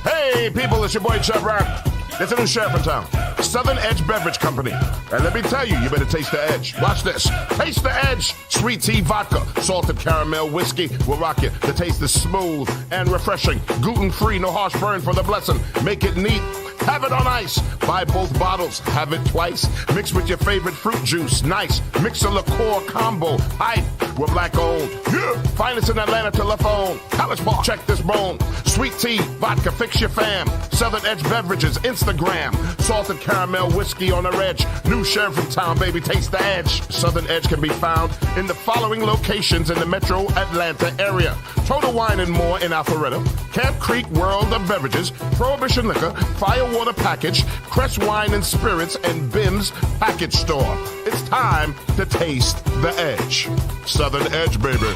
Hey, people, it's your boy, Chef Rap. There's a new sheriff in town, Southern Edge Beverage Company. And let me tell you, you better taste the edge. Watch this. Taste the edge. Sweet tea vodka, salted caramel whiskey will rock you. The taste is smooth and refreshing. Gluten-free, no harsh burn for the blessing. Make it neat. Have it on ice. Buy both bottles. Have it twice. Mix with your favorite fruit juice. Nice. Mix a liqueur combo. Hype. We're black owned. Yeah. Finest in Atlanta telephone. College Park. Check this bone. Sweet tea, vodka, fix your fam. Southern Edge Beverages, Instagram. Salted caramel whiskey on the edge. New sheriff in town, baby. Taste the edge. Southern Edge can be found in the following locations in the metro Atlanta area. Total Wine and More in Alpharetta. Camp Creek World of Beverages. Prohibition Liquor. Firewater Package. Crest Wine and Spirits. And Bim's Package Store. It's time to taste the edge. Southern Edge, baby.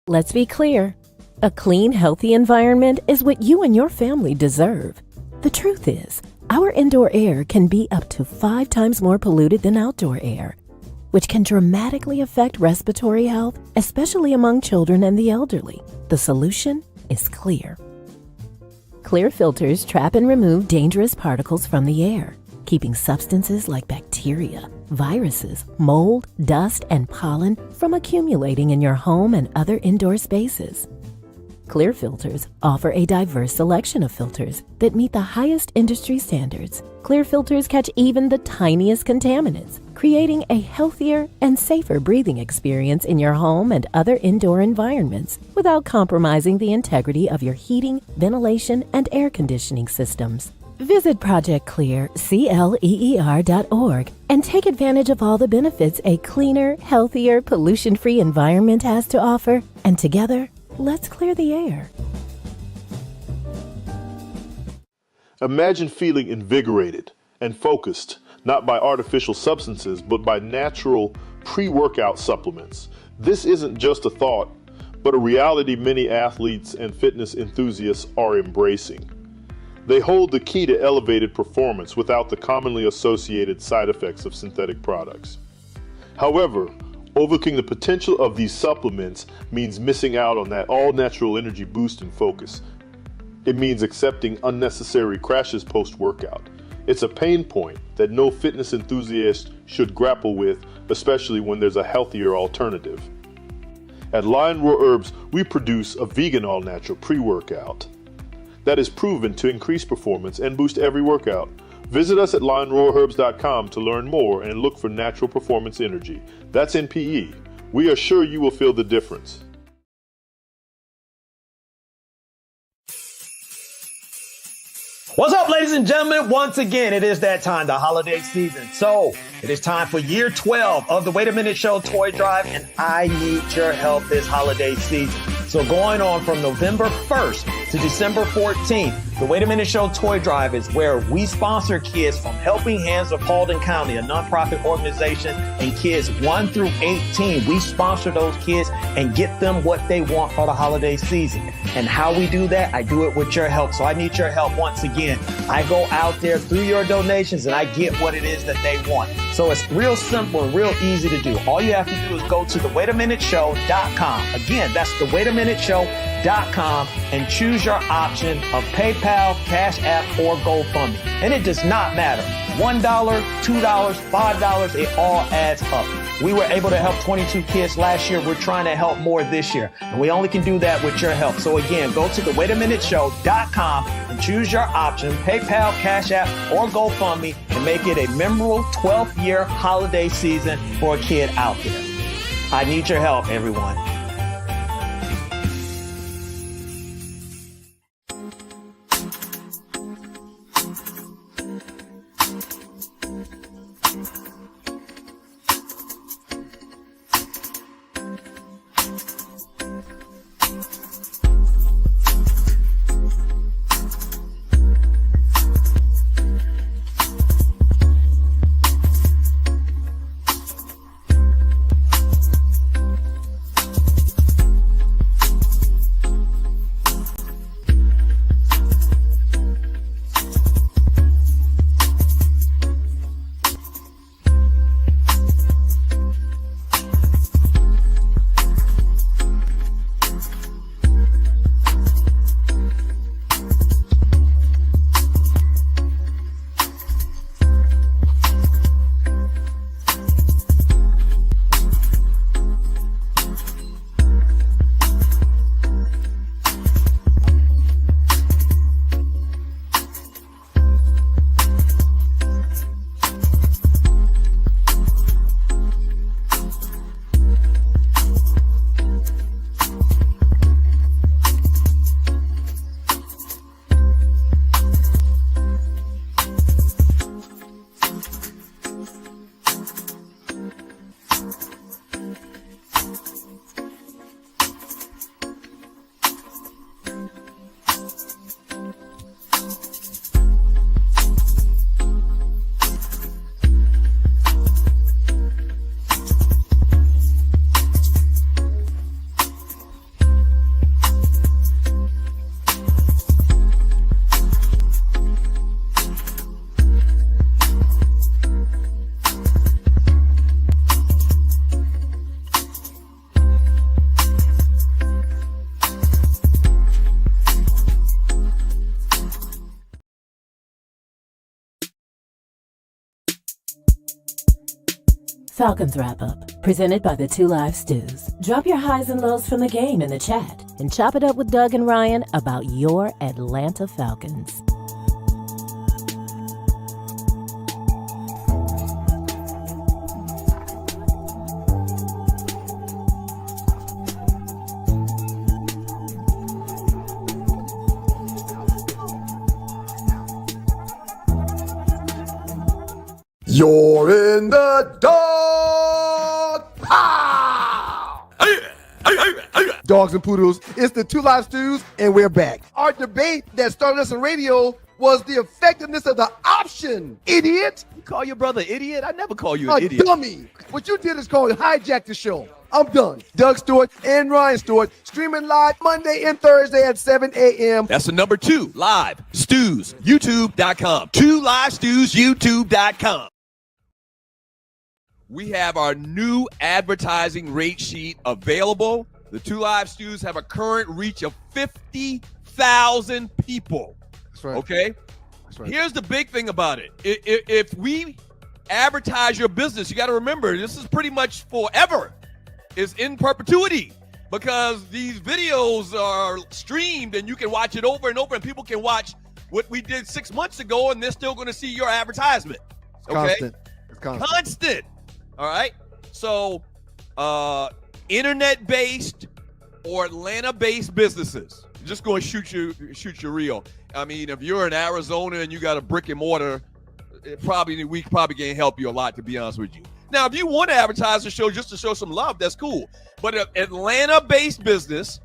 Let's be clear. A clean, healthy environment is what you and your family deserve. The truth is, our indoor air can be up to 5 times more polluted than outdoor air, which can dramatically affect respiratory health, especially among children and the elderly. The solution is clear. Clear filters trap and remove dangerous particles from the air, keeping substances like bacteria, viruses, mold, dust, and pollen from accumulating in your home and other indoor spaces. Clear filters offer a diverse selection of filters that meet the highest industry standards. Clear filters catch even the tiniest contaminants, creating a healthier and safer breathing experience in your home and other indoor environments without compromising the integrity of your heating, ventilation, and air conditioning systems. Visit ProjectClear.org and take advantage of all the benefits a cleaner, healthier, pollution-free environment has to offer. And together, let's clear the air. Imagine feeling invigorated and focused, not by artificial substances, but by natural pre-workout supplements. This isn't just a thought, but a reality many athletes and fitness enthusiasts are embracing. They hold the key to elevated performance without the commonly associated side effects of synthetic products. However, overlooking the potential of these supplements means missing out on that all-natural energy boost and focus. It means accepting unnecessary crashes post-workout. It's a pain point that no fitness enthusiast should grapple with, especially when there's a healthier alternative. At Lion Roar Herbs, we produce a vegan all-natural pre-workout that is proven to increase performance and boost every workout. Visit us at lionroarherbs.com to learn more and look for natural performance energy. That's NPE. We are sure you will feel the difference. What's up, ladies and gentlemen? Once again, it is that time, the holiday season. So it is time for year 12 of the Wait a Minute Show toy drive, and I need your help this holiday season. So going on from November 1st to December 14th, the Wait a Minute Show toy drive is where we sponsor kids from Helping Hands of Paulding County, a nonprofit organization, and kids 1 through 18. We sponsor those kids and get them what they want for the holiday season. And how we do that, I do it with your help. So I need your help once again. I go out there through your donations and I get what it is that they want. So it's real simple and real easy to do. All you have to do is go to thewaitaminuteshow.com. Again, that's thewaitaminuteshow.com and choose your option of PayPal, Cash App, or GoFundMe. And it does not matter. $1, $2, $5, it all adds up. We were able to help 22 kids last year. We're trying to help more this year. And we only can do that with your help. So again, go to thewaitaminuteshow.com and choose your option, PayPal, Cash App, or GoFundMe, and make it a memorable 12th year holiday season for a kid out there. I need your help, everyone. Falcons Wrap-Up, presented by the Two Live Stews. Drop your highs and lows from the game in the chat and chop it up with Doug and Ryan about your Atlanta Falcons. You're in the dog pound. Dogs and poodles, it's the Two Live Stews, and we're back. Our debate that started us on radio was the effectiveness of the option, idiot. You call your brother idiot? I never call you an idiot. Dummy. What you did is called hijack the show. I'm done. Doug Stewart and Ryan Stewart streaming live Monday and Thursday at 7 a.m. That's the number 2 live stews, youtube.com. 2 live stews, youtube.com. We have our new advertising rate sheet available. The 2 Live Stews have a current reach of 50,000 people. That's right. Okay? That's right. Here's the big thing about it. If we advertise your business, you got to remember, this is pretty much forever. It's in perpetuity because these videos are streamed and you can watch it over and over, and people can watch what we did 6 months ago and they're still going to see your advertisement. Okay? It's constant. Constant. All right. So, internet-based or Atlanta-based businesses, just going to shoot you real. I mean, if you're in Arizona and you got a brick and mortar, we probably can't help you a lot, to be honest with you. Now, if you want to advertise the show just to show some love, that's cool. But an Atlanta-based business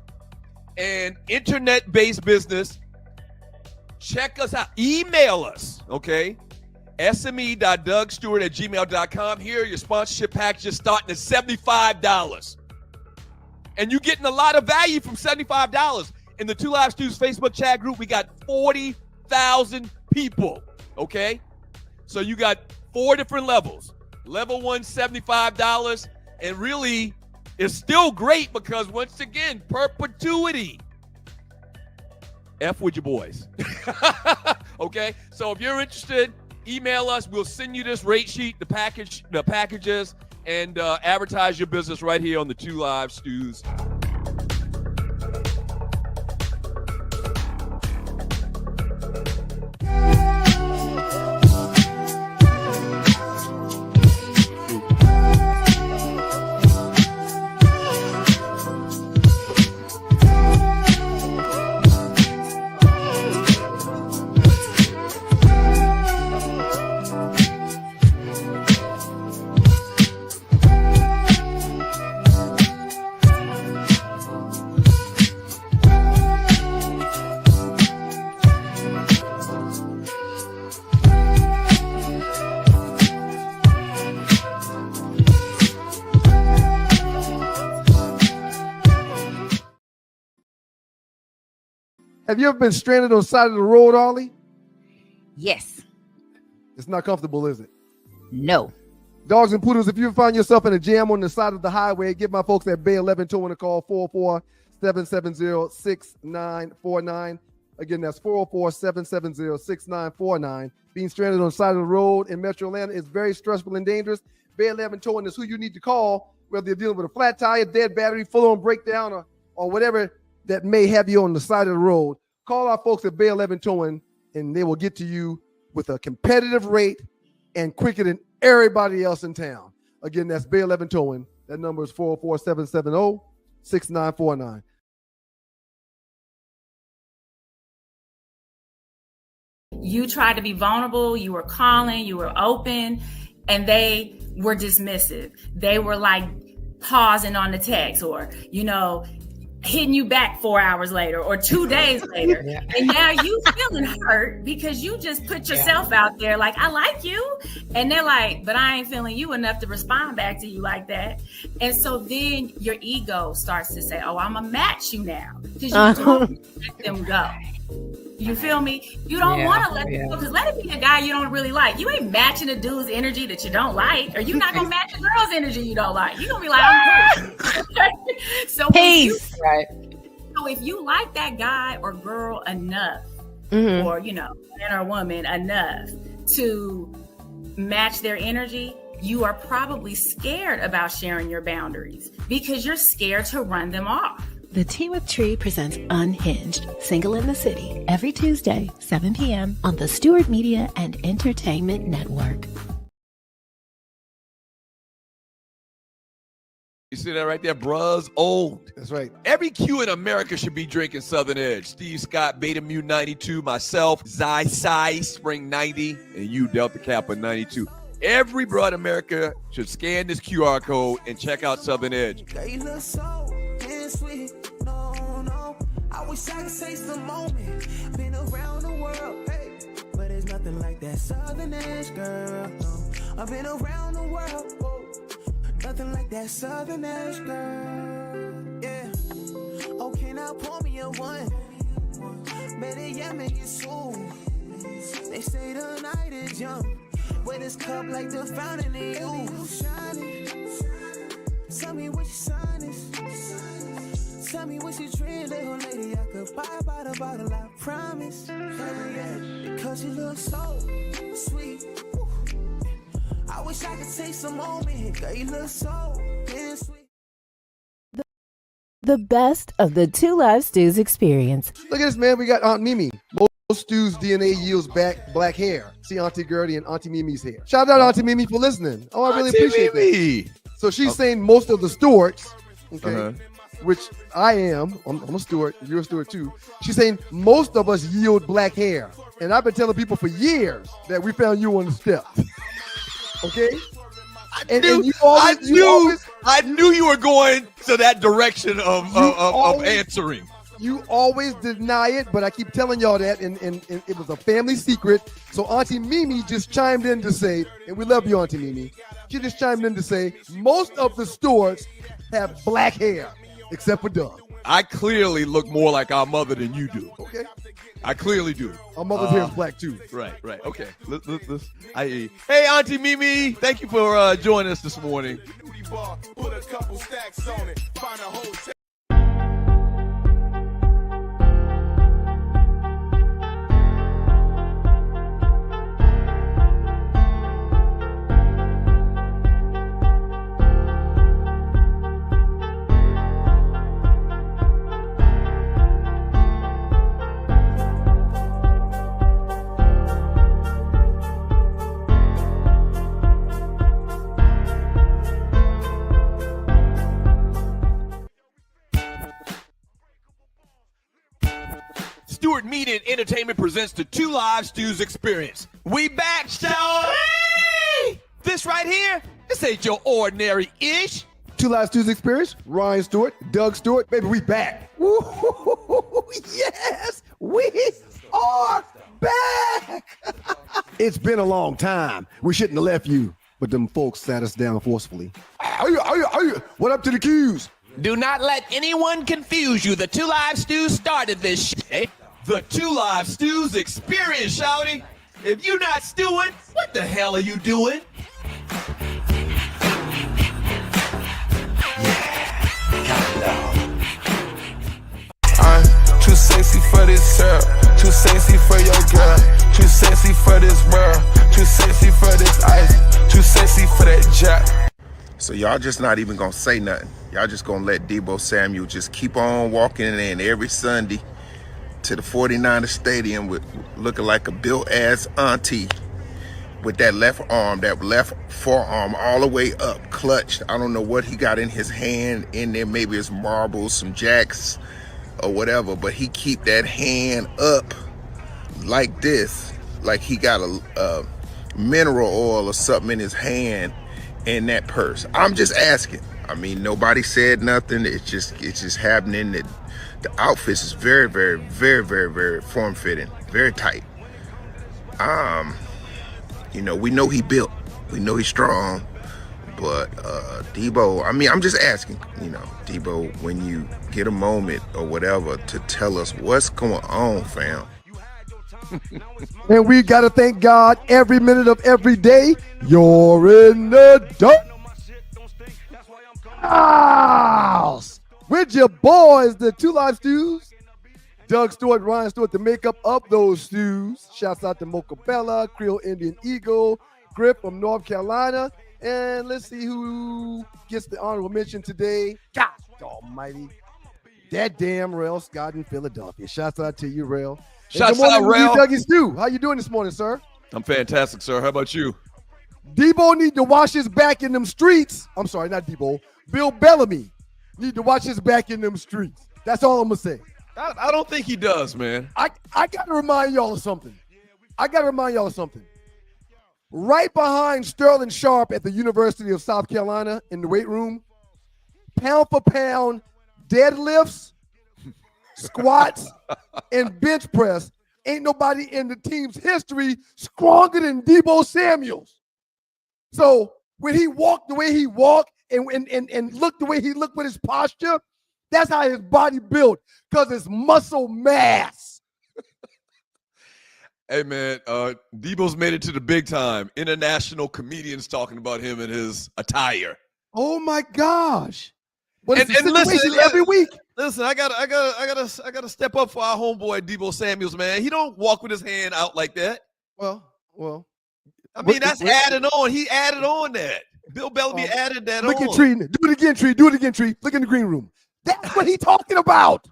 and internet-based business, check us out. Email us, okay? sme.dougstewart@gmail.com. Here, your sponsorship packages starting at $75. And you're getting a lot of value from $75. In the Two Live Stews Facebook chat group, we got 40,000 people, okay? So you got 4 different levels. Level 1, $75. And really, it's still great because, once again, perpetuity. F with your boys. Okay? So if you're interested, email us. We'll send you this rate sheet, the packages, and advertise your business right here on the Two Live Stews. Have you ever been stranded on the side of the road, Ollie? Yes. It's not comfortable, is it? No. Dogs and poodles, if you find yourself in a jam on the side of the highway, give my folks at Bay 11 Towing a call, 404-770-6949. Again, that's 404-770-6949. Being stranded on the side of the road in Metro Atlanta is very stressful and dangerous. Bay 11 Towing is who you need to call, whether you're dealing with a flat tire, dead battery, full-on breakdown, or whatever that may have you on the side of the road. Call our folks at Bay 11 Towing, and they will get to you with a competitive rate and quicker than everybody else in town. Again, that's Bay 11 Towing. That number is 404-770-6949. You tried to be vulnerable, you were calling, you were open, and they were dismissive. They were like pausing on the text, or, hitting you back 4 hours later or 2 days later. Yeah. And now you feeling hurt because you just put yourself out there like, I like you. And they're like, but I ain't feeling you enough to respond back to you like that. And so then your ego starts to say, oh, I'm going to match you now. Because you don't let them go. You feel me? You don't want to let them go, because let it be a guy you don't really like. You ain't matching a dude's energy that you don't like, or you're not gonna match a girl's energy you don't like. You're gonna be like, I'm cool. So if you like that guy or girl enough, or man or woman enough to match their energy, you are probably scared about sharing your boundaries because you're scared to run them off. The Tea with Tree presents Unhinged, Single in the City, every Tuesday, 7 p.m. on the Stewart Media and Entertainment Network. You see that right there? Bruh's old. That's right. Every Q in America should be drinking Southern Edge. Steve Scott, Beta Mu 92, myself, Zai Spring 90, and you, Delta Kappa 92. Every bro in America should scan this QR code and check out Southern Edge. You look so sweet. No. I wish I could taste the moment. Been around the world, hey, but there's nothing like that Southern Edge, girl. No. I've been around the world, whoa. Nothing like that Southern Edge, girl. Yeah. Okay, now pour me a one. Better yet, make it soon. They say the night is young. Wet this cup like the fountain in you. Tell me what your sign is. Tell me what you dream, little lady. I could buy by the bottle, I promise. Yeah, because you look so sweet. I wish I could take some moment. Girl, you look so damn sweet. The best of the Two Live Stews experience. Look at this, man. We got Aunt Mimi. Most stews DNA yields back black hair. See Auntie Gertie and Auntie Mimi's hair. Shout out Auntie Mimi for listening. Oh, I really appreciate that. So she's saying most of the Stewarts, okay, which I am. I'm a Stewart. You're a Stewart too. She's saying most of us yield black hair. And I've been telling people for years that we found you on the step. Okay? I knew you were going to that direction of answering. You always deny it, but I keep telling y'all that, and it was a family secret. So Auntie Mimi just chimed in to say, and we love you, Auntie Mimi. She just chimed in to say, most of the Stewarts have black hair, except for Doug. I clearly look more like our mother than you do. Okay. I clearly do. Our mother's hair is black too. Right. Okay. Hey, Auntie Mimi, thank you for joining us this morning. Put a couple stacks on it. Find a hotel. Stewart Media and Entertainment presents the Two Live Stews experience. We back, show. This right here, this ain't your ordinary ish. Two Live Stews experience. Ryan Stewart, Doug Stewart. Baby, we back. Woo-hoo-hoo-hoo-hoo. Yes, we are back. It's been a long time. We shouldn't have left you, but them folks sat us down forcefully. What up to the Qs? Do not let anyone confuse you. The Two Live Stews started this shit. The Two Live Stews experience, shouty. If you're not stewing, what the hell are you doing? I'm too sexy for this syrup, too sexy for your girl, too sexy for this world, too sexy for this ice, too sexy for that jack. So y'all just not even gonna say nothing. Y'all just gonna let Deebo Samuel just keep on walking in every Sunday to the 49ers stadium with looking like a built-ass auntie with that left forearm all the way up, clutched. I don't know what he got in his hand in there. Maybe it's marbles, some jacks, or whatever. But he keep that hand up like this, like he got a mineral oil or something in his hand in that purse. I'm just asking. I mean, nobody said nothing. It's just happening. That the outfits is very, very, very, very, very form-fitting, very tight. You know, we know he built, we know he's strong, but Deebo, I mean, I'm just asking, you know, Deebo, when you get a moment or whatever to tell us what's going on, fam. And we got to thank God every minute of every day. You're in the dark house with your boys, the Two Live Stews. Doug Stewart, Ryan Stewart, the makeup of those stews. Shouts out to Mocha Bella, Creole Indian Eagle, Griff from North Carolina. And let's see who gets the honorable mention today. God almighty. That damn Rail Scott in Philadelphia. Shouts out to you, Rail. Shouts good out, morning, Rail. Dougie Stew. How you doing this morning, sir? I'm fantastic, sir. How about you? Deebo need to wash his back in them streets. I'm sorry, not Deebo. Bill Bellamy need to wash his back in them streets. That's all I'm going to say. I don't think he does, man. I got to remind y'all of something. Right behind Sterling Sharp at the University of South Carolina in the weight room, pound for pound, deadlifts, squats, and bench press. Ain't nobody in the team's history stronger than Deebo Samuel. So when he walked the way he walked and looked the way he looked with his posture, that's how his body built, because it's muscle mass. Hey, man, Deebo's made it to the big time. International comedians talking about him and his attire. Oh my gosh! But And it's a situation listen, every week. Listen, I gotta step up for our homeboy Deebo Samuels, man. He don't walk with his hand out like that. Well. I mean, that's added on. He added on that. Bill Bellamy added that Look on. at Tree. Do it again, Tree. Do it again, Tree. Look in the green room. That's what he's talking about.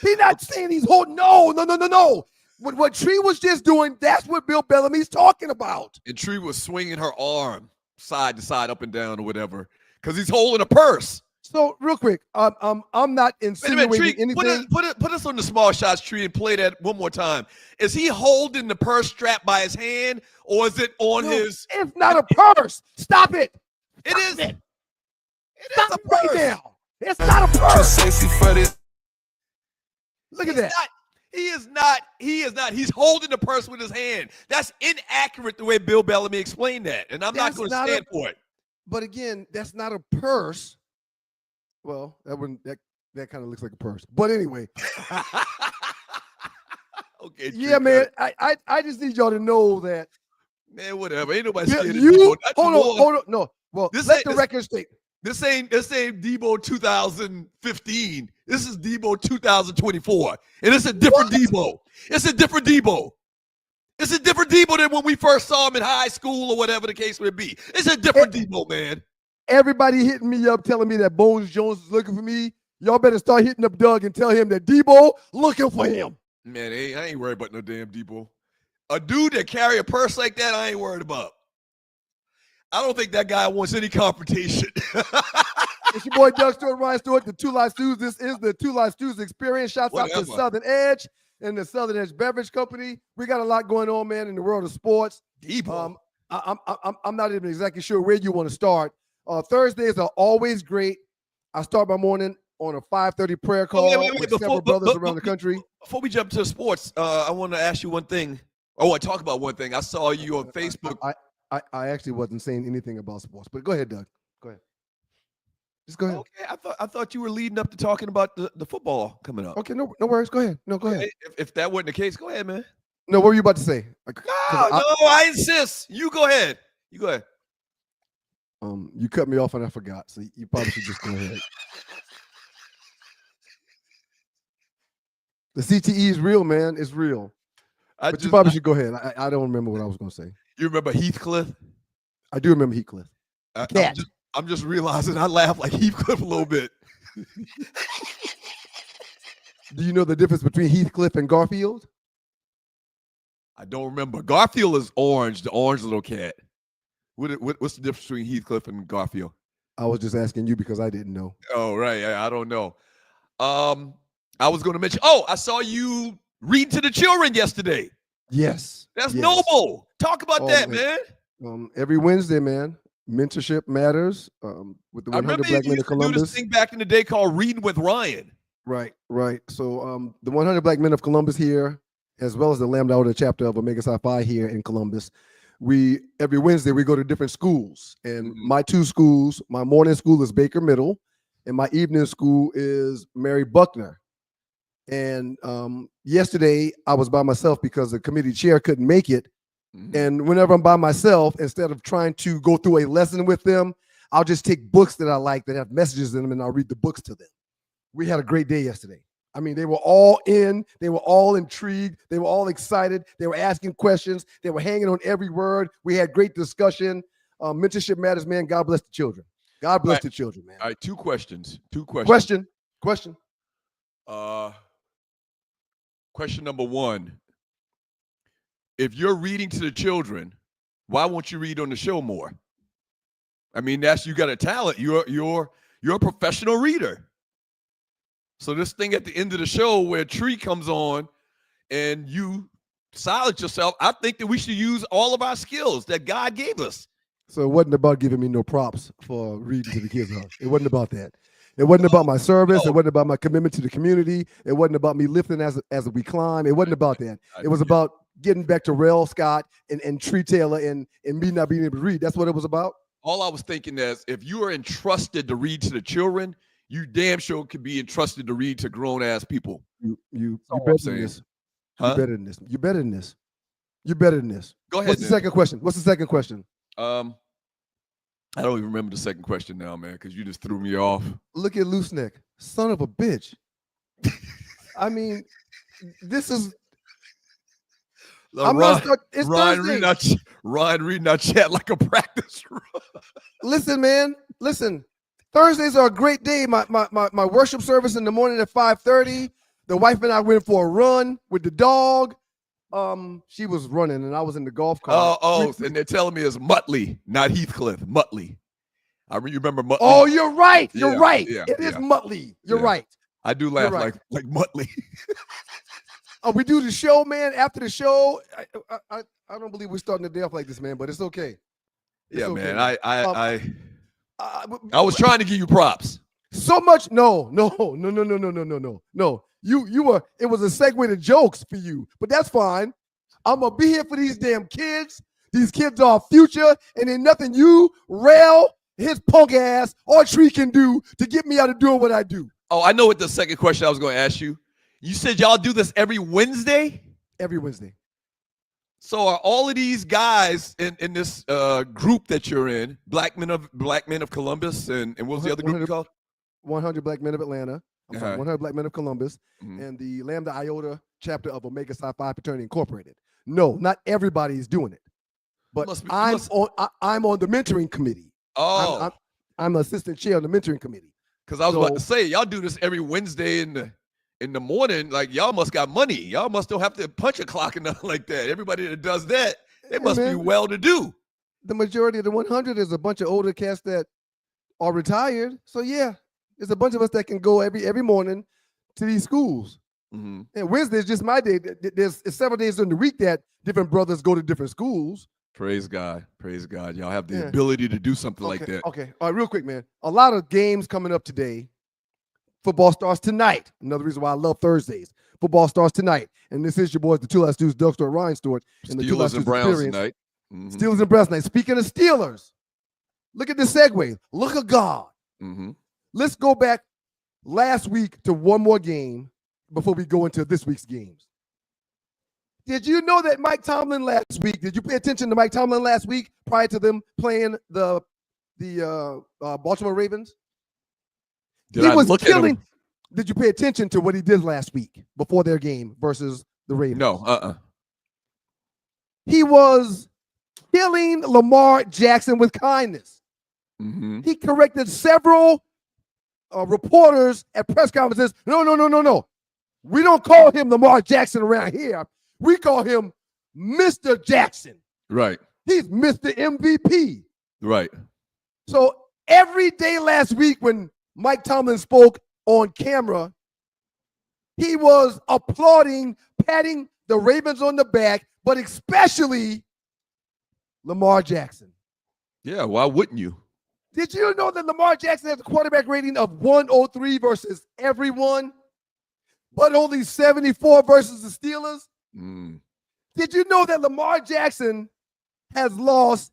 He's not saying he's holding. No. What Tree was just doing, that's what Bill Bellamy's talking about. And Tree was swinging her arm side to side, up and down, or whatever, because he's holding a purse. So real quick, I'm not insinuating Tree, anything. put us on the small shots, Tree, and play that one more time. Is he holding the purse strap by his hand, or is it on his? It's not a purse. Stop it. It is. It Stop is a it right purse. now. It's not a purse. Look at that. He is not. He's holding the purse with his hand. That's inaccurate the way Bill Bellamy explained that, and I'm not going to stand for it. But again, that's not a purse. Well, that kind of looks like a purse. But anyway. Okay. Yeah, man. I just need y'all to know that. Man, whatever. Ain't nobody scared of You Deebo. hold on. No. Well, let the record state. This ain't Deebo 2015. This is Deebo 2024. And it's a different Deebo. It's a different Deebo. It's a different Deebo than when we first saw him in high school or whatever the case may be. It's a different Deebo, man. Everybody hitting me up telling me that Bones Jones is looking for me. Y'all better start hitting up Doug and tell him that Deebo looking for him. Man, I ain't worried about no damn Deebo. A dude that carry a purse like that, I ain't worried about. I don't think that guy wants any confrontation. It's your boy Doug Stewart, Ryan Stewart, the Two Live Stews. This is the Two Live Stews Experience. Shouts out to Southern Edge and the Southern Edge Beverage Company. We got a lot going on, man, in the world of sports. Deebo. I'm not even exactly sure where you want to start. Thursdays are always great. I start my morning on a 5:30 prayer call with several brothers around the country. Before we jump to sports, I want to ask you one thing. I want to talk about one thing. I saw you on Facebook. I actually wasn't saying anything about sports, but go ahead, Doug. Go ahead. Just go ahead. Okay, I thought you were leading up to talking about the football coming up. Okay, no worries. Go ahead. No, go ahead. If that wasn't the case, go ahead, man. No, what were you about to say? I insist. You go ahead. You go ahead. You cut me off and I forgot, so you probably should just go ahead. The CTE is real, man. It's real. But you probably should go ahead. I don't remember what I was going to say. You remember Heathcliff? I do remember Heathcliff. I'm just realizing I laugh like Heathcliff a little bit. Do you know the difference between Heathcliff and Garfield? I don't remember. Garfield is orange, the orange little cat. What's the difference between Heathcliff and Garfield? I was just asking you because I didn't know. Oh, right. I don't know. I was going to mention, I saw you reading to the children yesterday. Yes. That's noble. Talk about that, man. Every Wednesday, man. Mentorship matters with the 100 Black Men of Columbus. Do this thing back in the day called Reading with Ryan. Right. So the 100 Black Men of Columbus here, as well as the Lambda Order chapter of Omega Psi Phi here in Columbus, every Wednesday we go to different schools. And my two schools, my morning school is Baker Middle, and my evening school is Mary Buckner. And yesterday I was by myself because the committee chair couldn't make it. And whenever I'm by myself, instead of trying to go through a lesson with them, I'll just take books that I like that have messages in them and I'll read the books to them. We had a great day yesterday. I mean, they were all in, they were all intrigued, they were all excited, they were asking questions, they were hanging on every word. We had great discussion. Mentorship matters, man. God bless the children. God bless the children, man. All right, two questions. Question. Question number one. If you're reading to the children, why won't you read on the show more? I mean, you got a talent. You're a professional reader. So this thing at the end of the show where Tree comes on and you silence yourself, I think that we should use all of our skills that God gave us. So it wasn't about giving me no props for reading to the kids. Huh? It wasn't about that. It wasn't about my service. It wasn't about my commitment to the community. It wasn't about me lifting as we climb. It wasn't about that. It was about getting back to Rel Scott and Tree Taylor and me not being able to read. That's what it was about. All I was thinking is if you are entrusted to read to the children, you damn sure could be entrusted to read to grown-ass people. You better than this. Huh? You better than this. You better than this. You better than this. Go ahead. What's the second question? What's the second question? I don't even remember the second question now, man, because you just threw me off. Look at Loose Neck. Son of a bitch. I mean, this is Ryan reading our chat like a practice run. Listen, man. Listen. Thursdays are a great day. My worship service in the morning at 5:30. The wife and I went for a run with the dog. She was running and I was in the golf cart. And they're telling me it's Muttley, not Heathcliff. Muttley. You remember Muttley? Oh, you're right. You're right. Yeah, it is Muttley. You're right. I do laugh like Muttley. We do the show, man. After the show, I don't believe we're starting the day off like this, man. But it's okay. It's okay. Man. I was trying to give you props. So much. No. You were. It was a segue to jokes for you, but that's fine. I'm gonna be here for these damn kids. These kids are our future, and ain't nothing you, Rel, his punk ass, or Tree can do to get me out of doing what I do. Oh, I know what the second question I was going to ask you. You said y'all do this every Wednesday? Every Wednesday. So are all of these guys in this group that you're in, Black Men of Columbus, and what was the other group called? 100 Black Men of Atlanta. 100 Black Men of Columbus, and the Lambda Iota chapter of Omega Psi Phi Fraternity Incorporated. No, not everybody is doing it, but I'm on the mentoring committee. Oh, I'm assistant chair of the mentoring committee. Because I was about to say, y'all do this every Wednesday in the morning. Like y'all must got money. Y'all must don't have to punch a clock and nothing like that. Everybody that does that, they must be well to do. The majority of the 100 is a bunch of older cats that are retired. So yeah. There's a bunch of us that can go every morning to these schools. And Wednesday is just my day. There's several days during the week that different brothers go to different schools. Praise God. Praise God. Y'all have the ability to do something like that. Okay. All right, real quick, man. A lot of games coming up today. Football starts tonight. Another reason why I love Thursdays. Football starts tonight. And this is your boys, the Two Last Dudes, Doug Stewart, Ryan Stewart. And the Two Last Steelers and Dudes Browns Experience. tonight. Steelers and Browns tonight. Speaking of Steelers, look at this segue. Look at God. Let's go back last week to one more game before we go into this week's games. Did you know that Mike Tomlin last week, did you pay attention to Mike Tomlin last week prior to them playing the Baltimore Ravens? Did you pay attention to what he did last week before their game versus the Ravens? No, He was killing Lamar Jackson with kindness. He corrected several reporters at press conferences. No. We don't call him Lamar Jackson around here. We call him Mr. Jackson. Right. He's Mr. MVP. Right. So every day last week when Mike Tomlin spoke on camera, he was applauding, patting the Ravens on the back, but especially Lamar Jackson. Yeah, why wouldn't you? Did you know that Lamar Jackson has a quarterback rating of 103 versus everyone, but only 74 versus the Steelers? Did you know that Lamar Jackson has lost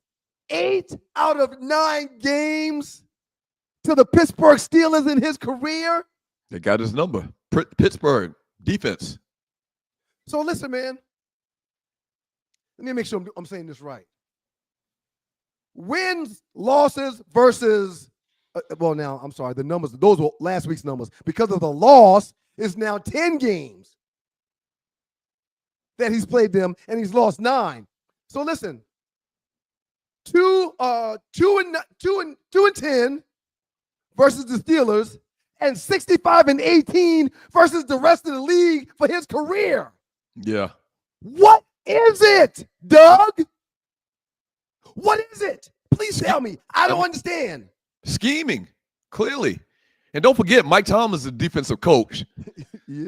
8 out of 9 games to the Pittsburgh Steelers in his career? They got his number. Pittsburgh defense. So listen, man. Let me make sure I'm saying this right. Wins, losses versus, now, I'm sorry, the numbers, those were last week's numbers. Because of the loss, it's now 10 games that he's played them, and he's lost 9. So listen, 2 and 10 versus the Steelers, and 65-18 versus the rest of the league for his career. Yeah. What is it, Doug? What is it? Please tell me. I don't understand. Scheming, clearly. And don't forget, Mike Tomlin's a defensive coach.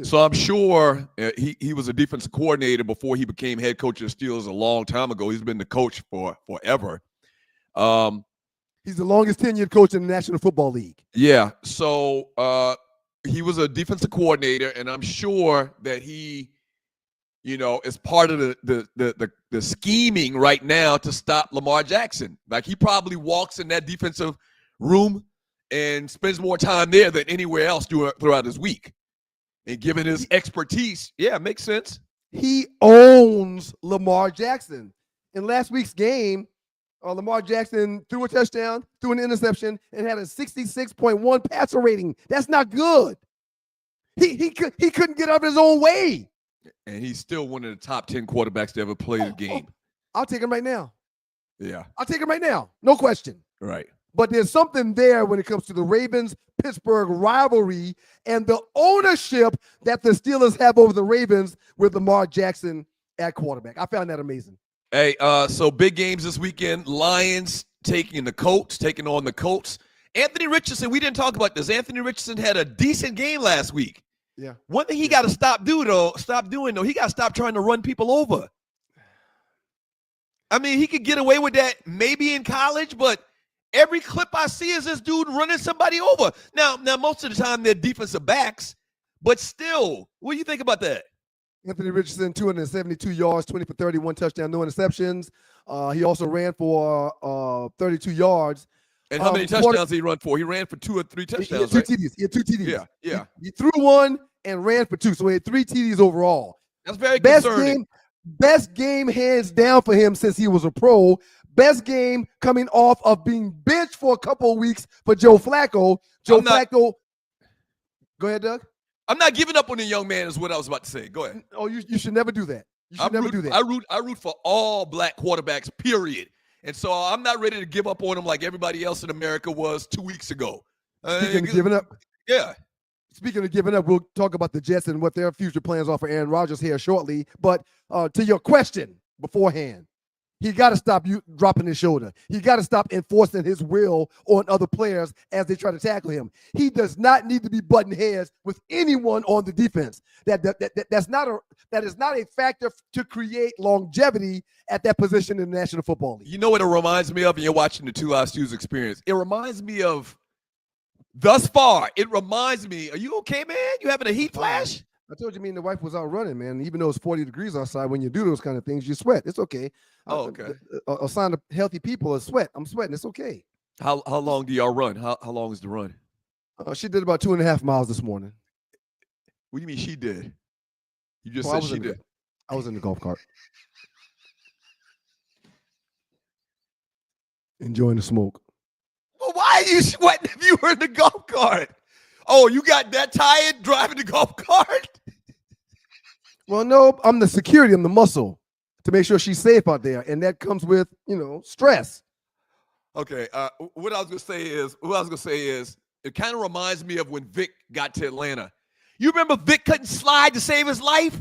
So I'm sure he was a defensive coordinator before he became head coach of the Steelers a long time ago. He's been the coach for forever. He's the longest tenured coach in the National Football League. Yeah. So he was a defensive coordinator, and I'm sure that he, is part of the scheming right now to stop Lamar Jackson. Like, he probably walks in that defensive room and spends more time there than anywhere else throughout his week. And given his expertise, yeah, it makes sense. He owns Lamar Jackson. In last week's game, Lamar Jackson threw a touchdown, threw an interception, and had a 66.1 passer rating. That's not good. He couldn't get out of his own way. And he's still one of the top 10 quarterbacks to ever play the game. I'll take him right now. Yeah. I'll take him right now. No question. Right. But there's something there when it comes to the Ravens-Pittsburgh rivalry and the ownership that the Steelers have over the Ravens with Lamar Jackson at quarterback. I found that amazing. Hey, so big games this weekend. Lions taking on the Colts. Anthony Richardson, we didn't talk about this. Anthony Richardson had a decent game last week. Yeah. One thing he got to stop doing, he got to stop trying to run people over. I mean, he could get away with that maybe in college, but every clip I see is this dude running somebody over. Now, most of the time they're defensive backs, but still, what do you think about that? Anthony Richardson, 272 yards, 20 for 30, 1 touchdown, no interceptions. He also ran for 32 yards. And how many touchdowns did he run for? He ran for 2 or 3 touchdowns, He had two TDs. Yeah. He threw 1 and ran for 2, so he had 3 TDs overall. That's very concerning. Best game hands down for him since he was a pro. Best game coming off of being benched for a couple of weeks for Joe Flacco. Flacco. Go ahead, Doug. I'm not giving up on the young man is what I was about to say. Go ahead. Oh, you should never do that. You should never do that. I root for all black quarterbacks, period. And so I'm not ready to give up on him like everybody else in America was 2 weeks ago. Speaking of giving up. Yeah. Speaking of giving up, we'll talk about the Jets and what their future plans are for Aaron Rodgers here shortly. But to your question beforehand, he got to stop you dropping his shoulder. He got to stop enforcing his will on other players as they try to tackle him. He does not need to be butting heads with anyone on the defense. That is not a factor to create longevity at that position in the National Football League. You know what it reminds me of? And you're watching the 2 Live Stews experience. It reminds me of thus far. It reminds me. Are you okay, man? You having a heat flash? I told you, me and the wife was out running, man. Even though it's 40 degrees outside, when you do those kind of things, you sweat. It's okay. Oh, okay. A sign of healthy people is sweat. I'm sweating. It's okay. How long do y'all run? How long is the run? She did about 2.5 miles this morning. What do you mean she did? You just said she did. I was in the golf cart. Enjoying the smoke. Well, why are you sweating if you were in the golf cart? Oh, you got that tired driving the golf cart? Well, no, I'm the security. I'm the muscle to make sure she's safe out there. And that comes with, stress. Okay. What I was going to say is it kind of reminds me of when Vic got to Atlanta. You remember Vic couldn't slide to save his life?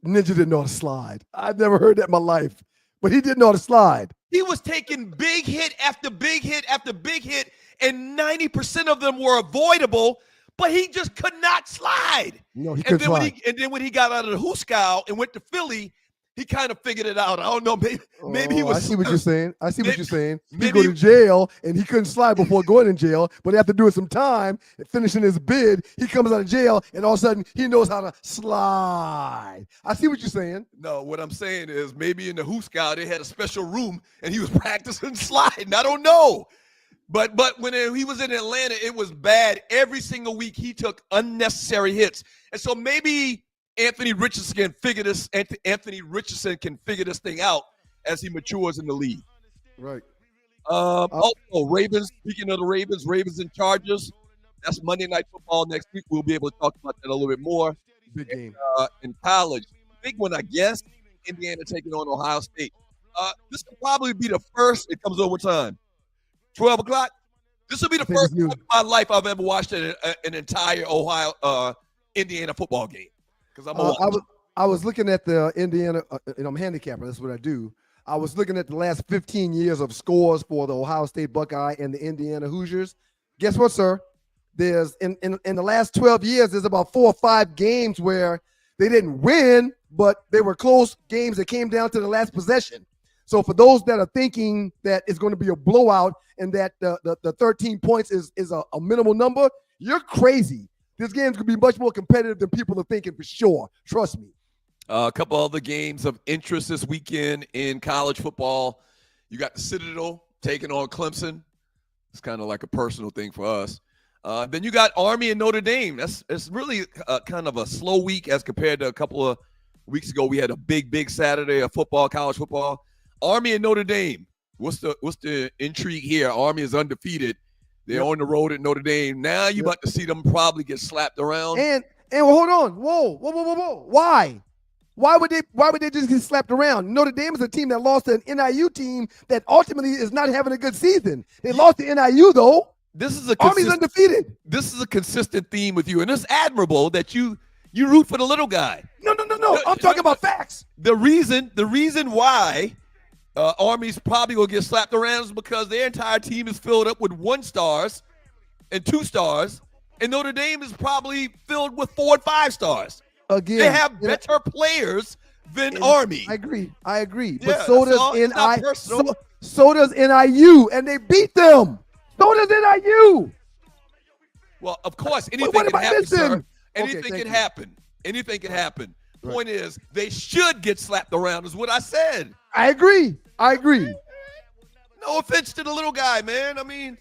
Ninja didn't know how to slide. I've never heard that in my life, but he didn't know how to slide. He was taking big hit after big hit after big hit, and 90% of them were avoidable, but he just could not slide. No, he couldn't slide. And then when he got out of the Hooskow and went to Philly, he kind of figured it out. I don't know. Maybe he was. I see what you're saying. He go to jail, and he couldn't slide before going in jail, but after doing some time and finishing his bid, he comes out of jail, and all of a sudden, he knows how to slide. I see what you're saying. No, what I'm saying is maybe in the Hooskow, they had a special room, and he was practicing sliding. I don't know. But when he was in Atlanta, it was bad. Every single week, he took unnecessary hits. And so maybe Anthony Richardson can figure this thing out as he matures in the league. Right. Also, Ravens, speaking of the Ravens and Chargers, that's Monday Night Football next week. We'll be able to talk about that a little bit more. Big game. In college. Big one, I guess, Indiana taking on Ohio State. This will probably be the first. It comes over time. 12 o'clock. This will be the first time in my life I've ever watched an entire Indiana football game. Because I was looking at the Indiana, and I'm a handicapper. That's what I do. I was looking at the last 15 years of scores for the Ohio State Buckeye and the Indiana Hoosiers. Guess what, sir? There's in the last 12 years, there's about 4 or 5 games where they didn't win, but they were close games that came down to the last possession. So for those that are thinking that it's going to be a blowout and that the 13 points is a minimal number, you're crazy. This game's going to be much more competitive than people are thinking, for sure. Trust me. A couple other games of interest this weekend in college football. You got the Citadel taking on Clemson. It's kind of like a personal thing for us. Then you got Army and Notre Dame. It's really kind of a slow week as compared to a couple of weeks ago. We had a big Saturday of football, college football. Army and Notre Dame. What's the intrigue here? Army is undefeated. They're on the road at Notre Dame. Now you're about to see them probably get slapped around. And hold on. Whoa. Why? Why would they just get slapped around? Notre Dame is a team that lost to an NIU team that ultimately is not having a good season. They lost to NIU though. Army's undefeated. This is a consistent theme with you, and it's admirable that you root for the little guy. No. I'm talking about facts. The reason why Army's probably gonna get slapped around is because their entire team is filled up with 1 stars and 2 stars, and Notre Dame is probably filled with 4 and 5 stars. Again, they have better players than Army. I agree. Yeah, but so does NIU, and they beat them. So does NIU. Well, of course, anything can happen, sir. Anything can happen. Right. Point is, they should get slapped around, is what I said. I agree. No offense to the little guy, man. I mean,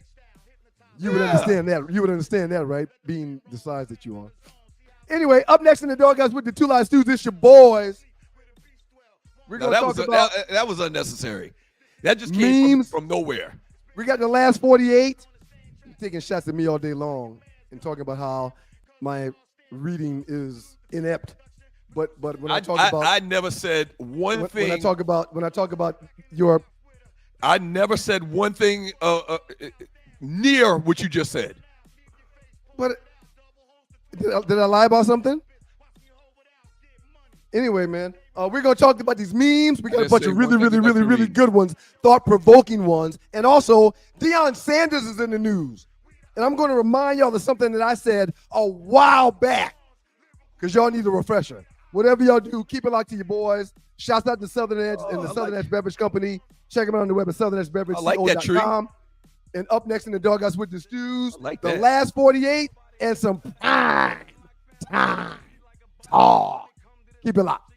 you would understand that. You would understand that, right? Being the size that you are. Anyway, up next in the Dog Guys with the Two Live Stews, it's your boys. We're gonna talk about that was unnecessary. That just came from nowhere. We got the last 48. You're taking shots at me all day long and talking about how my reading is inept. But when I never said one thing. When I talk about your, I never said one thing near what you just said. But did I lie about something? Anyway, man, we're gonna talk about these memes. We got a bunch of really good ones, thought-provoking ones, and also Deion Sanders is in the news. And I'm gonna remind y'all of something that I said a while back, because y'all need a refresher. Whatever y'all do, keep it locked to your boys. Shouts out to Southern Edge and the Southern Edge Beverage Company. Check them out on the web at southernedgebeverage.com. And up next in the Dog Guys with the Stews, the last 48 and some prime time talk. Keep it locked.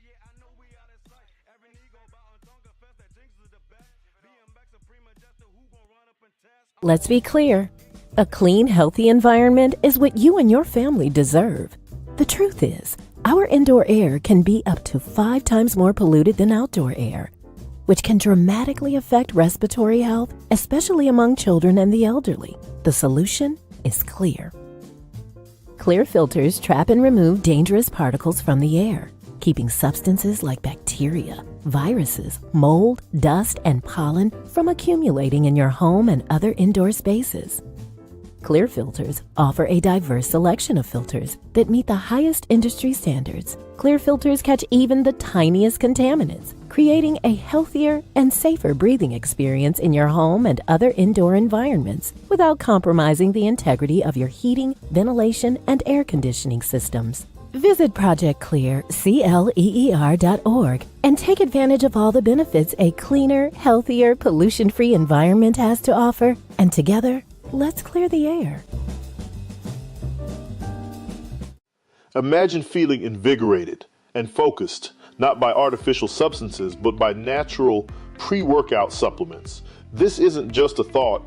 Let's be clear. A clean, healthy environment is what you and your family deserve. The truth is, our indoor air can be up to 5 times more polluted than outdoor air, which can dramatically affect respiratory health, especially among children and the elderly. The solution is clear. Clear filters trap and remove dangerous particles from the air, keeping substances like bacteria, viruses, mold, dust, and pollen from accumulating in your home and other indoor spaces. Clear filters offer a diverse selection of filters that meet the highest industry standards. Clear filters catch even the tiniest contaminants, creating a healthier and safer breathing experience in your home and other indoor environments without compromising the integrity of your heating, ventilation, and air conditioning systems. Visit ProjectClear.org and take advantage of all the benefits a cleaner, healthier, pollution-free environment has to offer. And together, let's clear the air. Imagine feeling invigorated and focused, not by artificial substances, but by natural pre-workout supplements. This isn't just a thought,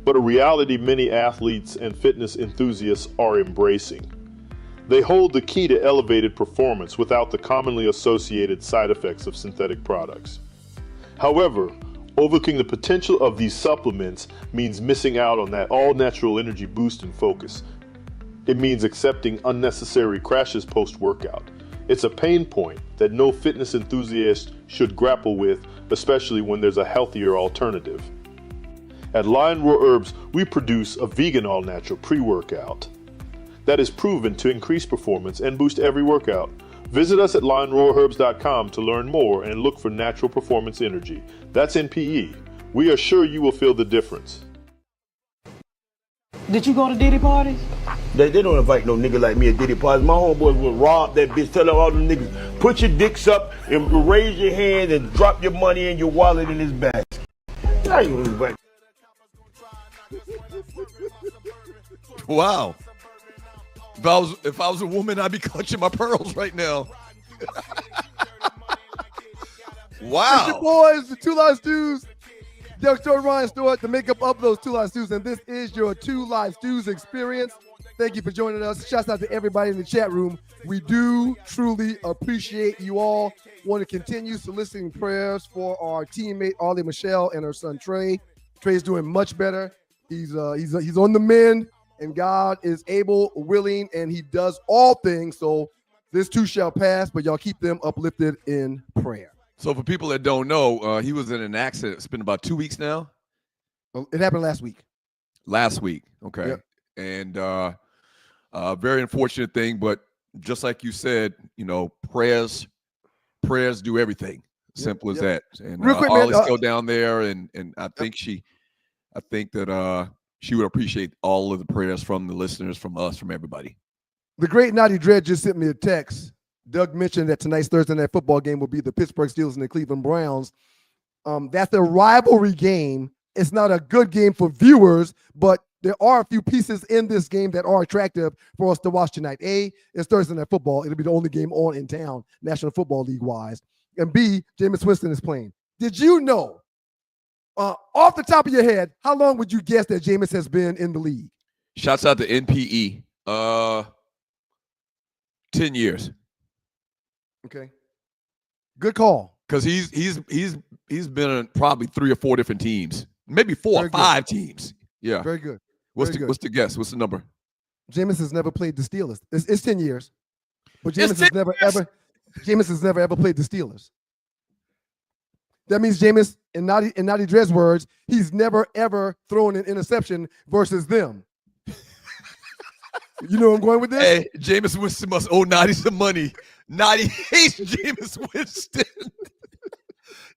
but a reality many athletes and fitness enthusiasts are embracing. They hold the key to elevated performance without the commonly associated side effects of synthetic products. However, overlooking the potential of these supplements means missing out on that all-natural energy boost and focus. It means accepting unnecessary crashes post-workout, It's a pain point that no fitness enthusiast should grapple with, especially when there's a healthier alternative. At Lion Roar Herbs, we produce a vegan all-natural pre-workout that is proven to increase performance and boost every workout. Visit us at lionroarherbs.com to learn more and look for natural performance energy. That's NPE. We are sure you will feel the difference. Did you go to Diddy parties? They don't invite no nigga like me at Diddy parties. My homeboys will rob that bitch, tell all the niggas, put your dicks up and raise your hand and drop your money in your wallet in his basket. Now you invite. Wow. If I was a woman, I'd be clutching my pearls right now. Wow. It's your boys, the Two Live Stews. Doug Story, Ryan Stewart, the makeup of those Two Live Stews, and this is your Two Live Stews experience. Thank you for joining us. Shouts out to everybody in the chat room. We do truly appreciate you all. Want to continue soliciting prayers for our teammate Ollie Michelle and her son Trey. Trey's doing much better. He's on the mend, and God is able, willing, and he does all things. So this too shall pass, but y'all keep them uplifted in prayer. So for people that don't know, he was in an accident. It's been about 2 weeks now. It happened last week. Last week, okay. Yep. And very unfortunate thing, but just like you said, you know, prayers do everything. Simple as that. And Real quick, Ollie's man, still down there, and I think that she would appreciate all of the prayers from the listeners, from us, from everybody. The great Naughty Dread just sent me a text. Doug mentioned that tonight's Thursday night football game will be the Pittsburgh Steelers and the Cleveland Browns. That's a rivalry game. It's not a good game for viewers, but there are a few pieces in this game that are attractive for us to watch tonight. A, it's Thursday night football. It'll be the only game on in town, National Football League-wise. And B, Jameis Winston is playing. Did you know, off the top of your head, how long would you guess that Jameis has been in the league? Shouts out to NPE. 10 years. Okay. Good call. Because he's been in probably 3 or 4 different teams, maybe 4 or 5 teams. Yeah. Very good. What's the guess? What's the number? Jameis has never played the Steelers. It's 10 years, but Jameis has never ever played the Steelers. That means Jameis, in Naughty Dre's words, he's never ever thrown an interception versus them. You know where I'm going with this? Hey, Jameis Winston must owe Naughty some money. Naughty hates Jameis Winston.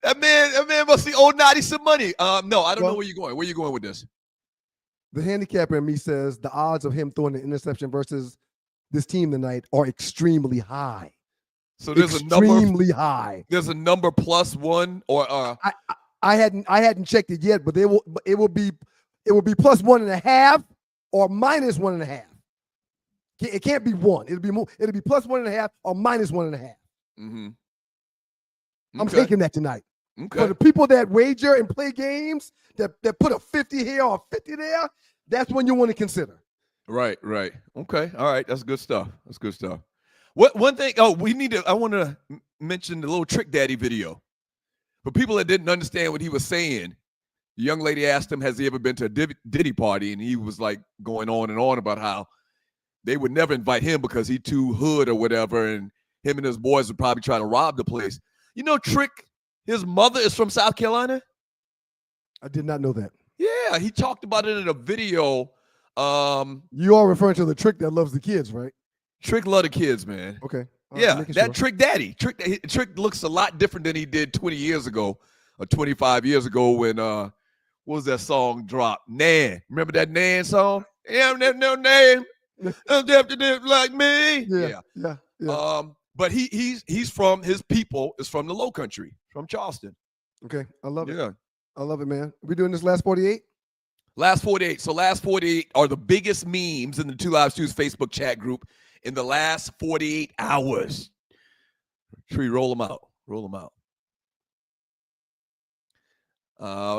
that man must owe Naughty some money. No, I don't know where you're going. Where you going with this? The handicapper in me says the odds of him throwing an interception versus this team tonight are extremely high. So there's extremely high. There's a number +1 or I hadn't checked it yet, but it will be +1.5 or -1.5. It can't be 1. It'll be +1.5 or -1.5. Mm-hmm. I'm taking that tonight. Okay. For the people that wager and play games that put a 50 here or 50 there, that's when you want to consider. Right. Okay. All right. That's good stuff. One thing? I want to mention the little Trick Daddy video. For people that didn't understand what he was saying, the young lady asked him, has he ever been to a Diddy party? And he was like going on and on about how they would never invite him because he too hood or whatever, and him and his boys would probably try to rob the place. You know, Trick, his mother is from South Carolina. I did not know that. Yeah, he talked about it in a video. You are referring to the Trick that loves the kids, right? Trick love the kids, man. Okay. Yeah, that Trick Daddy. Trick looks a lot different than he did 20 years ago or 25 years ago when what was that song dropped? Nan. Remember that Nan song? Yeah, no name. Like me. Yeah. But he's from, his people is from the Low Country, from Charleston. Okay, I love it. Yeah. I love it, man. We doing this last 48? Last 48. So last 48 are the biggest memes in the Two Live Stews Facebook chat group in the last 48 hours. Tree, roll them out.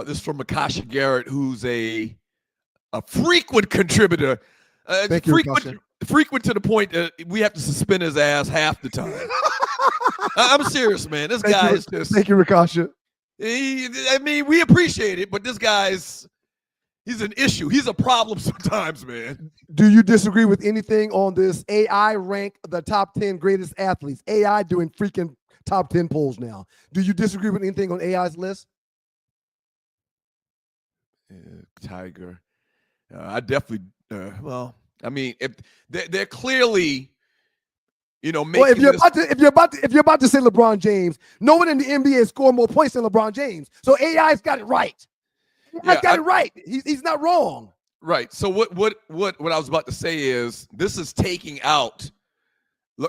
This is from Makasha Garrett, who's a frequent contributor. Thank you, Makasha. Frequent to the point that we have to suspend his ass half the time. I'm serious, man. This guy is just. Thank you, Rakasha. We appreciate it, but this guy's He's an issue. He's a problem sometimes, man. Do you disagree with anything on this AI rank the top 10 greatest athletes? AI doing freaking top 10 polls now. Do you disagree with anything on AI's list? Tiger. I definitely, well, I mean, if they're clearly, you know, making well, if you're about to say LeBron James, no one in the NBA scored more points than LeBron James. So AI's got it right. AI's got it right. He's not wrong. Right. So what I was about to say is this is taking out,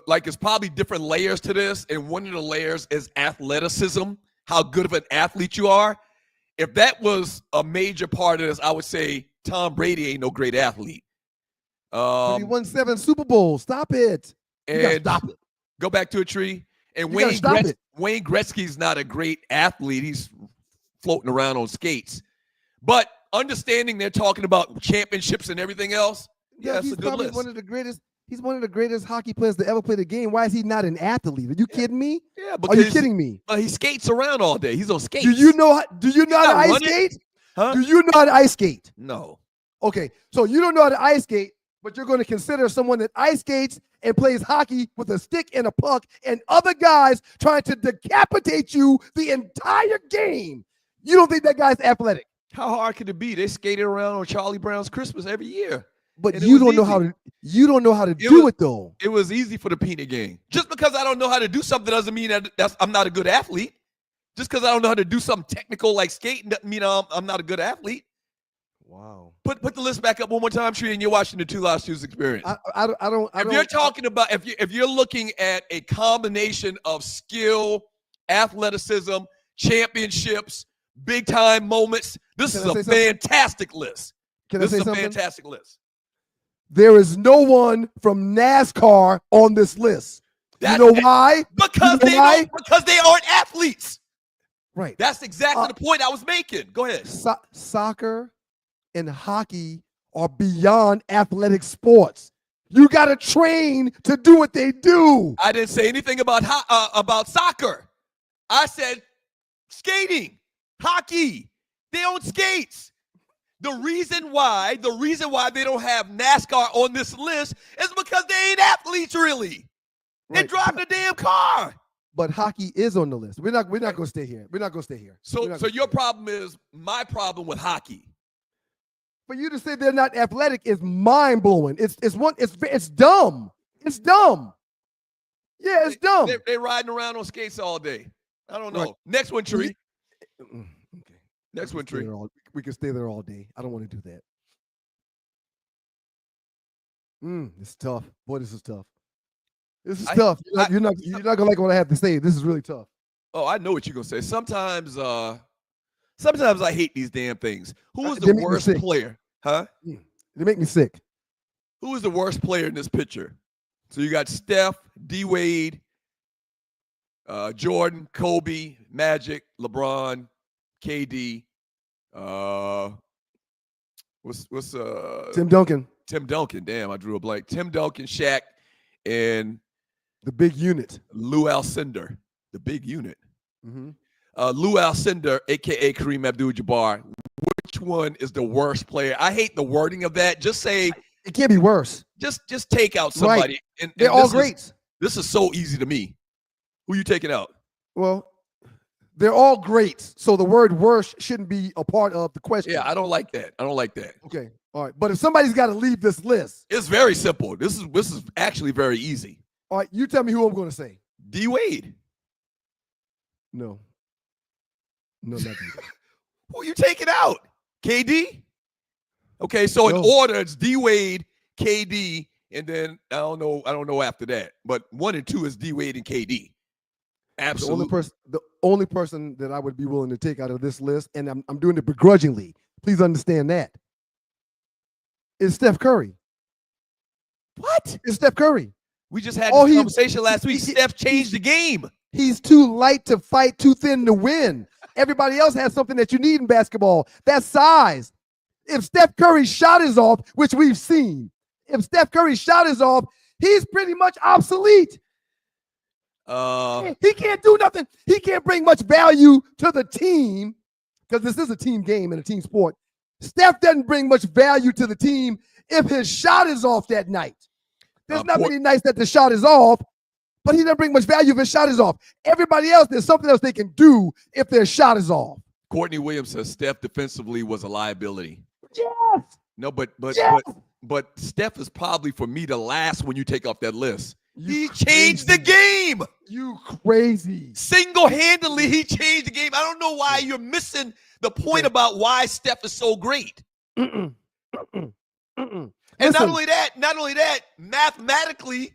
like it's probably different layers to this, and one of the layers is athleticism, how good of an athlete you are. If that was a major part of this, I would say Tom Brady ain't no great athlete. He won 7 Super Bowls. Stop it. And stop it. Go back to a tree. And Wayne Gretzky's not a great athlete. He's floating around on skates. But understanding they're talking about championships and everything else, that's he's a good probably list. one of the greatest. He's one of the greatest hockey players to ever play the game. Why is he not an athlete? Are you kidding me? Yeah, are you kidding me? He skates around all day. He's on skates. Do you know how to ice skate? Huh? Do you know how to ice skate? No. Okay, so you don't know how to ice skate, but you're going to consider someone that ice skates and plays hockey with a stick and a puck and other guys trying to decapitate you the entire game. You don't think that guy's athletic? How hard could it be? They skated around on Charlie Brown's Christmas every year. But you don't know how to. You don't know how to do it though. It was easy for the peanut game. Just because I don't know how to do something doesn't mean that I'm not a good athlete. Just because I don't know how to do something technical like skating doesn't mean I'm not a good athlete. Wow. Put the list back up one more time, Tree, and you're watching the Two Lost Shoes experience. If you're looking at a combination of skill, athleticism, championships, big time moments, this is a fantastic list. This is a fantastic list. There is no one from NASCAR on this list. You know why? Because they aren't athletes. Right. That's exactly the point I was making. Go ahead. Soccer and hockey are beyond athletic sports. You got to train to do what they do. I didn't say anything about soccer. I said skating, hockey. They own skates. The reason why they don't have NASCAR on this list is because they ain't athletes really. They drive the damn car. But hockey is on the list. We're not going to stay here. We're not going to stay here. So your problem is my problem with hockey. For you to say they're not athletic is mind blowing. It's dumb. It's dumb. Yeah, it's dumb. They're riding around on skates all day. I don't know. Right. Next one, Tree. Okay. Next one, Tree. We can stay there all day. I don't want to do that. It's tough. Boy, this is tough. This is tough. You're not gonna like what I have to say. This is really tough. Oh, I know what you're gonna say. Sometimes I hate these damn things. Who is the worst player? Huh? They make me sick. Who is the worst player in this picture? So you got Steph, D Wade, Jordan, Kobe, Magic, LeBron, KD. What's Tim Duncan. Tim Duncan. Damn, I drew a blank. Tim Duncan, Shaq, and the big unit. Lou Alcindor. The big unit. Mm-hmm. Lou Alcindor, aka Kareem Abdul-Jabbar. Which one is the worst player? I hate the wording of that. Just say it can't be worse. Just take out somebody. Right. And they're all greats. This is so easy to me. Who you taking out? Well, they're all greats. So the word worse shouldn't be a part of the question. Yeah, I don't like that. Okay. All right. But if somebody's got to leave this list. It's very simple. This is actually very easy. All right. You tell me who I'm going to say. D Wade. No, not D. Who you taking out? KD? Okay, so in order, it's D Wade, KD, and then I don't know after that. But 1 and 2 is D Wade and KD. Absolutely. The only person that I would be willing to take out of this list, and I'm doing it begrudgingly, please understand that, is Steph Curry. What? It's Steph Curry. We just had this conversation last week. Steph changed the game. He's too light to fight, too thin to win. Everybody else has something that you need in basketball. That's size. If Steph Curry's shot is off, which we've seen, if Steph Curry's shot is off, he's pretty much obsolete. He can't do nothing. He can't bring much value to the team because this is a team game and a team sport. Steph doesn't bring much value to the team if his shot is off that night. There's not many nights that the shot is off, but he doesn't bring much value if his shot is off. Everybody else, there's something else they can do if their shot is off. Courtney Williams says Steph defensively was a liability. Yes. No, but Yes. Steph is probably, for me, the last one you take off that list. He crazy. changed the game. You crazy. Single-handedly, he changed the game. I don't know why you're missing the point about why Steph is so great. And not only that, mathematically,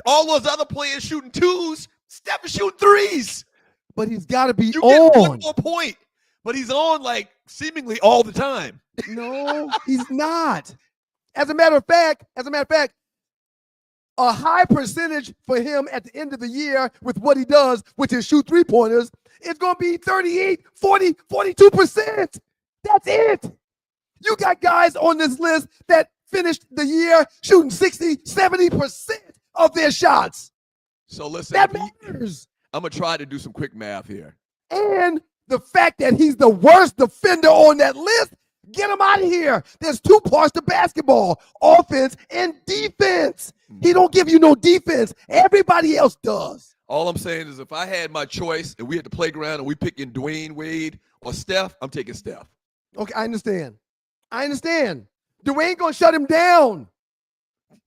all those other players shooting twos, Steph is shooting threes. But he's got to be you on. Get one more point, but he's on like seemingly all the time. No, he's not. As a matter of fact, a high percentage for him at the end of the year with what he does, which is shoot three-pointers, is going to be 38, 40, 42%. That's it. You got guys on this list that finished the year shooting 60, 70% of their shots. So listen, that matters. I'm going to try to do some quick math here. And the fact that he's the worst defender on that list, get him out of here. There's two parts to basketball, offense and defense. He don't give you no defense. Everybody else does. All I'm saying is if I had my choice and we had the playground and we picking Dwayne Wade or Steph, I'm taking Steph. Okay, I understand. Dwayne going to shut him down.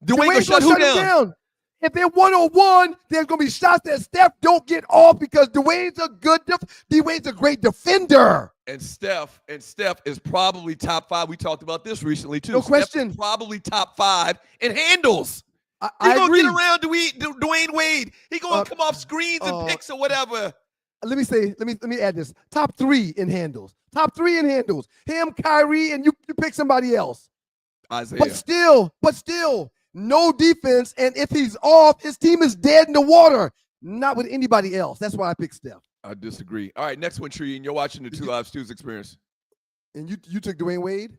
Dwayne going to shut him down? If they're one-on-one, there's going to be shots that Steph don't get off because Dwayne's a great defender. And Steph is probably top 5. We talked about this recently too. No question. Steph is probably top 5 in handles. I agree. Get around Dwayne Wade. He going to come off screens and picks or whatever. Let me add this. Top 3 in handles. Him, Kyrie, and you pick somebody else. Isaiah. But still, no defense. And if he's off, his team is dead in the water. Not with anybody else. That's why I picked Steph. I disagree. All right, next one, Tree, and you're watching the Two Live Stews experience. And you took Dwayne Wade?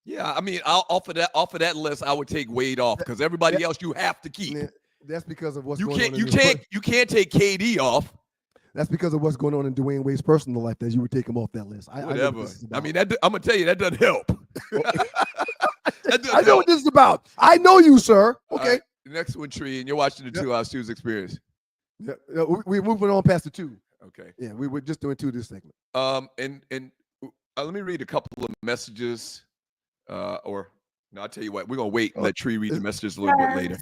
Yeah, I mean, off of that list, I would take Wade off because everybody else you have to keep. That's because of what's going on. You can't take KD off. That's because of what's going on in Dwayne Wade's personal life that you would take him off that list. Whatever. I mean, I'm gonna tell you that doesn't help. I know what this is about. I know you, sir. Okay. Right, next one, Tree, and you're watching the Two Live Stews experience. Yeah, we're moving on past the 2. Okay. Yeah, we were just doing 2 this segment. And let me read a couple of messages. I'll tell you what, we're gonna wait and let Tree read the messages a little bit later.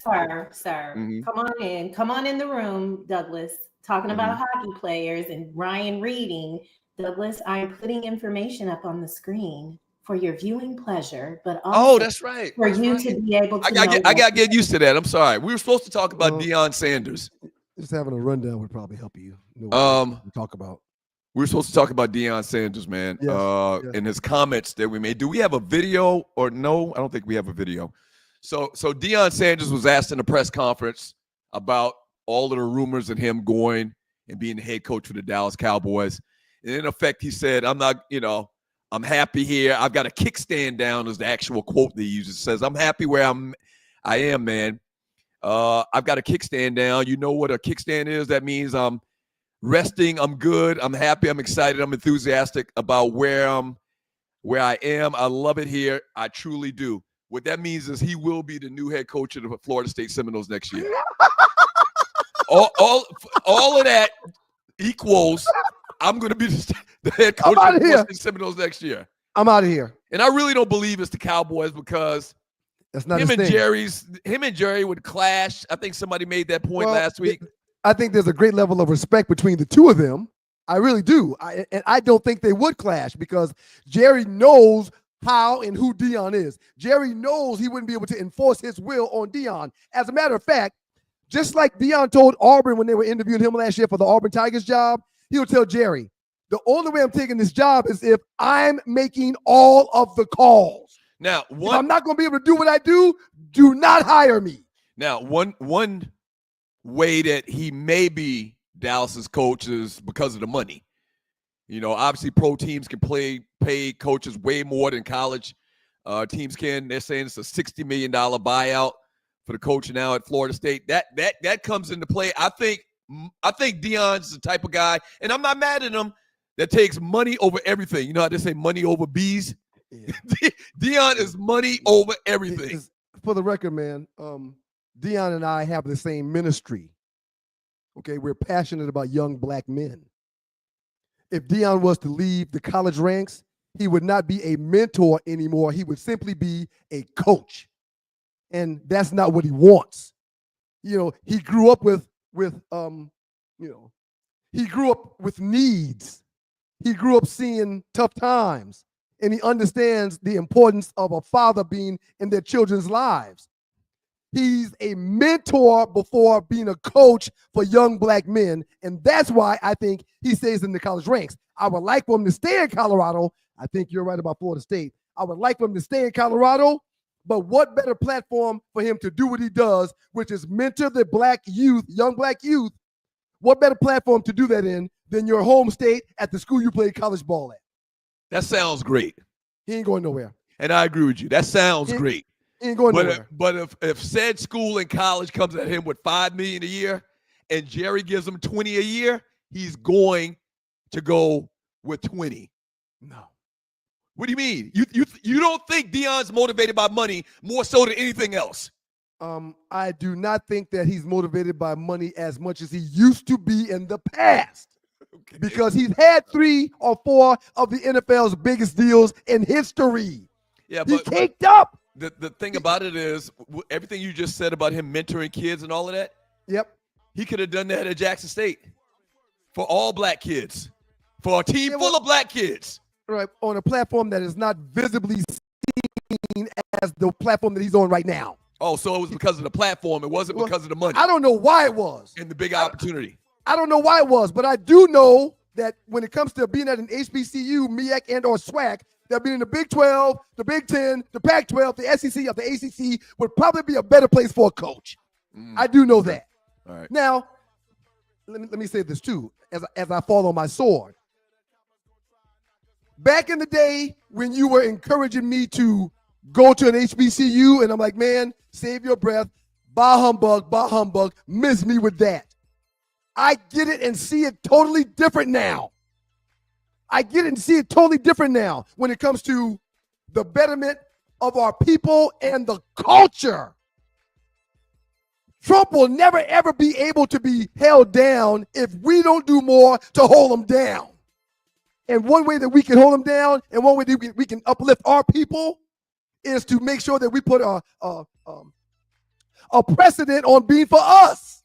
Sir. Mm-hmm. Come on in the room, Douglas. Talking about hockey players and Ryan reading. Douglas, I'm putting information up on the screen for your viewing pleasure, but also that's right. For you to be able to I gotta get used to that. I'm sorry. We were supposed to talk about Deion Sanders. Just having a rundown would probably help you. Talk about. We were supposed to talk about Deion Sanders, man. Yes. And his comments that we made. Do we have a video or no? I don't think we have a video. So Deion Sanders was asked in a press conference about all of the rumors of him going and being the head coach for the Dallas Cowboys. And in effect, he said, I'm I'm happy here. I've got a kickstand down is the actual quote that he uses. It says, I'm happy where I am, man. I've got a kickstand down. You know what a kickstand is? That means I'm resting. I'm good. I'm happy. I'm excited. I'm enthusiastic about where I am. I love it here. I truly do. What that means is he will be the new head coach of the Florida State Seminoles next year. all of that equals I'm going to be the head coach of the Florida State Seminoles next year. I'm out of here. And I really don't believe it's the Cowboys because that's not him and Jerry would clash. I think somebody made that point last week. I think there's a great level of respect between the two of them. I really do. And I don't think they would clash because Jerry knows how and who Deion is. Jerry knows he wouldn't be able to enforce his will on Deion. As a matter of fact, just like Deion told Auburn when they were interviewing him last year for the Auburn Tigers job, he would tell Jerry, the only way I'm taking this job is if I'm making all of the calls. Now, if I'm not going to be able to do what I do not hire me. Now, one way that he may be Dallas's coach is because of the money. You know, obviously pro teams can pay coaches way more than college teams can. They're saying it's a $60 million buyout for the coach now at Florida State. That comes into play. I think Deion's the type of guy, and I'm not mad at him, that takes money over everything. You know how they say money over bees? Deion is money over everything. For the record, man, Deion and I have the same ministry. Okay, we're passionate about young black men. If Deion was to leave the college ranks, he would not be a mentor anymore. He would simply be a coach. And that's not what he wants. You know, he grew up with he grew up with needs. He grew up seeing tough times, and he understands the importance of a father being in their children's lives. He's a mentor before being a coach for young black men, and that's why I think he stays in the college ranks. I would like for him to stay in Colorado. I think you're right about Florida State. I would like for him to stay in Colorado, but what better platform for him to do what he does, which is mentor the black youth, young black youth. What better platform to do that in than your home state at the school you played college ball at? That sounds great. He ain't going nowhere. And I agree with you. That sounds great. He ain't going nowhere. But if said school in college comes at him with $5 million a year and Jerry gives him $20 a year, he's going to go with 20. No. What do you mean? You don't think Deion's motivated by money more so than anything else? I do not think that he's motivated by money as much as he used to be in the past. Okay. Because he's had 3 or 4 of the NFL's biggest deals in history. Yeah, he caked up. The thing about it is everything you just said about him mentoring kids and all of that. Yep. He could have done that at Jackson State for all black kids, for a team full of black kids. Right, on a platform that is not visibly seen as the platform that he's on right now. Oh, so it was because of the platform. It wasn't because of the money. I don't know why it was. And the big opportunity. I don't know why it was, but I do know that when it comes to being at an HBCU, MEAC, and or SWAC, that being in the Big 12, the Big 10, the Pac-12, the SEC, or the ACC would probably be a better place for a coach. I do know that. All right. Now, let me say this too, as I fall on my sword. Back in the day when you were encouraging me to go to an HBCU, and I'm like, man, save your breath, bah humbug, miss me with that. I get it and see it totally different now. I get it and see it totally different now when it comes to the betterment of our people and the culture. Trump will never, ever be able to be held down if we don't do more to hold him down. And one way that we can hold them down and one way that we can uplift our people is to make sure that we put a precedent on being for us.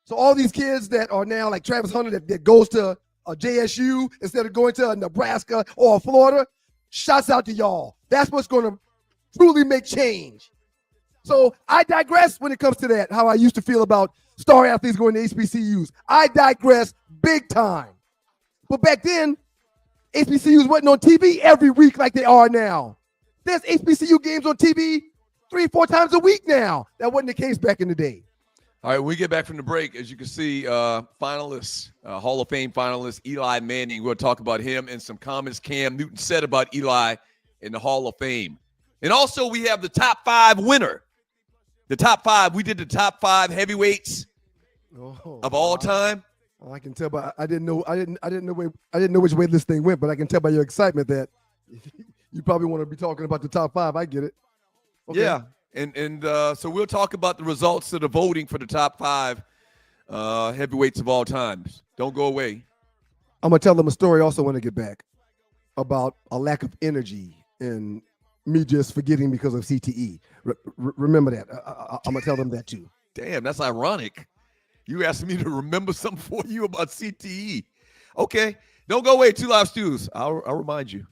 So all these kids that are now like Travis Hunter that goes to a JSU instead of going to a Nebraska or a Florida, shouts out to y'all. That's what's going to truly make change. So I digress when it comes to that, how I used to feel about star athletes going to HBCUs. I digress big time. But back then, HBCUs wasn't on TV every week like they are now. There's HBCU games on TV 3-4 times a week now. That wasn't the case back in the day. All right, when we get back from the break, as you can see, finalists, Hall of Fame finalist Eli Manning. We'll talk about him and some comments Cam Newton said about Eli in the Hall of Fame. And also we have the top 5 winner. The top 5, we did the top 5 heavyweights of all time. I can tell by I didn't know which way this thing went, but I can tell by your excitement that you probably want to be talking about the top 5. I get it. Okay. Yeah, and so we'll talk about the results of the voting for the top 5 heavyweights of all time. Don't go away. I'm gonna tell them a story also when I get back about a lack of energy and me just forgetting because of CTE. Remember that. I'm gonna tell them that too. Damn, that's ironic. You asked me to remember something for you about CTE. Okay. Don't go away. 2 Live Stews. I'll remind you.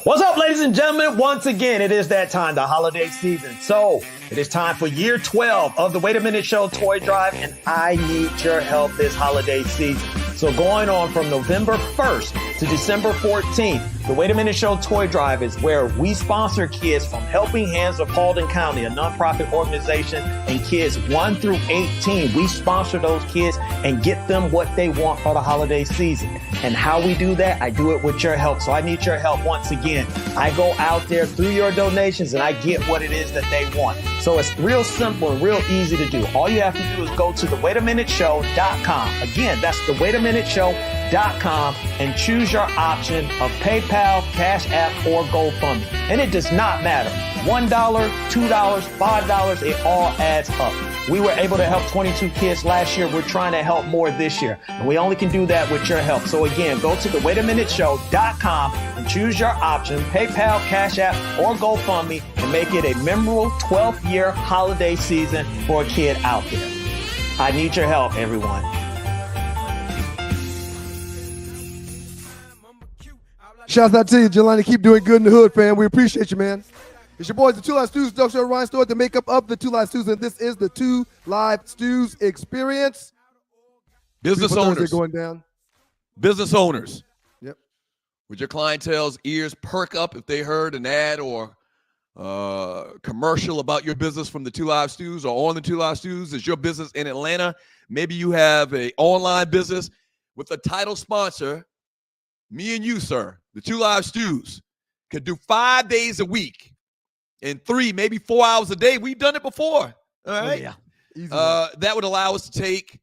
What's up, ladies and gentlemen? Once again, it is that time, the holiday season. So it is time for year 12 of the Wait a Minute Show toy drive, and I need your help this holiday season. So going on from November 1st to December 14th, The Wait a Minute Show Toy Drive is where we sponsor kids from Helping Hands of Paulding County, a nonprofit organization, and kids 1 through 18. We sponsor those kids and get them what they want for the holiday season. And how we do that, I do it with your help. So I need your help once again. I go out there through your donations and I get what it is that they want. So it's real simple and real easy to do. All you have to do is go to thewaitaminuteshow.com. Again, that's thewaitaminuteshow.com and choose your option of PayPal, Cash App, or GoFundMe. And it does not matter. $1, $2, $5, it all adds up. We were able to help 22 kids last year. We're trying to help more this year. And we only can do that with your help. So again, go to thewaitaminuteshow.com and choose your option, PayPal, Cash App, or GoFundMe, and make it a memorable 12th year holiday season for a kid out there. I need your help, everyone. Shouts out to you, Jelani. Keep doing good in the hood, fam. We appreciate you, man. It's your boys, the Two Live Stews, Doug Show, Ryan Stewart, the makeup of the Two Live Stews, and this is the Two Live Stews experience. Business owners going down. Business owners. Yep. Would your clientele's ears perk up if they heard an ad or commercial about your business from the Two Live Stews or on the Two Live Stews? Is your business in Atlanta? Maybe you have an online business with a title sponsor. Me and you, sir, the Two Live Stews, could do 5 days a week and 3, maybe 4 hours a day. We've done it before. All right. Oh, yeah. That would allow us to take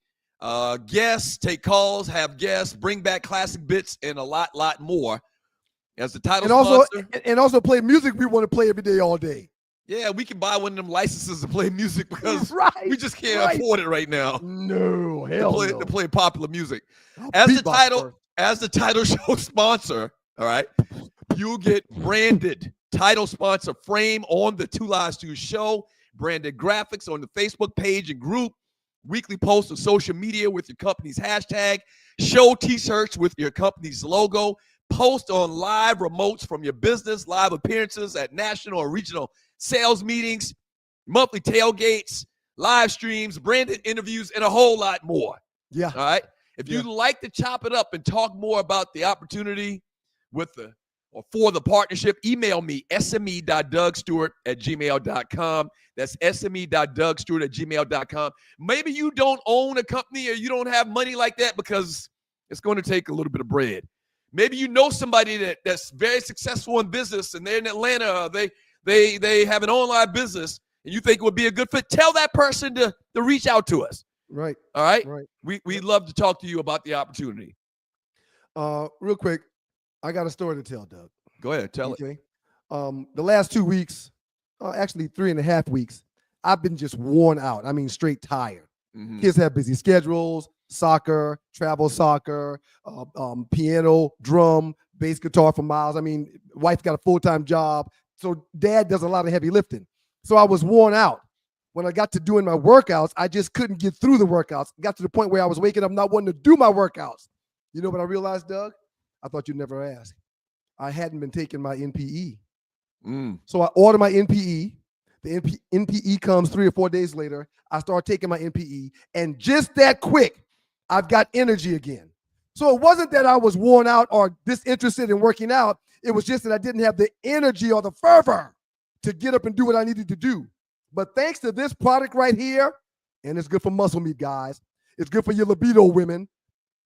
guests, take calls, have guests, bring back classic bits, and a lot more. As the title sponsor. And also play music we want to play every day, all day. Yeah, we can buy one of them licenses to play music because right, we just can't afford it right now. No, hell no. To play popular music. As the title show sponsor, all right, you'll get branded title sponsor frame on the Two Live Stews show, branded graphics on the Facebook page and group, weekly posts on social media with your company's hashtag, show t-shirts with your company's logo, post on live remotes from your business, live appearances at national or regional sales meetings, monthly tailgates, live streams, branded interviews, and a whole lot more. Yeah. All right. If you'd like to chop it up and talk more about the opportunity for the partnership, email me, sme.dougstewart@gmail.com. That's sme.dougstewart@gmail.com. Maybe you don't own a company or you don't have money like that because it's going to take a little bit of bread. Maybe you know somebody that's very successful in business and they're in Atlanta. They have an online business and you think it would be a good fit. Tell that person to reach out to us. Right. All right. Right. We'd love to talk to you about the opportunity. Real quick, I got a story to tell, Doug. Go ahead. Tell it. The last 2 weeks, actually 3.5 weeks, I've been just worn out. I mean, straight tired. Mm-hmm. Kids have busy schedules, soccer, travel soccer, piano, drum, bass guitar for Miles. I mean, wife got a full-time job. So dad does a lot of heavy lifting. So I was worn out. When I got to doing my workouts, I just couldn't get through the workouts. Got to the point where I was waking up not wanting to do my workouts. You know what I realized, Doug? I thought you'd never ask. I hadn't been taking my NPE. So I order my NPE. The NPE comes 3 or 4 days later. I start taking my NPE. And just that quick, I've got energy again. So it wasn't that I was worn out or disinterested in working out. It was just that I didn't have the energy or the fervor to get up and do what I needed to do. But thanks to this product right here, and it's good for muscle meat, guys. It's good for your libido, women.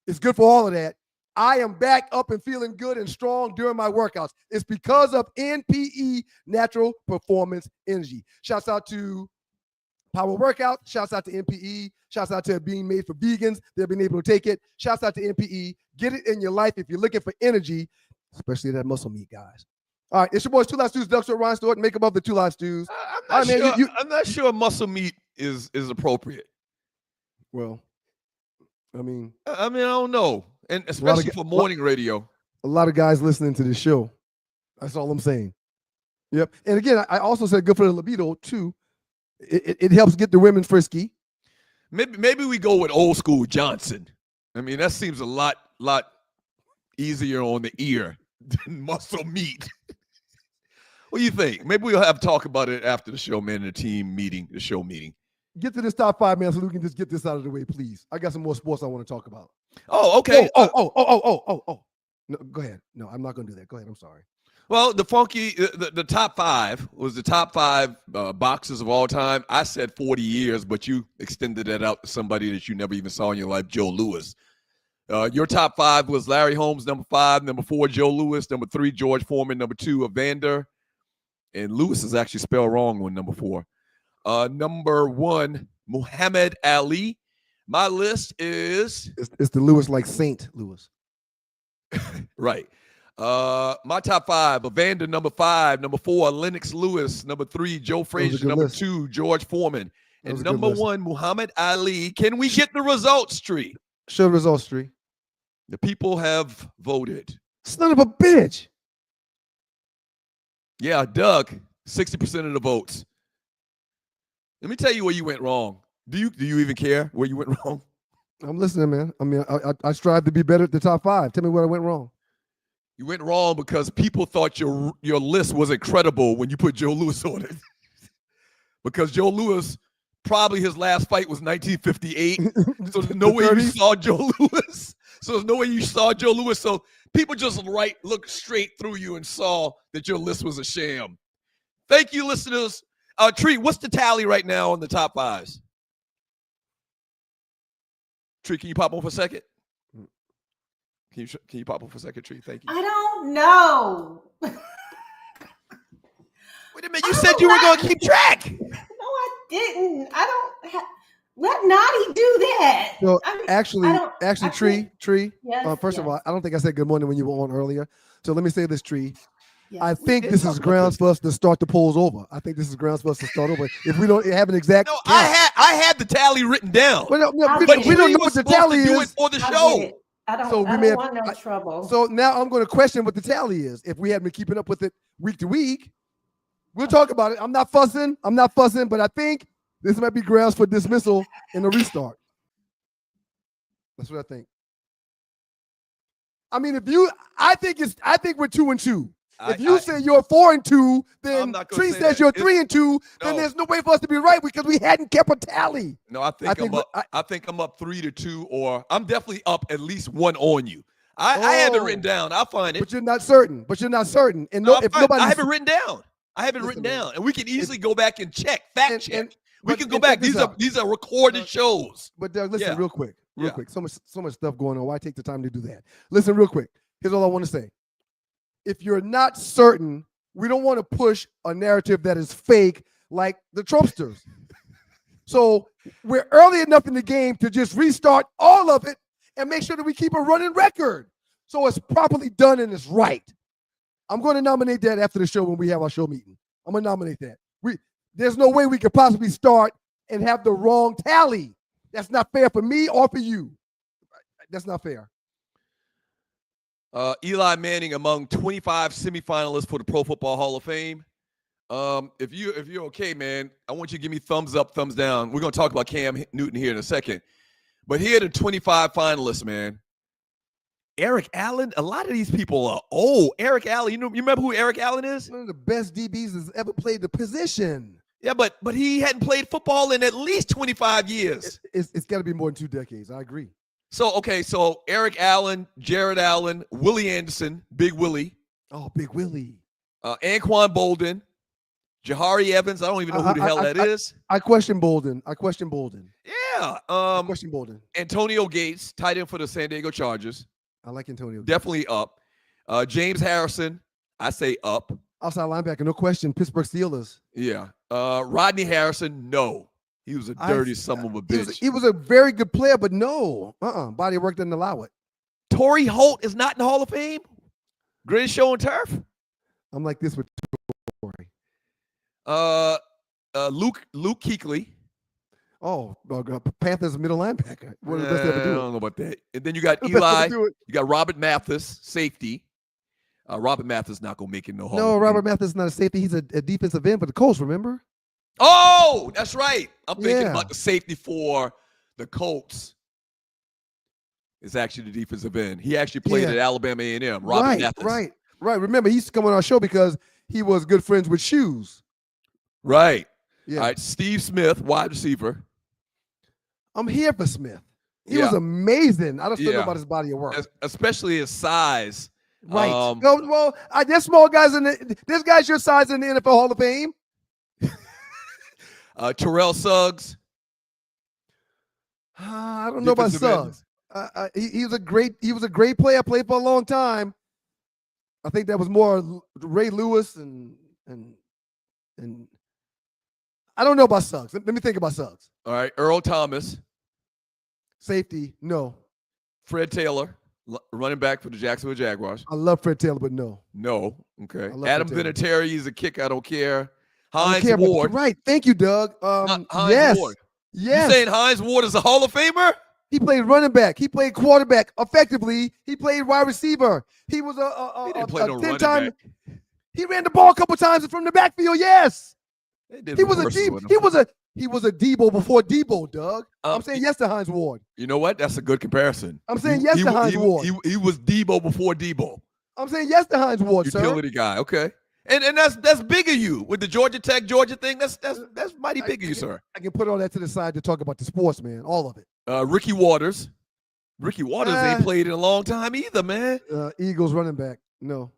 It's good for all of that. I am back up and feeling good and strong during my workouts. It's because of NPE, Natural Performance Energy. Shouts out to Power Workout. Shouts out to NPE. Shouts out to it being made for vegans. They've been able to take it. Shouts out to NPE. Get it in your life if you're looking for energy, especially that muscle meat, guys. All right, it's your boys, Two Live Stews, Doug Stewart, Ryan Stewart, make above the Two Live Stews. I'm not sure muscle meat is appropriate. Well, I mean, I don't know. And especially for morning radio. A lot of guys listening to this show. That's all I'm saying. Yep. And again, I also said good for the libido, too. It helps get the women frisky. Maybe we go with old school Johnson. I mean, that seems a lot easier on the ear than muscle meat. What do you think? Maybe we'll have to talk about it after the show, man, the show meeting. Get to this top 5, man, so we can just get this out of the way, please. I got some more sports I want to talk about. Oh, okay. Oh. No, go ahead. No, I'm not going to do that. Go ahead. I'm sorry. Well, the top 5 was the top 5 boxers of all time. I said 40 years, but you extended that out to somebody that you never even saw in your life, Joe Louis. Your top 5 was Larry Holmes, number 5, number 4, Joe Louis, number 3, George Foreman, number 2, Evander. And Lewis is actually spelled wrong on number 4. Number 1, Muhammad Ali. My list is... It's the Lewis like Saint Louis. Right. My top 5, Evander, number 5, number 4, Lennox Lewis, number 3, Joe Frazier, number 2, George Foreman, and number 1, Muhammad Ali. Can we get the results, Tree? Show the results, Tree. The people have voted. Son of a bitch. Yeah, Doug, 60% of the votes. Let me tell you where you went wrong. Do you even care where you went wrong? I'm listening, man. I mean, I strive to be better at the top 5. Tell me where I went wrong. You went wrong because people thought your list was incredible when you put Joe Louis on it. Because Joe Louis, probably his last fight was 1958. So there's no way you saw Joe Louis. So people just looked straight through you and saw that your list was a sham. Thank you, listeners. Tree, what's the tally right now on the top 5s? Tree, can you pop on for a second? Can you pop on for a second, Tree? Thank you. I don't know. Wait a minute. You said you were going to keep track. No, I didn't. I don't. Let Naughty do that. So actually, Tree. Yes, first of all, I don't think I said good morning when you were on earlier. So let me say this, Tree. Yes. I think this is grounds for us to start the polls over. I think this is grounds for us to start over. If we don't have an exact, no, I had the tally written down. But we don't know what the tally is. Do it for the show. I don't want no trouble. So now I'm going to question what the tally is. If we hadn't been keeping up with it week to week, we'll talk about it. I'm not fussing, but I think this might be grounds for dismissal and a restart. That's what I think. I mean, I think we're 2-2. If you say you're 4-2, then Tree says you're 3-2. Then there's no way for us to be right because we hadn't kept a tally. No, I think I'm up 3-2, or I'm definitely up at least 1 on you. I have it written down. I'll find it. But you're not certain. And I have it written down. And we can easily go back and check, fact check. We can go back. These are recorded shows. But Doug, listen real quick. So much stuff going on. Why take the time to do that? Listen real quick. Here's all I want to say. If you're not certain, we don't want to push a narrative that is fake like the Trumpsters. So we're early enough in the game to just restart all of it and make sure that we keep a running record. So it's properly done and it's right. I'm going to nominate that after the show when we have our show meeting. I'm going to nominate that. There's no way we could possibly start and have the wrong tally. That's not fair for me or for you. That's not fair. Eli Manning among 25 semifinalists for the Pro Football Hall of Fame. If you're okay, man, I want you to give me thumbs up, thumbs down. We're going to talk about Cam Newton here in a second. But here are the 25 finalists, man. Eric Allen, a lot of these people are old. Eric Allen, you remember who Eric Allen is? One of the best DBs that's ever played the position. Yeah, but he hadn't played football in at least 25 years. It's got to be more than 2 decades. I agree. So Eric Allen, Jared Allen, Willie Anderson, Big Willie. Oh, Big Willie. Anquan Bolden, Jahari Evans. I don't even know who the hell that is. I question Bolden. Yeah. I question Bolden. Antonio Gates, tight end for the San Diego Chargers. I like Antonio Gates. Definitely up. James Harrison, I say up. Outside linebacker, no question. Pittsburgh Steelers. Yeah. Rodney Harrison, no. He was a dirty son of a bitch. He was a very good player, but no. Body work doesn't allow it. Torrey Holt is not in the Hall of Fame? Greatest show on turf? I'm like this with Torrey. Luke Kuechly. Oh, Panthers middle linebacker. One of the best ever do. I don't know about that. And then you got Eli. You got Robert Mathis, safety. Robert Mathis not going to make it no Hall of Fame. No, Robert Mathis is not a safety. He's a defensive end for the Colts, remember? Oh, that's right. I'm thinking about the safety for the Colts. It's actually the defensive end. He actually played at Alabama A&M. Robert Mathis. Right. Remember, he used to come on our show because he was good friends with Shoes. Right. Yeah. All right. Steve Smith, wide receiver. I'm here for Smith. He was amazing. I don't still know about his body of work. Especially his size Right. There's small guys there's guys your size in the NFL Hall of Fame. Terrell Suggs. I don't know about Suggs. He was a great player. Played for a long time. I think that was more Ray Lewis and I don't know about Suggs. Let me think about Suggs. All right, Earl Thomas. Safety, no. Fred Taylor, running back for the Jacksonville Jaguars. I love Fred Taylor, but no. No. Okay. Fred Adam Taylor. Vinatieri is a kick. I don't care. I Hines don't care, Ward. right. Thank you, Doug. Hines Ward. Yes. You saying Hines Ward is a Hall of Famer? He played running back. He played quarterback effectively. He played wide receiver. He was He didn't play no 10-time. running back. He ran the ball a couple times from the backfield. Yes. They did He was a worse Deebo. with him. He was a Deebo before Deebo, Doug. I'm saying yes to Hines Ward. You know what? That's a good comparison. I'm saying yes to Hines Ward. He was Deebo before Deebo. I'm saying yes to Hines Ward, sir. Utility guy. Okay. And that's big of you with the Georgia thing. That's mighty big of you, sir. I can put all that to the side to talk about the sports, man. All of it. Ricky Waters. Ricky Waters ain't played in a long time either, man. Eagles running back. No.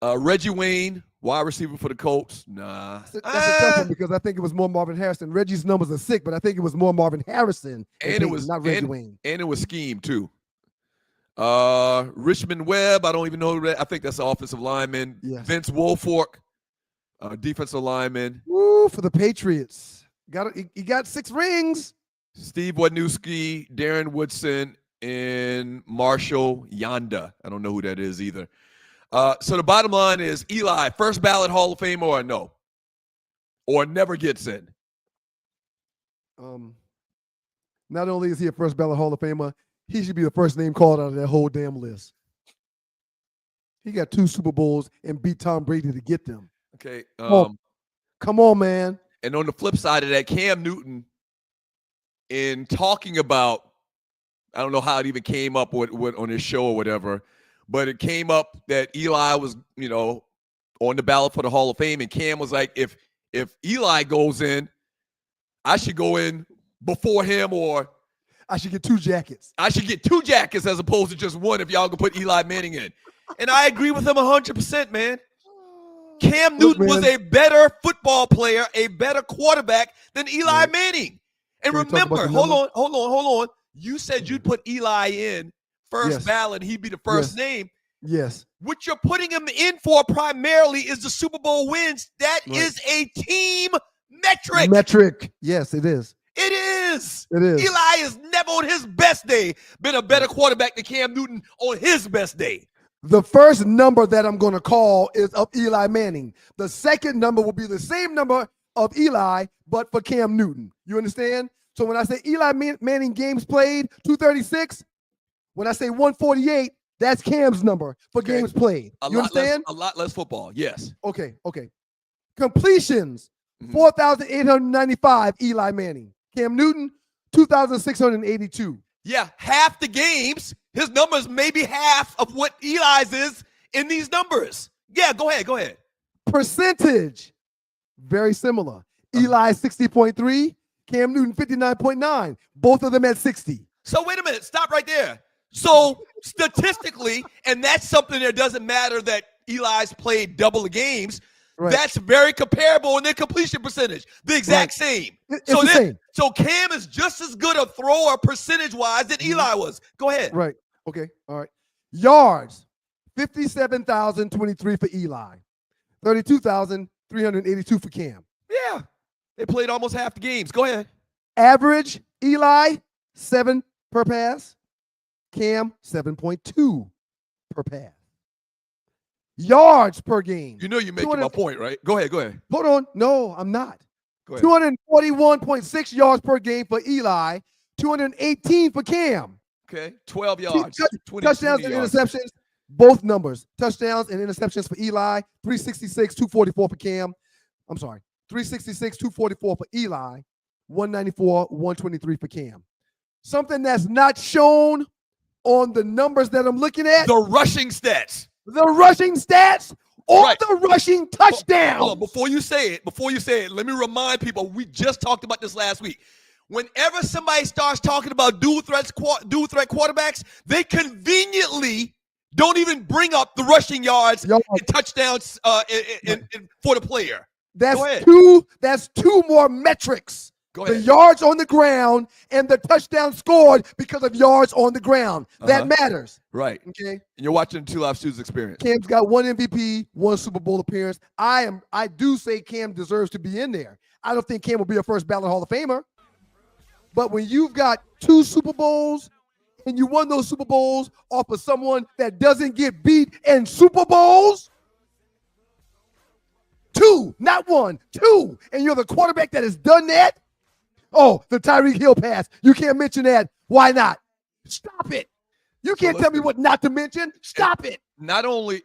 Reggie Wayne, wide receiver for the Colts. Nah. That's a tough one because I think it was more Marvin Harrison. Reggie's numbers are sick, but I think it was more Marvin Harrison. And it was not Reggie Wayne. And it was scheme too. Richmond Webb, I don't even know that. I think that's the offensive lineman. Yes. Vince Wilfork, defensive lineman. Woo, for the Patriots. He got 6 rings. Steve Wadniewski, Darren Woodson, and Marshall Yanda. I don't know who that is either. So the bottom line is Eli, first ballot Hall of Famer or no? Or never gets in? Not only is he a first ballot Hall of Famer, he should be the first name called out of that whole damn list. He got 2 Super Bowls and beat Tom Brady to get them. Okay. Come on, man. And on the flip side of that, Cam Newton, in talking about, I don't know how it even came up with on his show or whatever, but it came up that Eli was, on the ballot for the Hall of Fame, and Cam was like, if Eli goes in, I should go in before him, or I should get 2 jackets. I should get 2 jackets as opposed to just one if y'all can put Eli Manning in. And I agree with him 100%, man. Cam Newton was a better football player, a better quarterback than Eli Manning. And remember, hold on. You said you'd put Eli in first ballot. He'd be the first name. Yes. What you're putting him in for primarily is the Super Bowl wins. That is a team metric. Yes, it is. It is. It is. Eli has never on his best day been a better quarterback than Cam Newton on his best day. The first number that I'm going to call is of Eli Manning. The second number will be the same number of Eli, but for Cam Newton. You understand? So when I say Eli Manning games played, 236, when I say 148, that's Cam's number for games played. You understand? A lot less football, yes. Okay. Completions, 4,895, Eli Manning. Cam Newton, 2,682. Yeah, half the games, his numbers may be half of what Eli's is in these numbers. Yeah, go ahead. Percentage, very similar. Eli 60.3, Cam Newton 59.9. Both of them at 60. So wait a minute, stop right there. So statistically, and that's something that doesn't matter that Eli's played double the games. Right. That's very comparable in their completion percentage. The exact same. It's the same. So Cam is just as good a thrower percentage-wise than Eli was. Go ahead. Right. Okay. All right. Yards, 57,023 for Eli. 32,382 for Cam. Yeah. They played almost half the games. Go ahead. Average, Eli, 7 per pass. Cam, 7.2 per pass. Yards per game. You know you're making my point, right? Go ahead. Hold on. No, I'm not. Go ahead. 241.6 yards per game for Eli. 218 for Cam. Okay. 12 yards. Touchdowns and interceptions. Both numbers. Touchdowns and interceptions for Eli. 366, 244 for Cam. I'm sorry. 366, 244 for Eli. 194, 123 for Cam. Something that's not shown on the numbers that I'm looking at. The rushing stats. The rushing stats or the rushing touchdowns. Hold on, before you say it, let me remind people, we just talked about this last week. Whenever somebody starts talking about dual threat quarterbacks, they conveniently Don't even bring up the rushing yards and touchdowns for the player. That's two more metrics. Go The ahead. yards on the ground and the touchdown scored because of yards on the ground. That matters. Right. Okay. And you're watching the Two Live Stews experience. Cam's got one MVP, one Super Bowl appearance. I do say Cam deserves to be in there. I don't think Cam will be a first ballot Hall of Famer. But when you've got 2 Super Bowls and you won those Super Bowls off of someone that doesn't get beat in Super Bowls, 2, not 1, 2, and you're the quarterback that has done that. Oh, the Tyreek Hill pass. You can't mention that. Why not? Stop it. You can't tell me what not to mention. Stop it. Not only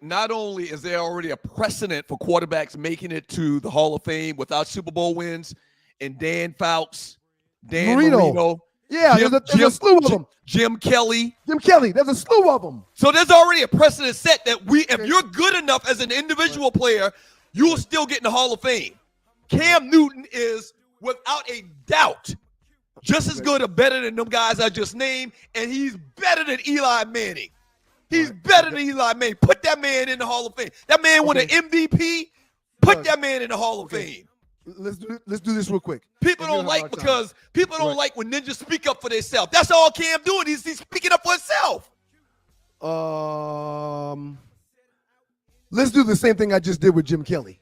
is there already a precedent for quarterbacks making it to the Hall of Fame without Super Bowl wins, and Dan Fouts, Dan Marino. Yeah, there's a slew of them. Jim Kelly. There's a slew of them. So there's already a precedent set that if you're good enough as an individual player, you'll still get in the Hall of Fame. Cam Newton is, without a doubt, just as good or better than them guys I just named, and he's better than Eli Manning. He's better than Eli Manning. Put that man in the Hall of Fame. That man won an MVP. Put that man in the Hall of Fame. Let's do this real quick. People don't like like when ninjas speak up for themselves. That's all Cam doing. He's speaking up for himself. Let's do the same thing I just did with Jim Kelly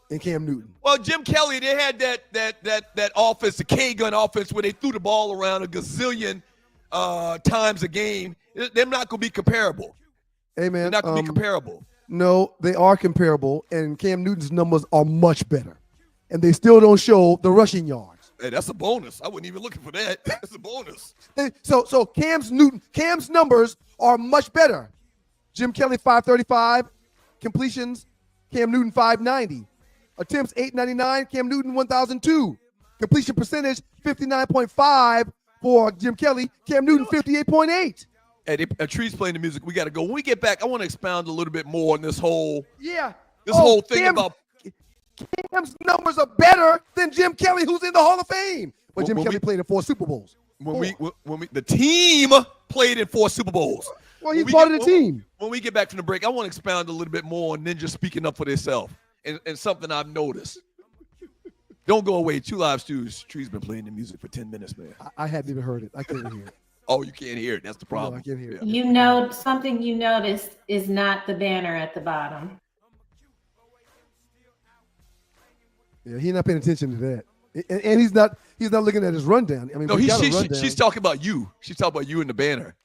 and Cam Newton. Well, Jim Kelly, they had that offense, the K-gun offense, where they threw the ball around a gazillion times a game. They're not going to be comparable. Hey, man. They're not going to be comparable. No, they are comparable, and Cam Newton's numbers are much better. And they still don't show the rushing yards. Hey, that's a bonus. I wasn't even looking for that. That's a bonus. So Cam's numbers are much better. Jim Kelly 535, completions, Cam Newton 590. Attempts 899, Cam Newton 1002. Completion percentage 59.5 for Jim Kelly, Cam Newton 58.8. Hey, Tree's playing the music. We got to go. When we get back, I want to expound a little bit more on this whole whole thing about Cam's numbers are better than Jim Kelly, who's in the Hall of Fame. But Jim Kelly played in 4 Super Bowls. The team played in 4 Super Bowls. Well, he's part of the team. When we get back from the break, I want to expound a little bit more on ninjas speaking up for themselves and something I've noticed. Don't go away. Two Live Stews. Tree's been playing the music for 10 minutes, man. I hadn't even heard it. I couldn't hear it. Oh, you can't hear it. That's the problem. No, I can't hear it. You know, something you noticed is not the banner at the bottom. Yeah, he's not paying attention to that, and he's not looking at his rundown. I mean, no, she's talking about you. She's talking about you in the banner.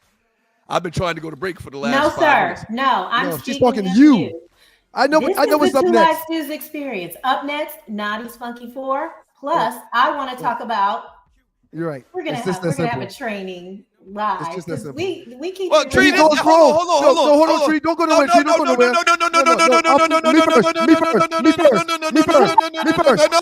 I've been trying to go to break for the last 5 minutes. No, she's talking to you. I know what's up Two next. Live Stews experience. Up next, Naughty's Funky 4. Plus, I want to talk about. You're right. We're gonna have a training live. It's just that simple. We keep. Well, Tree, hold on, Tree. Don't go nowhere. Tree, don't go nowhere.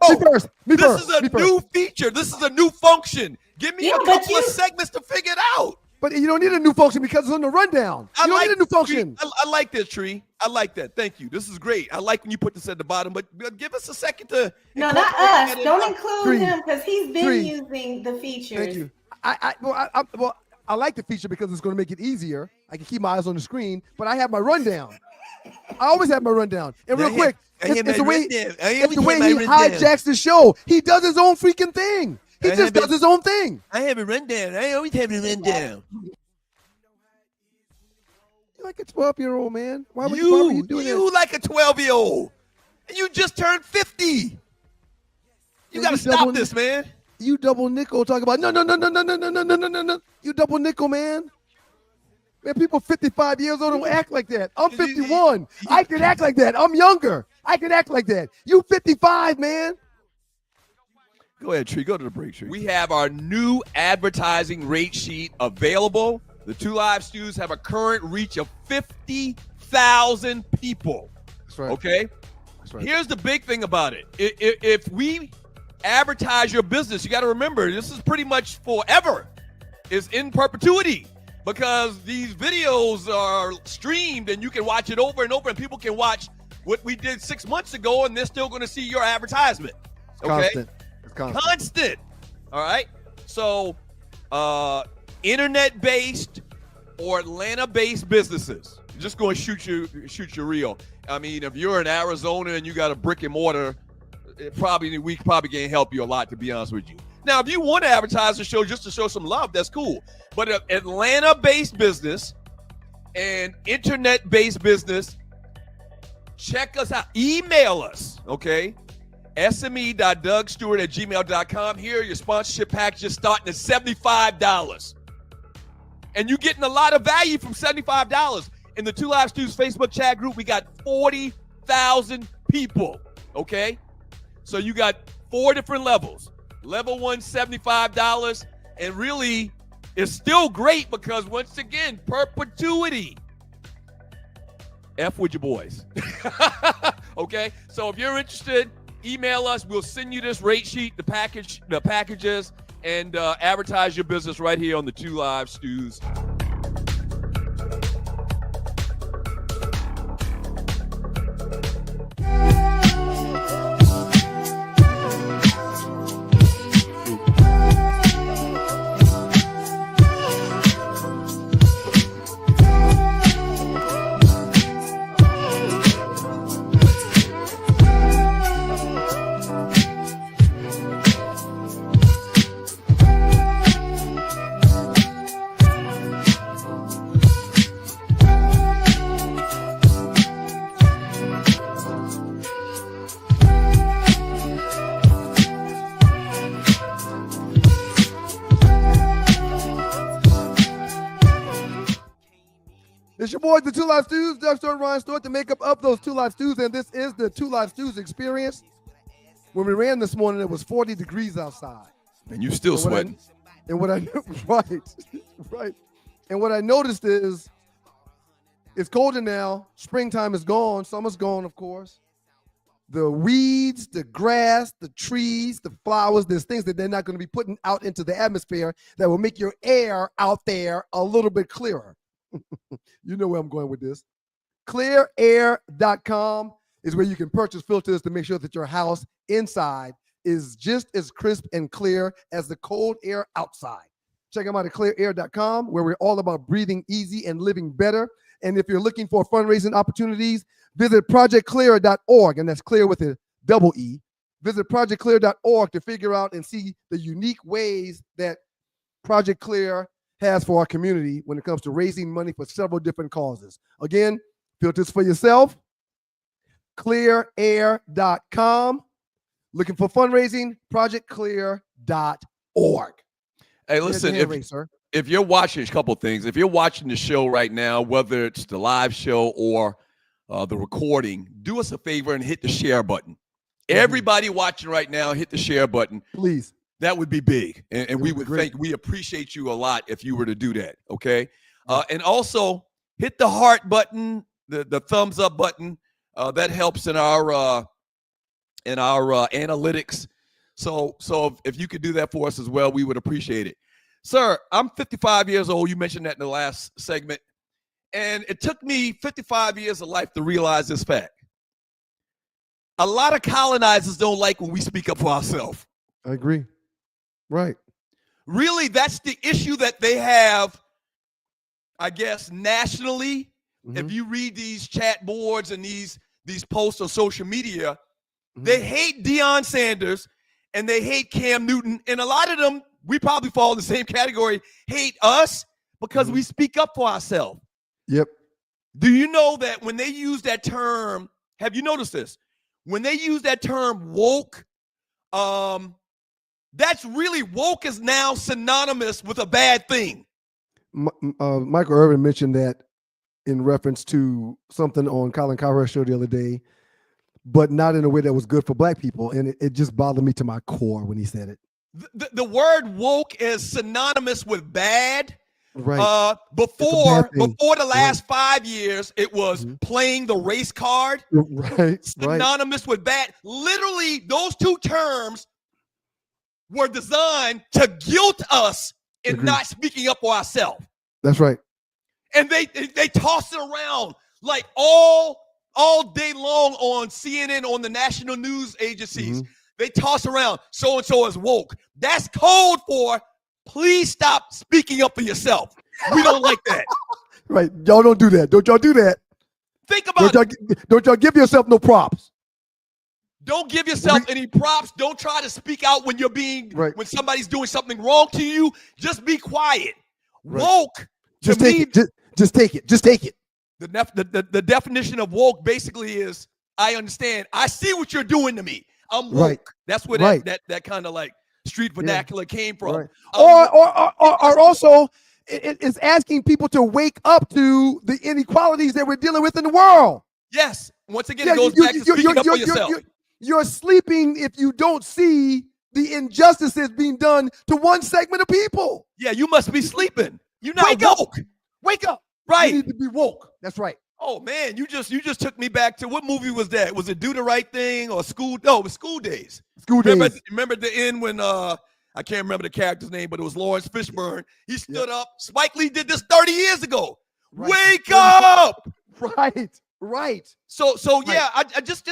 Me first. This is a new feature. This is a new function. Give me a couple of segments to figure it out. But you don't need a new function because it's on the rundown. You don't need a new function. I like this, Tree. I like that. Thank you. This is great. I like when you put this at the bottom, but give us a second to. No, not us. Don't include him because he's been using the features. Thank you. I like the feature because it's going to make it easier. I can keep my eyes on the screen, but I have my rundown. I always have my rundown. And real quick, it's the way he hijacks the show. He does his own freaking thing. He just does his own thing. I have a rundown. I always have a rundown. You're like a 12-year-old, man. Why would you doing that? You like a 12-year-old. And you just turned 50. You got to stop this, man. You double nickel talk about no. You double nickel, man. Man, people 55 years old don't act like that. I'm 51. I can act like that. I'm younger. I can act like that. You 55, man. Go ahead, Tree. Go to the break, Tree. We have our new advertising rate sheet available. The Two Live Stews have a current reach of 50,000 people. That's right. Okay? That's right. Here's the big thing about it. If we advertise your business, you got to remember, this is pretty much forever. It's in perpetuity because these videos are streamed and you can watch it over and over and people can watch what we did 6 months ago and they're still going to see your advertisement. Okay? Constant. All right. So, internet-based, or Atlanta-based businesses. Just going to shoot you real. I mean, if you're in Arizona and you got a brick and mortar, we probably can't help you a lot, to be honest with you. Now, if you want to advertise the show just to show some love, that's cool. But an Atlanta-based business and internet-based business, check us out. Email us, okay? sme.dougstewart@gmail.com. Here, your sponsorship packages starting at $75. And you're getting a lot of value from $75. In the Two Live Stews Facebook chat group, we got 40,000 people, okay? So you got 4 different levels. Level 1, $75. And really, it's still great because, once again, perpetuity. F with your boys. Okay? So if you're interested, email us. We'll send you this rate sheet, the packages, and advertise your business right here on the Two Live Stews. It's your boys, the Two Live Stews, Doug Stewart, Ryan Stewart, the makeup of those Two Live Stews, and this is the Two Live Stews experience. When we ran this morning, it was 40 degrees outside. And you still sweating. Right. And what I noticed is it's colder now. Springtime is gone. Summer's gone, of course. The weeds, the grass, the trees, the flowers, there's things that they're not going to be putting out into the atmosphere that will make your air out there a little bit clearer. You know where I'm going with this. Clearair.com is where you can purchase filters to make sure that your house inside is just as crisp and clear as the cold air outside. Check them out at clearair.com, where we're all about breathing easy and living better. And if you're looking for fundraising opportunities, visit projectclear.org, and that's clear with a double E. Visit projectclear.org to figure out and see the unique ways that Project Clear has for our community when it comes to raising money for several different causes. Again, filters for yourself, clearair.com. Looking for fundraising, projectclear.org. Hey, listen, if you're watching a couple of things, if you're watching the show right now, whether it's the live show or the recording, do us a favor and hit the share button. Everybody watching right now, hit the share button. Please. That would be big. And we appreciate you a lot if you were to do that. Okay. And also hit the heart button, the thumbs up button. That helps in our analytics. So if you could do that for us as well, we would appreciate it. Sir, I'm 55 years old. You mentioned that in the last segment. And it took me 55 years of life to realize this fact. A lot of colonizers don't like when we speak up for ourselves. I agree. Right. Really, that's the issue that they have, I guess, nationally. Mm-hmm. If you read these chat boards and these posts on social media, they hate Deion Sanders and they hate Cam Newton. And a lot of them, we probably fall in the same category, hate us because we speak up for ourselves. Yep. Do you know that when they use that term, have you noticed this? When they use that term woke, that's really woke is now synonymous with a bad thing. Michael Irvin mentioned that in reference to something on Colin Cowherd's show the other day, but not in a way that was good for black people. And it just bothered me to my core when he said it. The word woke is synonymous with bad. Right. Before the last 5 years, it was playing the race card. Right. Synonymous with bad. Literally, those two terms were designed to guilt us in not speaking up for ourselves. That's right. And they toss it around like all day long on CNN, on the national news agencies. They toss around so-and-so is woke. That's code for please stop speaking up for yourself. We don't like that. Right. Y'all don't do that. Don't y'all do that. Think about Don't y'all give yourself no props. Don't give yourself any props. Don't try to speak out when you're when somebody's doing something wrong to you. Just be quiet. Right. Woke. Just take it. Just take it. Just take it. The definition of woke basically is, I understand. I see what you're doing to me. I'm woke. Right. That's where that kind of like street vernacular came from. Right. Or also, it's asking people to wake up to the inequalities that we're dealing with in the world. Yes. Once again, it goes back to speaking up for yourself. You're sleeping if you don't see the injustices being done to one segment of people. Yeah, you must be sleeping. You're not woke. Wake up. Right. You need to be woke. That's right. Oh man, you just took me back to what movie was that? Was it Do the Right Thing or School? No, it was School Days. Remember at the end when I can't remember the character's name, but it was Lawrence Fishburne. He stood up. Spike Lee did this 30 years ago. Right. Wake up! Right. So yeah, I just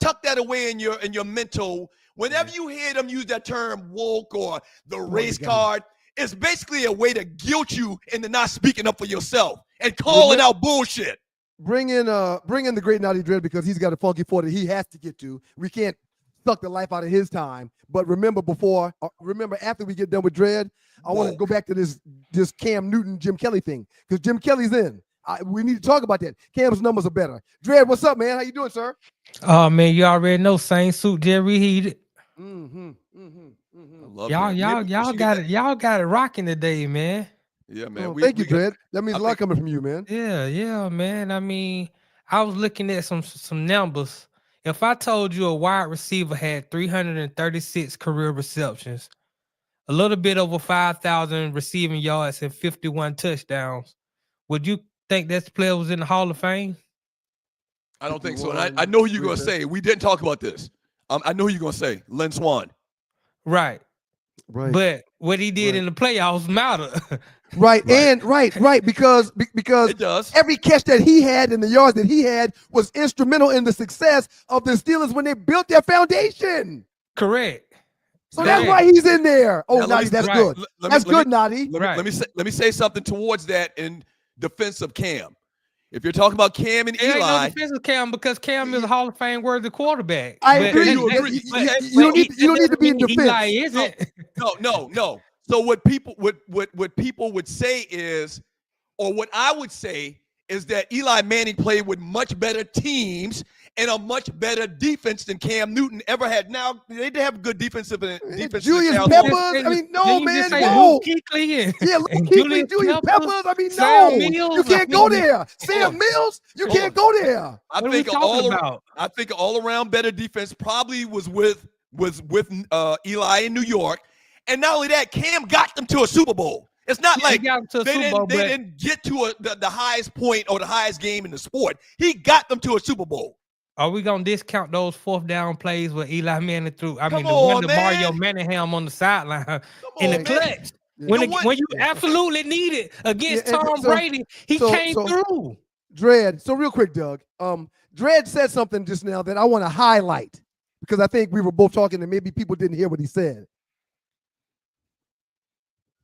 tuck that away in your mental. Whenever you hear them use that term woke or the race card, it's basically a way to guilt you into not speaking up for yourself and calling out bullshit. Bring in the great Naughty Dread because he's got a funky 40 he has to get to. We can't suck the life out of his time. But remember after we get done with Dread, I want to go back to this Cam Newton, Jim Kelly thing because Jim Kelly's in. We need to talk about that. Cam's numbers are better. Dread, what's up, man? How you doing, sir? Oh man, you already know, same suit, Jerry heated. Y'all got it rocking today, man. Yeah, man. Thank you, Dread. That means a lot coming from you, man. Yeah, man. I mean, I was looking at some numbers. If I told you a wide receiver had 336 career receptions, a little bit over 5,000 receiving yards and 51 touchdowns, would you think that player was in the Hall of Fame? I don't think so. And I know who you're going to say. We didn't talk about this. I know who you're going to say. Lynn Swann. Right. But what he did in the playoffs matter. Right. Because it does. Every catch that he had and the yards that he had was instrumental in the success of the Steelers when they built their foundation. Correct. So that's why he's in there. Oh, Noddy, that's good. That's good, Noddy. Let me say something towards that in defense of Cam. If you're talking about Cam and Eli, ain't no defense of Cam because Cam is a Hall of Fame worthy quarterback. I agree. You don't need to be in defense. Eli isn't. No. So what people would say is, or what I would say is that Eli Manning played with much better teams and a much better defense than Cam Newton ever had. Now they did have good defensive. Julius Peppers. I mean, no, man. Whoa. Julius Peppers. I mean, no. You can't go there. Sam Mills. You can't go there. I think all around better defense probably was with Eli in New York, and not only that, Cam got them to a Super Bowl. It's not like they didn't get to the highest point or the highest game in the sport. He got them to a Super Bowl. Are we gonna discount those fourth down plays where Eli Manning threw? The one to Mario Manningham on the sideline in the clutch when you absolutely need it against Tom Brady, he came through. Dread. So real quick, Doug. Dread said something just now that I want to highlight because I think we were both talking and maybe people didn't hear what he said.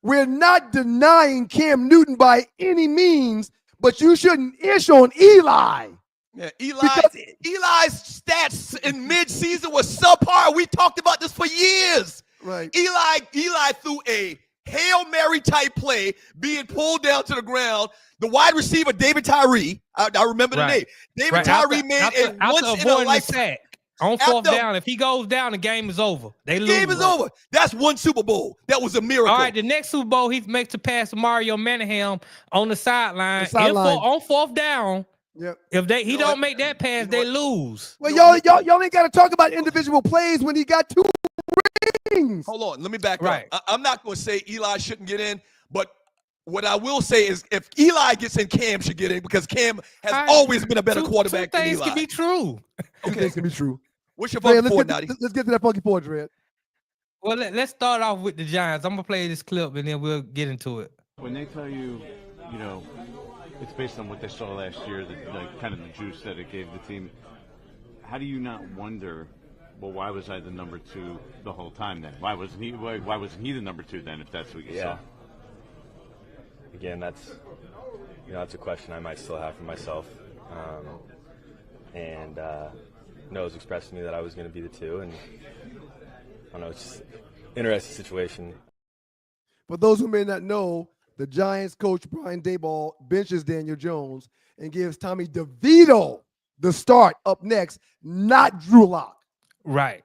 We're not denying Cam Newton by any means, but you shouldn't ish on Eli. Yeah, Eli's stats in mid-season was subpar. We talked about this for years. Right. Eli threw a Hail Mary type play being pulled down to the ground. The wide receiver, David Tyree, I remember the name. David Tyree made a once-in-a-lifetime. On fourth down, if he goes down, the game is over. They lose. The game is over. That's one Super Bowl. That was a miracle. All right, the next Super Bowl, he makes a pass to Mario Manningham on the sideline. On fourth down. Yep. If he don't make that pass, they lose. Well, y'all ain't got to talk about individual plays when he got 2 rings. Hold on, let me back up. I'm not going to say Eli shouldn't get in, but what I will say is if Eli gets in, Cam should get in because Cam has always been a better quarterback than Eli. Two things can be true. Two things can be true. What's your funky four, Noddy? Let's get to that funky four, Dread. Well, let's start off with the Giants. I'm going to play this clip and then we'll get into it. When they tell you, it's based on what they saw last year, kind of the juice that it gave the team. How do you not wonder, well, why was I the number 2 the whole time then? Why wasn't he the number 2 then if that's what you saw? again, that's a question I might still have for myself. Noah's expressed to me that I was going to be the 2, and I don't know, it's just an interesting situation. For those who may not know, the Giants coach Brian Daboll benches Daniel Jones and gives Tommy DeVito the start up next, not Drew Lock. Right.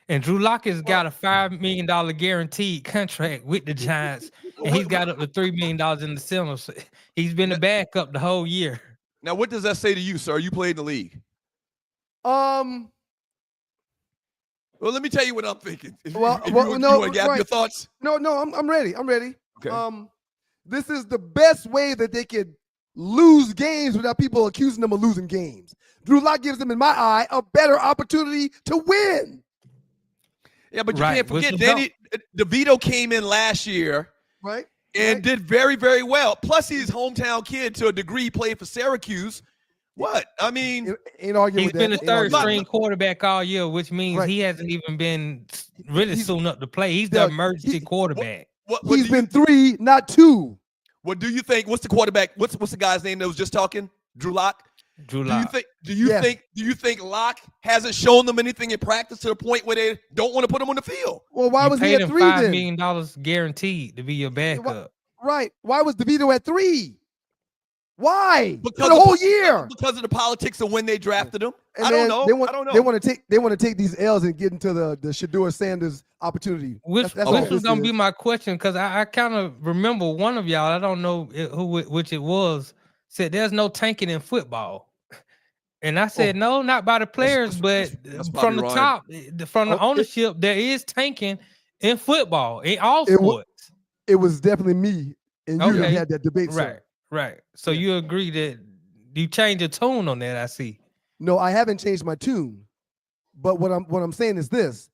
And Drew Lock has got a $5 million guaranteed contract with the Giants, and he's got up to $3 million in the center. So he's been a backup the whole year. Now, what does that say to you, sir? You played in the league. Well, let me tell you what I'm thinking. You want to give your thoughts? No, I'm ready. Okay. This is the best way that they could lose games without people accusing them of losing games. Drew Lock gives them, in my eye, a better opportunity to win. Yeah, but you can't forget, Danny DeVito came in last year, right, and did very, very well. Plus, he's hometown kid to a degree, played for Syracuse. What? I mean, ain't arguing he's with been that. a third-string quarterback all year, which means he hasn't even been really soon up to play. He's the emergency quarterback. He's been 3, not 2. What do you think? What's the quarterback? What's the guy's name that was just talking? Drew Lock. Drew Lock. Do you think Lock hasn't shown them anything in practice to the point where they don't want to put him on the field? Well, why was he at 3 $5 then? million guaranteed to be your backup. Right. Why was DeVito at 3? Why? For the whole year. Because of the politics of when they drafted him. And I don't know. I don't know. They want to take these L's and get into the Shedeur Sanders opportunity. Which was gonna be my question, because I kind of remember one of y'all, I don't know which it was, said there's no tanking in football. And I said, no, not by the players, but from the top, from the ownership, there is tanking in football, in all sports. It was definitely me and you that had that debate. Right. So you agree that you changed your tune on that, I see. No, I haven't changed my tune. But what I'm saying is this.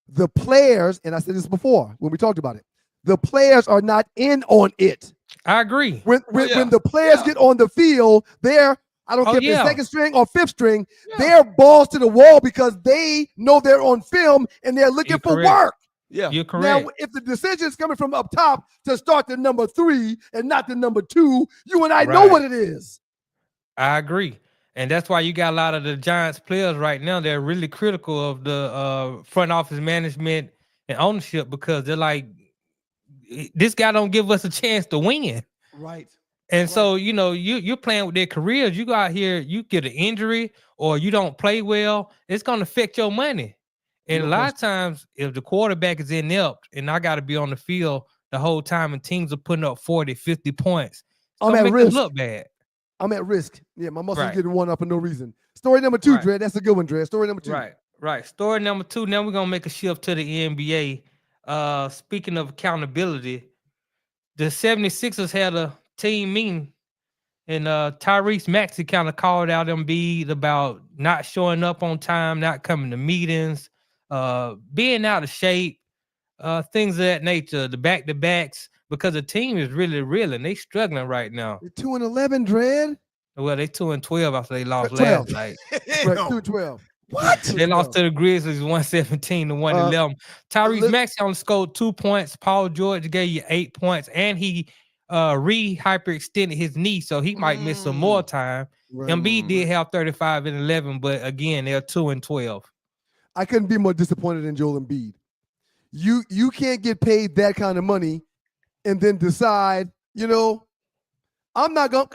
The players, and I said this before when we talked about it, the players are not in on it. I agree. When the players get on the field, I don't care if they're second string or fifth string, they're balls to the wall because they know they're on film and they're looking for work. Yeah, you're correct. Now, if the decision is coming from up top to start the number 3 and not the number 2, you and I know what it is. I agree. And that's why you got a lot of the Giants players right now. They're really critical of the front office management and ownership because they're like, this guy don't give us a chance to win. Right. And so, you're playing with their careers. You go out here, you get an injury or you don't play well, it's going to affect your money. And a lot of times, if the quarterback is inept and I got to be on the field the whole time and teams are putting up 40, 50 points, I'm at risk. Look bad. I'm at risk. Yeah, my muscles getting one up for no reason. Story number 2, Dred. That's a good one, Dred. Story number 2. Right. Story number 2. Now we're going to make a shift to the NBA. Speaking of accountability, the 76ers had a team meeting, and Tyrese Maxey kind of called out Embiid about not showing up on time, not coming to meetings, being out of shape, things of that nature, the back-to-backs, because the team is really reeling. They struggling right now. They're 2-11, Dred. Well, they 2-12 after they lost 12. last night. Right, 2-12. What? They lost to the Grizzlies 117 to 111. Tyrese Maxey only scored 2 points. Paul George gave you 8 points, and he hyperextended his knee, so he might miss some more time. Embiid did have 35 and 11, but again, they're 2-12. I couldn't be more disappointed in Joel Embiid. You can't get paid that kind of money and then decide, I'm not gonna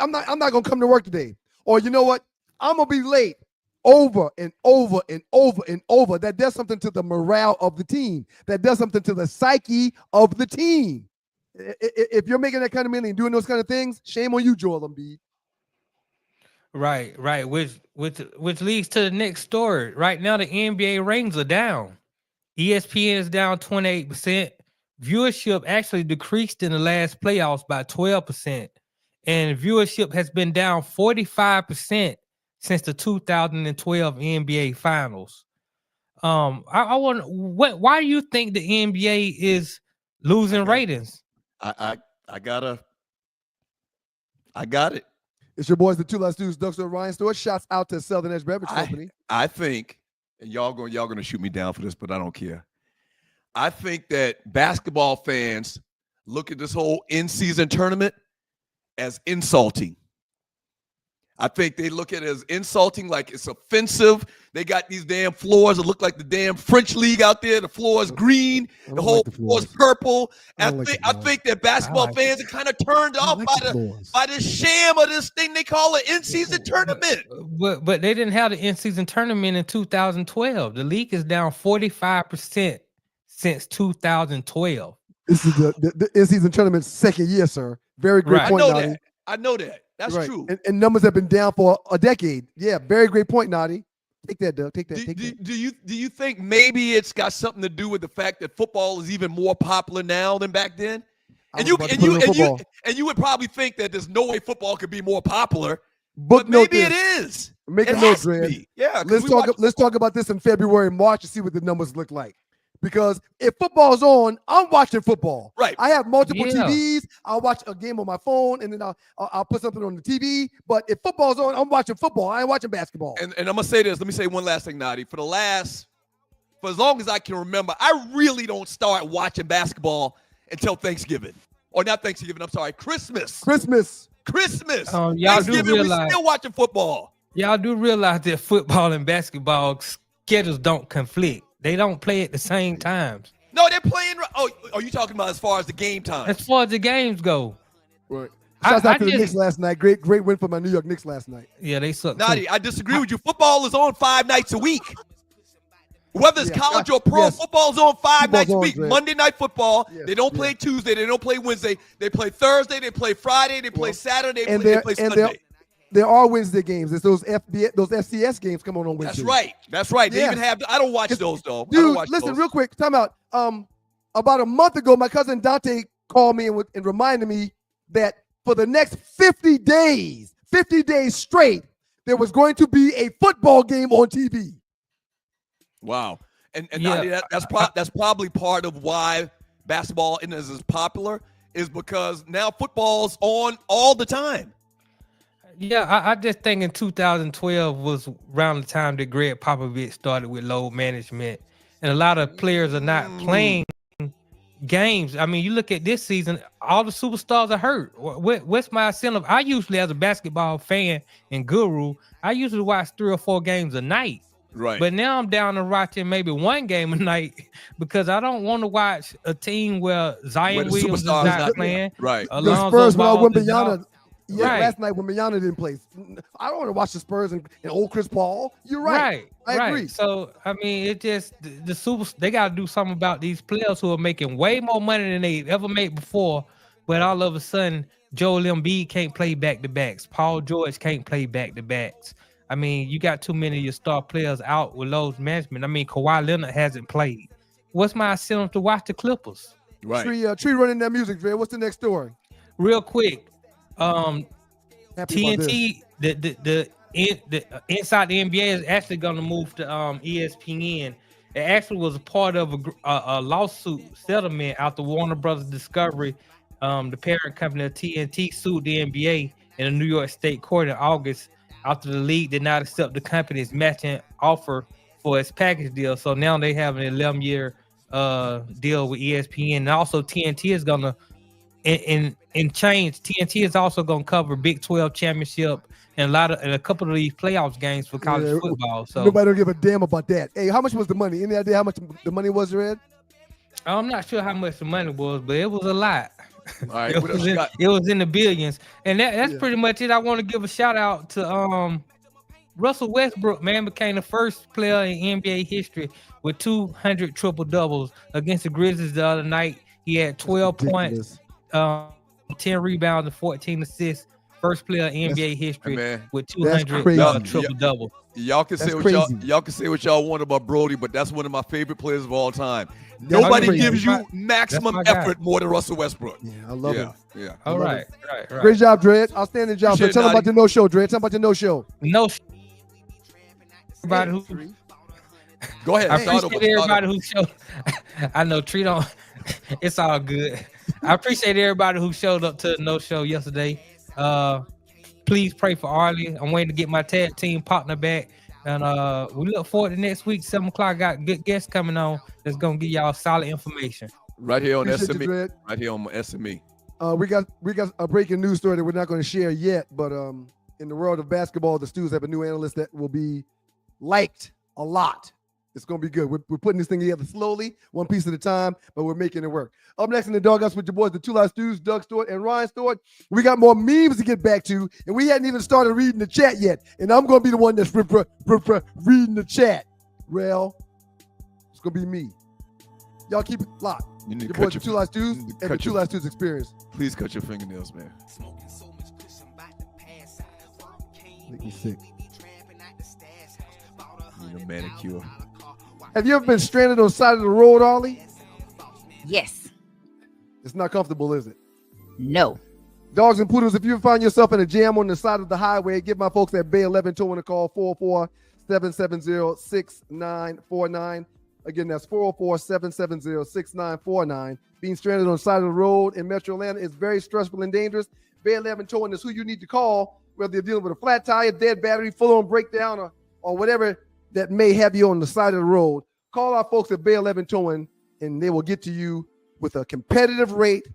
come to work today. Or you know what? I'm gonna be late over and over and over and over. That does something to the morale of the team. That does something to the psyche of the team. If you're making that kind of money and doing those kind of things, shame on you, Joel Embiid. Right. Which leads to the next story. Right now, the NBA ratings are down. ESPN is down 28%. Viewership actually decreased in the last playoffs by 12%. And viewership has been down 45% since the 2012 NBA Finals. I wonder, why do you think the NBA is losing ratings? I got it. It's your boys, the Two Last Dudes, Doug and Ryan Stewart. Shouts out to Southern Edge Beverage Company. I think, and y'all gonna shoot me down for this, but I don't care. I think that basketball fans look at this whole in-season tournament as insulting. I think they look at it as insulting, like it's offensive. They got these damn floors that look like the damn French league out there. The floor is green. The whole floor is purple. I think that basketball fans are kind of turned off by the sham of this thing they call an in-season tournament. But they didn't have the in-season tournament in 2012. The league is down 45% since 2012. This is the in-season tournament's second year, sir. Very great point, Nadi. I know that. That's true. And numbers have been down for a decade. Yeah, very great point, Nadi. Take that, Doug. Take that. Do you think maybe it's got something to do with the fact that football is even more popular now than back then? And you would probably think that there's no way football could be more popular. But maybe it is. Make a note, Dred. Yeah. Let's talk about this in February, March to see what the numbers look like. Because if football's on, I'm watching football. Right. I have multiple TVs. I'll watch a game on my phone, and then I'll put something on the TV. But if football's on, I'm watching football. I ain't watching basketball. And I'm gonna say this. Let me say one last thing, Nadi. For as long as I can remember, I really don't start watching basketball until Thanksgiving. Or not Thanksgiving. I'm sorry, Christmas. Y'all Thanksgiving, do realize, we still watching football. Y'all do realize that football and basketball schedules don't conflict. They don't play at the same times. No, they're playing. Oh, are you talking about as far as the game time? As far as the games go. Right. Shouts out to the Knicks last night. Great win for my New York Knicks last night. Yeah, they suck. Nadi, I disagree with you. Football is on 5 nights a week. Whether it's college or pro, football's on 5 nights a week. Dre. Monday night football. They don't play Tuesday. They don't play Wednesday. They play Thursday. They play Friday. They play Saturday. They play Sunday. There are Wednesday games. There's those FCS games come on Wednesday. That's right. They even have. I don't watch those though. Dude, listen, real quick. Time out. About a month ago, my cousin Dante called me and reminded me that for the next 50 days straight, there was going to be a football game on TV. Wow. And that's probably part of why basketball isn't as popular, is because now football's on all the time. Yeah, I just think in 2012 was around the time that Greg Popovich started with load management, and a lot of players are not playing games. I mean, you look at this season, all the superstars are hurt. What's my incentive? I usually, as a basketball fan and guru, I usually watch 3 or 4 games a night. Right. But now I'm down to watching maybe 1 game a night because I don't want to watch a team where Zion Williams is not playing. Right. The Spurs without Wembanyama. Yeah, last night when Wembanyama didn't play. I don't want to watch the Spurs and old Chris Paul. You're right. I agree. So, I mean, it just, they got to do something about these players who are making way more money than they ever made before. But all of a sudden, Joel Embiid can't play back-to-backs. Paul George can't play back-to-backs. I mean, you got too many of your star players out with load management. I mean, Kawhi Leonard hasn't played. What's my incentive to watch the Clippers? Right. Tree running that music, Dre. What's the next story? Real quick. TNT, the Inside the NBA is actually going to move to ESPN. It actually was a part of a lawsuit settlement after Warner Brothers Discovery, the parent company of TNT, sued the NBA in a New York State court in August after the league did not accept the company's matching offer for its package deal. So now they have an 11-year deal with ESPN, and also TNT is going to change. TNT is also going to cover Big 12 championship and a couple of these playoffs games for college football. So nobody don't give a damn about that. Hey, how much was the money? Any idea how much the money was, Red? I'm not sure how much the money was, but it was a lot. All right, it was in the billions, and that's pretty much it. I want to give a shout out to Russell Westbrook. Man, became the first player in NBA history with 200 triple doubles against the Grizzlies the other night. He had 12 points, 10 rebounds, and 14 assists. First player in NBA history with 200 triple doubles. Y'all can say what y'all want about Brody, but that's one of my favorite players of all time. Nobody gives you maximum effort more than Russell Westbrook. Yeah, I love it. Yeah. All right. Great job, Dred. Outstanding job. So tell them about the no-show, Dred. Tell them about the no-show. Everybody who go ahead. I appreciate everybody who showed. I know Tree don't. It's all good. I appreciate everybody who showed up to the no-show yesterday. Please pray for Arlie. I'm waiting to get my tag team partner back. And we look forward to next week, 7 o'clock. Got good guests coming on that's going to give y'all solid information. Right here on SME. Right here on SME. We got a breaking news story that we're not going to share yet, but in the world of basketball, the Stews have a new analyst that will be liked a lot. It's going to be good. We're putting this thing together slowly, one piece at a time, but we're making it work. Up next in the Doghouse with your boys, the Two Live Stews, Doug Stewart and Ryan Stewart. We got more memes to get back to, and we hadn't even started reading the chat yet. And I'm going to be the one that's reading the chat. Well, it's going to be me. Y'all keep it locked. You need your to boys, cut the your Two Live Stews and the Two Live Stews Experience. Please cut your fingernails, man. Make me sick. Need a manicure. Have you ever been stranded on the side of the road, Ollie? Yes. It's not comfortable, is it? No. Dogs and Poodles, if you find yourself in a jam on the side of the highway, give my folks at Bay 11 Towing a call, 404-770-6949. Again, that's 404-770-6949. Being stranded on the side of the road in Metro Atlanta is very stressful and dangerous. Bay 11 Towing is who you need to call, whether you're dealing with a flat tire, dead battery, full-on breakdown, or whatever that may have you on the side of the road. Call our folks at Bay 11 Towing, and they will get to you with a competitive rate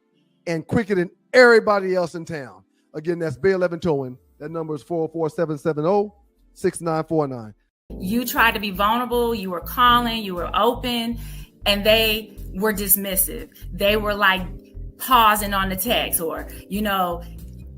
and quicker than everybody else in town. Again, that's Bay 11 Towing. That number is 404-770-6949. You tried to be vulnerable, you were calling, you were open, and they were dismissive. They were like pausing on the text or,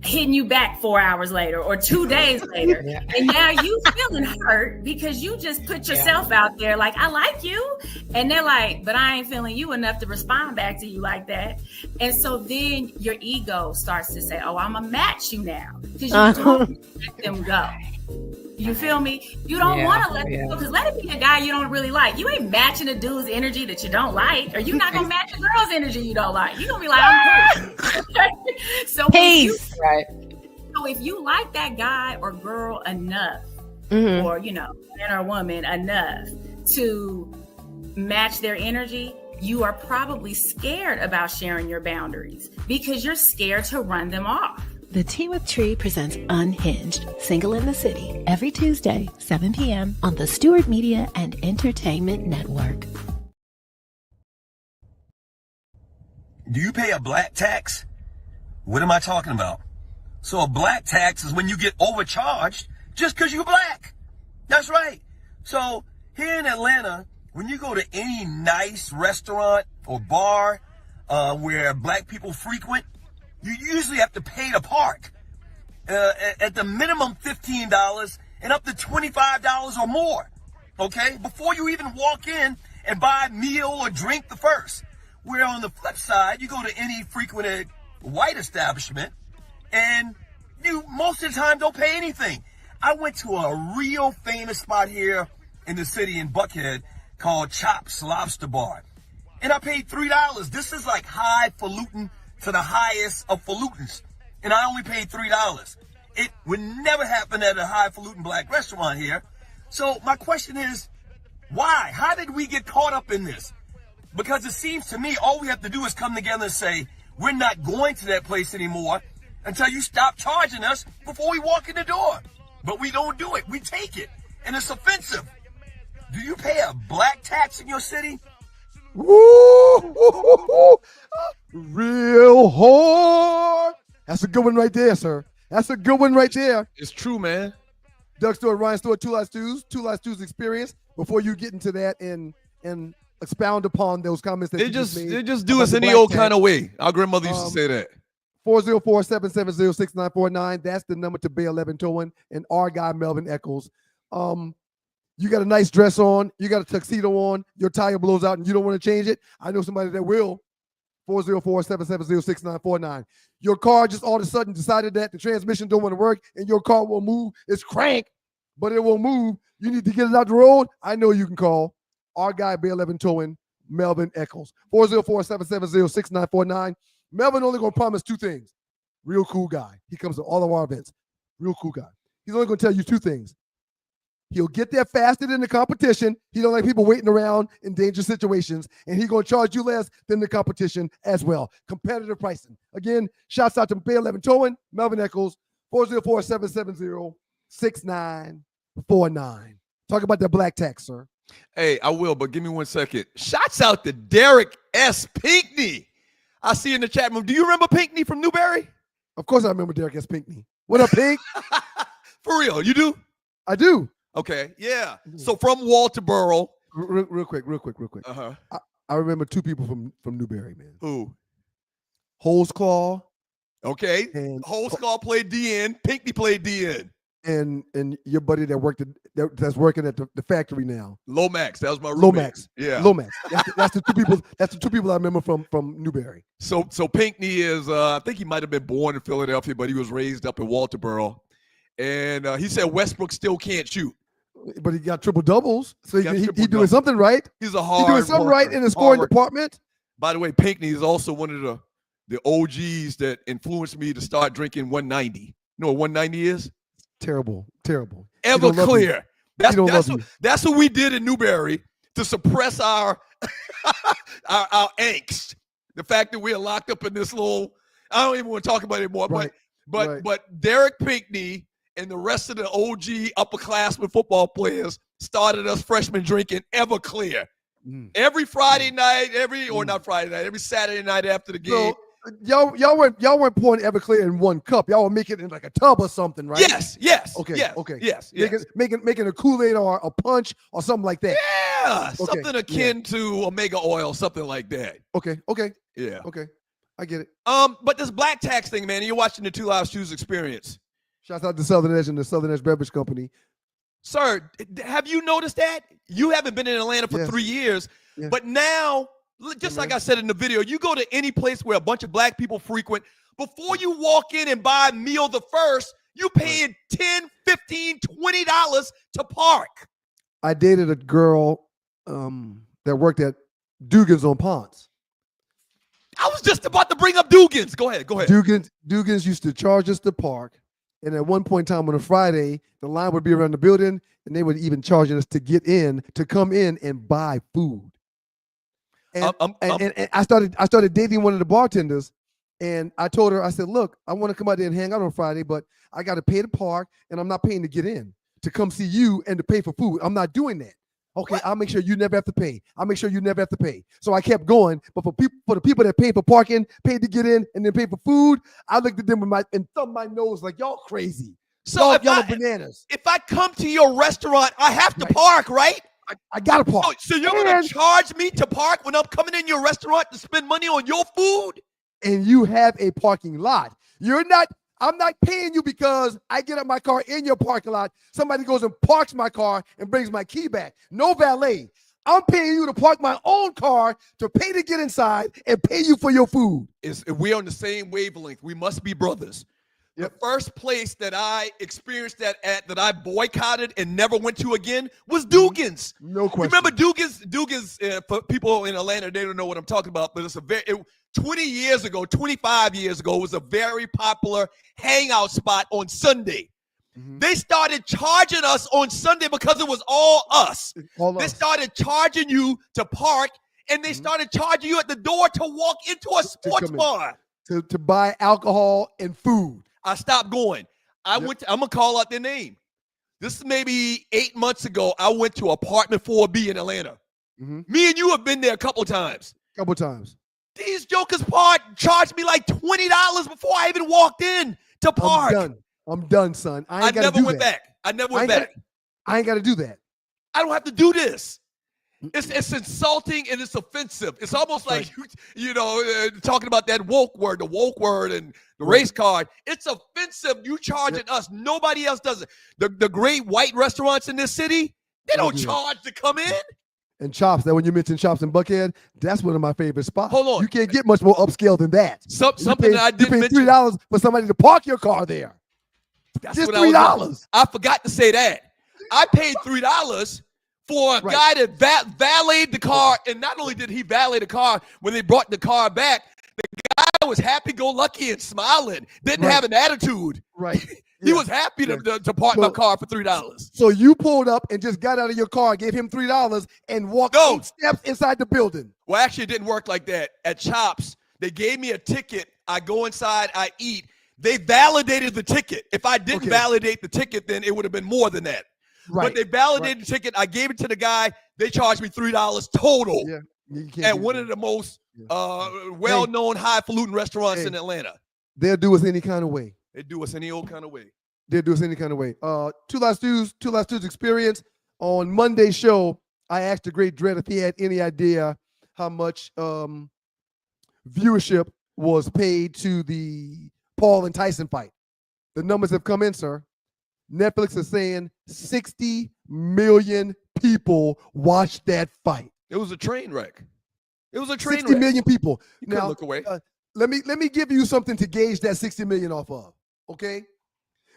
hitting you back 4 hours later or 2 days later. Yeah. And now you feeling hurt because you just put yourself out there like, I like you. And they're like, but I ain't feeling you enough to respond back to you like that. And so then your ego starts to say, oh, I'm going to match you now. Because you don't let them go. You feel me? You don't want to let them go because let it be a guy you don't really like. You ain't matching a dude's energy that you don't like, or you're not going to match a girl's energy you don't like. You're going to be like, I'm cool. So if you like that guy or girl enough, or, man or woman enough to match their energy, you are probably scared about sharing your boundaries because you're scared to run them off. The Tea with Tree presents Unhinged, Single in the City, every Tuesday, 7 p.m. on the Stewart Media and Entertainment Network. Do you pay a black tax? What am I talking about? So a black tax is when you get overcharged just because you're black. That's right. So here in Atlanta, when you go to any nice restaurant or bar where black people frequent, you usually have to pay to park at the minimum $15 and up to $25 or more, okay? Before you even walk in and buy a meal or drink the first. Where on the flip side, you go to any frequented white establishment and you most of the time don't pay anything. I went to a real famous spot here in the city in Buckhead called Chops Lobster Bar. And I paid $3. This is like highfalutin to the highest of pollutants, and I only paid $3. It would never happen at a highfalutin black restaurant here. So my question is, why? How did we get caught up in this? Because it seems to me all we have to do is come together and say, we're not going to that place anymore until you stop charging us before we walk in the door. But we don't do it. We take it, and it's offensive. Do you pay a black tax in your city? Woo! Real hard. That's a good one right there, sir. That's a good one right there. It's true, man. Doug Stewart, Ryan Stewart, Two Live Stews Experience. Before you get into that and expound upon those comments that They you just made, they just do us any old kind of way. Our grandmother used to say that. 404-770-6949. That's the number to Bay 11 Towing and our guy Melvin Eccles. You got a nice dress on, you got a tuxedo on, your tire blows out and you don't want to change it. I know somebody that will. 404-770-6949. Your car just all of a sudden decided that the transmission don't want to work and your car will move. It's crank, but it won't move. You need to get it out the road. I know you can call our guy Bay 11 Towing, Melvin Eccles. 404-770-6949. Melvin only going to promise two things. Real cool guy. He comes to all of our events. Real cool guy. He's only going to tell you two things. He'll get there faster than the competition. He don't like people waiting around in dangerous situations. And he's going to charge you less than the competition as well. Competitive pricing. Again, shouts out to Bay 11 Towing, Melvin Eccles, 404-770-6949. Talk about that black tax, sir. Hey, I will, but give me 1 second. Shouts out to Derek S. Pinckney. I see in the chat room. Do you remember Pinckney from Newberry? Of course I remember Derek S. Pinckney. What up, Pink? For real, you do? I do. Okay, yeah. So from Walterboro. Real quick. Uh-huh. I remember two people from Newberry, man. Who? Holesclaw. Okay. And Holesclaw played DN. Pinckney played DN. And your buddy that's working at the factory now. Lomax. That was my roommate. Lomax. Yeah. Lomax. That's the two people. That's the two people I remember from Newberry. So Pinckney is I think he might have been born in Philadelphia, but he was raised up in Walterboro. And he said Westbrook still can't shoot. But he got triple doubles, so he doing doubles. something right. He's a hard He's doing something worker. right in the scoring Hard worker. department. By the way, Pinckney is also one of the OGs that influenced me to start drinking 190. You know what 190 is? Terrible. Everclear. That's That's what we did in Newberry to suppress our our angst. The fact that we're locked up in this little, I don't even want to talk about it anymore. Right. But Derek Pinckney and the rest of the OG upperclassmen football players started us freshmen drinking Everclear. Every Friday night, not Friday night, every Saturday night after the game. So y'all weren't pouring Everclear in one cup. Y'all were making it in like a tub or something, right? Yes. Okay. Yes, Okay. Yes. Making a Kool-Aid or a punch or something like that. Yeah. Okay, Something akin to Omega Oil, something like that. Okay. Yeah. Okay. I get it. But this black tax thing, man, you're watching the Two Live Shoes experience. Shouts out to Southern Edge and the Southern Edge Beverage Company. Sir, have you noticed that? You haven't been in Atlanta for 3 years, but now, just like I said in the video, you go to any place where a bunch of black people frequent, before you walk in and buy meal the first, you paying $10, $15, $20 to park. I dated a girl that worked at Dugan's on Ponce. I was just about to bring up Dugan's. Go ahead. Dugan's used to charge us to park. And at one point in time on a Friday, the line would be around the building, and they would even charge us to come in and buy food. And, and I started dating one of the bartenders, and I told her, I said, look, I want to come out there and hang out on Friday, but I got to pay to park, and I'm not paying to get in, to come see you and to pay for food. I'm not doing that. Okay, I'll make sure you never have to pay. So I kept going, but for the people that paid for parking, paid to get in, and then paid for food, I looked at them and thumbed my nose like, y'all crazy. So y'all are bananas. If I come to your restaurant, I have to park, right? I gotta park. Oh, so you're gonna charge me to park when I'm coming in your restaurant to spend money on your food? And you have a parking lot. I'm not paying you because I get up my car in your parking lot. Somebody goes and parks my car and brings my key back. No valet. I'm paying you to park my own car, to pay to get inside, and pay you for your food. We're on the same wavelength. We must be brothers. The first place that I experienced that at, that I boycotted and never went to again, was Dugan's. No question. Remember Dugan's, for people in Atlanta, they don't know what I'm talking about, but 20 years ago, 25 years ago, it was a very popular hangout spot on Sunday. They started charging us on Sunday because it was all us. They started charging you to park, and they started charging you at the door to walk into a sports bar. To buy alcohol and food. I stopped going. I'm going to call out their name. This is maybe 8 months ago. I went to apartment 4B in Atlanta. Me and you have been there a couple times. These jokers charged me like $20 before I even walked in to park. I'm done, son. I never went back. I never went back. I ain't got to do that. I don't have to do this. It's insulting and it's offensive. It's almost like talking about that woke word, and the race card. It's offensive. You charging us. Nobody else does it. The great white restaurants in this city, they don't charge to come in. And Chops, that when you mentioned Chops in Buckhead, that's one of my favorite spots. Hold on. You can't get much more upscale than that. Something that I didn't mention. You pay $3 for somebody to park your car there. That's just what $3. I forgot to say that. I paid $3 for a guy that valeted the car, and not only did he valet the car, when they brought the car back, the guy was happy-go-lucky and smiling, didn't have an attitude. He was happy to park my car for $3. So you pulled up and just got out of your car, gave him $3, and walked 8 steps inside the building. Well, actually, it didn't work like that. At Chops, they gave me a ticket. I go inside, I eat. They validated the ticket. If I didn't validate the ticket, then it would have been more than that. But they validated the ticket. I gave it to the guy. They charged me $3 total. at one of the most well-known, highfalutin restaurants in Atlanta. They'll do us any kind of way. They do us any old kind of way. They'll do us any kind of way. Two Live Stews experience. On Monday's show, I asked the great Dread if he had any idea how much viewership was paid to the Paul and Tyson fight. The numbers have come in, sir. Netflix is saying 60 million people watched that fight. It was a train wreck. It was a train 60 wreck. million people. You now, look away. Let me give you something to gauge that 60 million off of. Okay,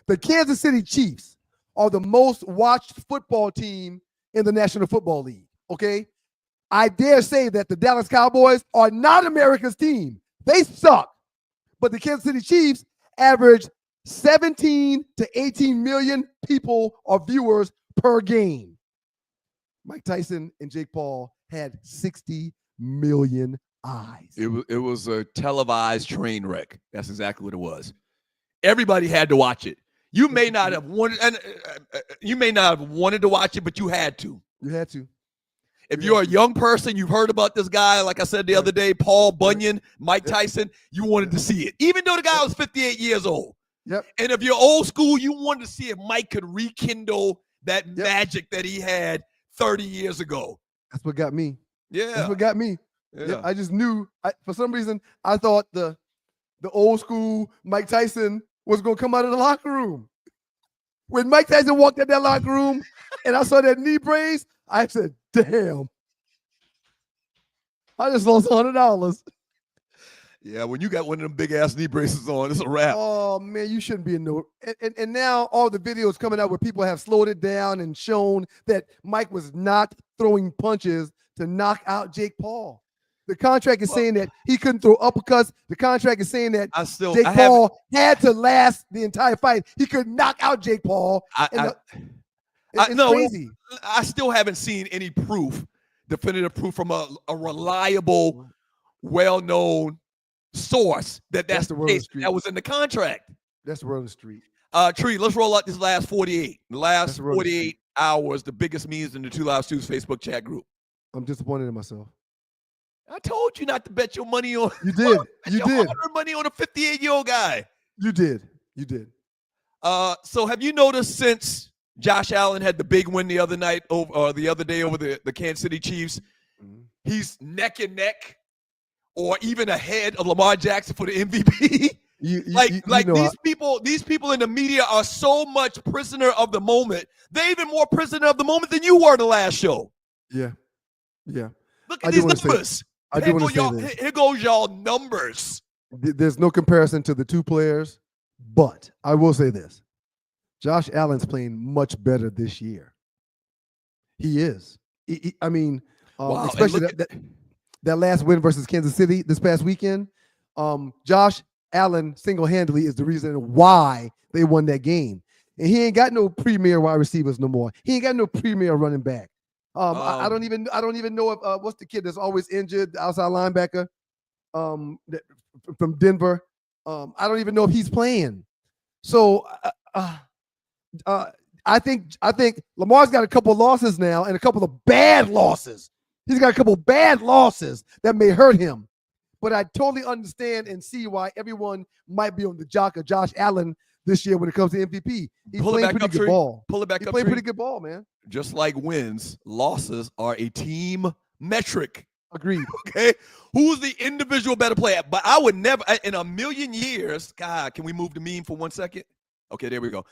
the Kansas City Chiefs are the most watched football team in the National Football League. Okay, I dare say that the Dallas Cowboys are not America's team. They suck, but the Kansas City Chiefs average 17 to 18 million people or viewers per game. Mike Tyson and Jake Paul had 60 million eyes. It was a televised train wreck. That's exactly what it was. Everybody had to watch it. You may not have wanted, and you may not have wanted to watch it, but you had to. You had to. If you're a young person, you've heard about this guy, like I said the other day, Paul Bunyan, Mike Tyson, you wanted to see it, even though the guy was 58 years old. Yep. And if you're old school, you wanted to see if Mike could rekindle that magic that he had 30 years ago. That's what got me. Yeah. That's what got me. Yeah. I just knew. For some reason, I thought the old school Mike Tyson was going to come out of the locker room. When Mike Tyson walked in that locker room and I saw that knee brace, I said, damn. I just lost $100. Yeah, when you got one of them big-ass knee braces on, it's a wrap. Oh, man, you shouldn't be in no. And now all the videos coming out where people have slowed it down and shown that Mike was not throwing punches to knock out Jake Paul. The contract is saying that he couldn't throw uppercuts. The contract is saying that Jake Paul had to last the entire fight. He could knock out Jake Paul. It's crazy. I still haven't seen any proof, definitive proof from a reliable, well-known source that's the case. That was in the contract. That's the word on the street. Tree, let's roll out this last 48. The last 48 hours, the biggest memes in the Two Live Stews Facebook chat group. I'm disappointed in myself. I told you not to bet your money on. You did. You did. Money on a 58-year-old guy. You did. You did. So have you noticed since Josh Allen had the big win the other night the other day over the Kansas City Chiefs, he's neck and neck, or even ahead of Lamar Jackson for the MVP? These people in the media are so much prisoner of the moment. They're even more prisoner of the moment than you were the last show. Yeah. Yeah. Look at these numbers. Here goes y'all numbers. There's no comparison to the two players, but I will say this. Josh Allen's playing much better this year. He is. Especially that last win versus Kansas City this past weekend. Josh Allen single-handedly is the reason why they won that game. And he ain't got no premier wide receivers no more. He ain't got no premier running back. I don't even know if what's the kid that's always injured, the outside linebacker from Denver. I don't even know if he's playing. So I think Lamar's got a couple losses now and a couple of bad losses. He's got a couple bad losses that may hurt him. But I totally understand and see why everyone might be on the jock of Josh Allen this year when it comes to MVP. He's playing pretty good ball. Pull it back up. He's playing pretty good ball, man. Just like wins, losses are a team metric. Agreed. Okay. Who's the individual better player? But I would never, in a million years, God, can we move the meme for 1 second? Okay, there we go.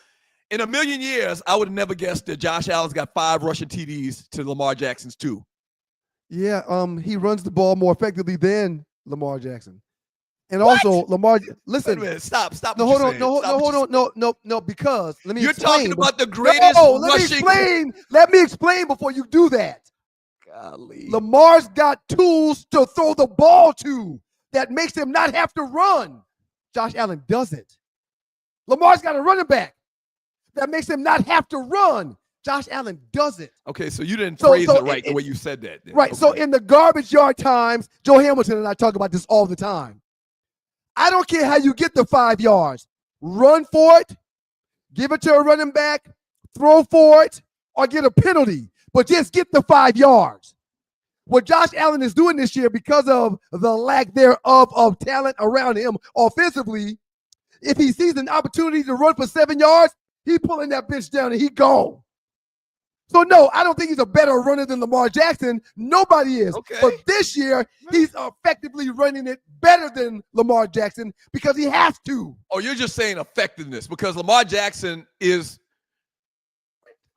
In a million years, I would have never guessed that Josh Allen's got 5 rushing TDs to Lamar Jackson's 2. Yeah, he runs the ball more effectively than Lamar Jackson. And also, Lamar, listen. Wait a minute, stop. No, hold on, because let me explain. You're talking about the greatest rushing. Let me explain before you do that. Golly. Lamar's got tools to throw the ball to that makes him not have to run. Josh Allen doesn't. Lamar's got a running back that makes him not have to run. Josh Allen doesn't. Okay, so you didn't phrase it right the way you said that. Then. Right, okay. So in the garbage yard times, Joe Hamilton and I talk about this all the time. I don't care how you get the 5 yards. Run for it, give it to a running back, throw for it, or get a penalty. But just get the 5 yards. what Josh Allen is doing this year because of the lack thereof of talent around him offensively, if he sees an opportunity to run for 7 yards, he pulling that bitch down and he gone. So, no, I don't think he's a better runner than Lamar Jackson. Nobody is. Okay. But this year, he's effectively running it better than Lamar Jackson because he has to. Oh, you're just saying effectiveness because Lamar Jackson is –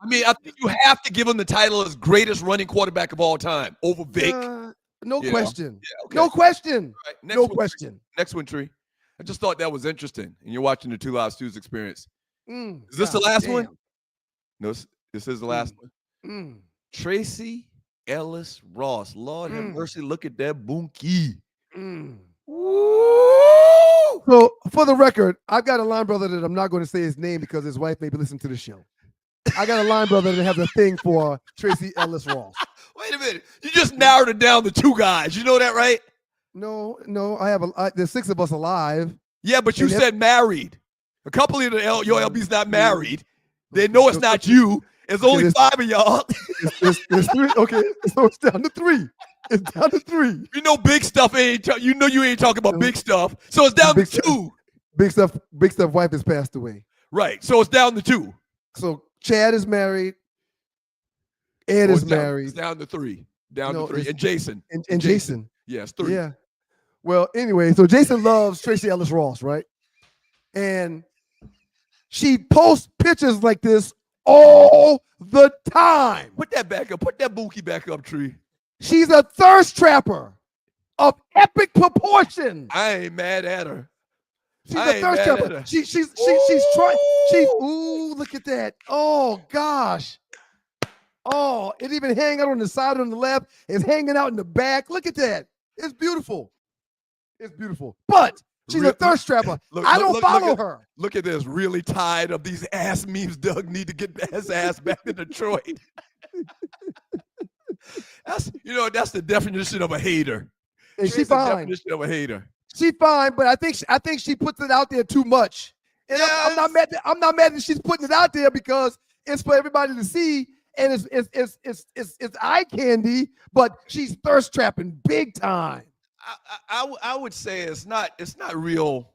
I mean, I think you have to give him the title as greatest running quarterback of all time over Vic. No question. Yeah, okay. No question. Right, No question. Next one, Tree. I just thought that was interesting. And you're watching the Two Live Stews experience. Is this the last one? No, this is the last one. Tracy Ellis Ross. Lord have mercy. Look at that bunkie. So, for the record, I've got a line brother that I'm not going to say his name because his wife may be listening to the show. I got a line brother that has a thing for Tracy Ellis Ross. Wait a minute. You just narrowed it down to 2 guys. You know that, right? No, I have there's 6 of us alive. Yeah, but you said married. A couple of your LB's not married. They know it's not you. It's only 5 of y'all. There's 3. Okay, so it's down to 3. It's down to 3. You know big stuff ain't. You know you ain't talking about big stuff. So it's down to 2. Big stuff wife has passed away. Right. So it's down to 2. So Chad is married. Ed is married. It's down to 3. Down to 3. And Jason. And Jason. Yeah, it's 3. Yeah. Well, anyway, so Jason loves Tracy Ellis Ross, right? And she posts pictures like this all the time. Put that back up. Put that bunkie back up, Tree. She's a thirst trapper of epic proportions. I ain't mad at her. She's a thirst trapper. She's trying. Ooh, look at that. Oh gosh. Oh, it even hang out on the side on the left. It's hanging out in the back. Look at that. It's beautiful. It's beautiful. But she's a thirst trapper. I don't follow her. Look at this. Really tired of these ass memes. Doug need to get his ass back to Detroit. That's the definition of a hater. And she's fine. The definition of a hater. She's fine, but I think she puts it out there too much. And I'm not mad that she's putting it out there because it's for everybody to see and it's eye candy, but she's thirst trapping big time. I would say it's not real.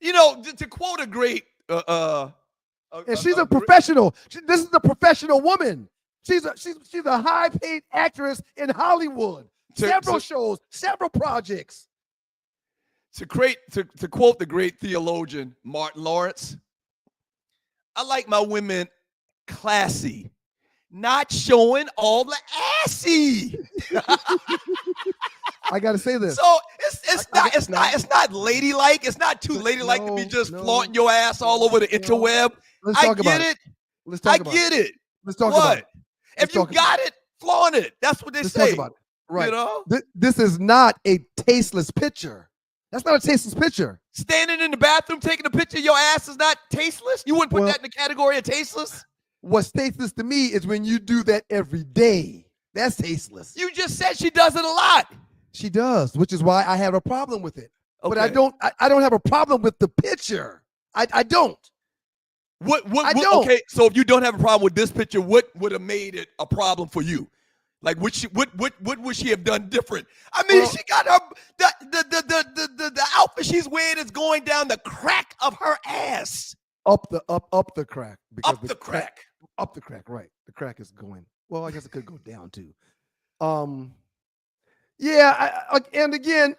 To quote a great and she's a professional. This is a professional woman. She's a high-paid actress in Hollywood. Several shows, several projects. To quote the great theologian Martin Lawrence, I like my women classy, not showing all the assy. I gotta say this. So it's not ladylike. It's not too ladylike to be just flaunting your ass all over the interweb. Let's talk about it. Let's talk about it. I get it. Let's talk about it. If you got it, flaunt it. That's what they say. Talk about it. Right. You know? This is not a tasteless picture. That's not a tasteless picture. Standing in the bathroom taking a picture of your ass is not tasteless? You wouldn't put that in the category of tasteless? What's tasteless to me is when you do that every day. That's tasteless. You just said she does it a lot. She does, which is why I have a problem with it. Okay. But I don't have a problem with the picture. I don't. I don't. Okay, so if you don't have a problem with this picture, what would have made it a problem for you? Like what would she have done different? I mean, she got her the outfit she's wearing is going down the crack of her ass. Up the crack. Up the crack. Up the crack, right. The crack is going. Well, I guess it could go down too. Yeah, and again,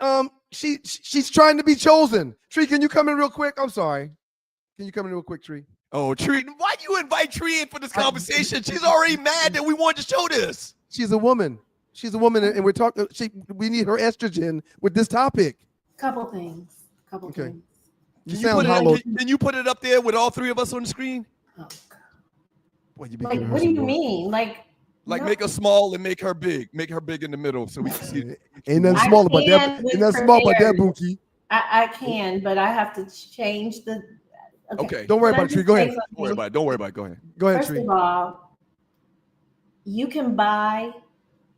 she's trying to be chosen. Tree, can you come in real quick? I'm sorry. Can you come in real quick, Tree? Oh, Tree, why do you invite Tree in for this conversation? She's already mad that we wanted to show this. She's a woman. She's a woman, and we're talking. We need her estrogen with this topic. Couple things. Okay. Can you put it up there with all 3 of us on the screen? Oh, Boy, what do you mean? Like make her small and make her big. Make her big in the middle so we can see it. Ain't nothing small about that. Ain't nothing small about that, Bunkie. I can, but I have to change the. Okay. Don't worry about it, Tree. Go ahead. Don't worry about it. Don't worry about it. Go ahead. Go ahead, First Tree. of all, you can buy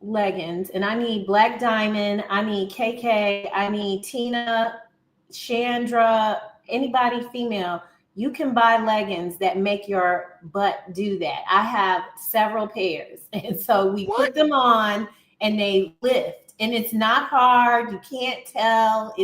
leggings, and I need Black Diamond, I need KK, I need Tina, Chandra, anybody female. You can buy leggings that make your butt do that. I have several pairs. And so we put them on and they lift. And it's not hard. You can't tell.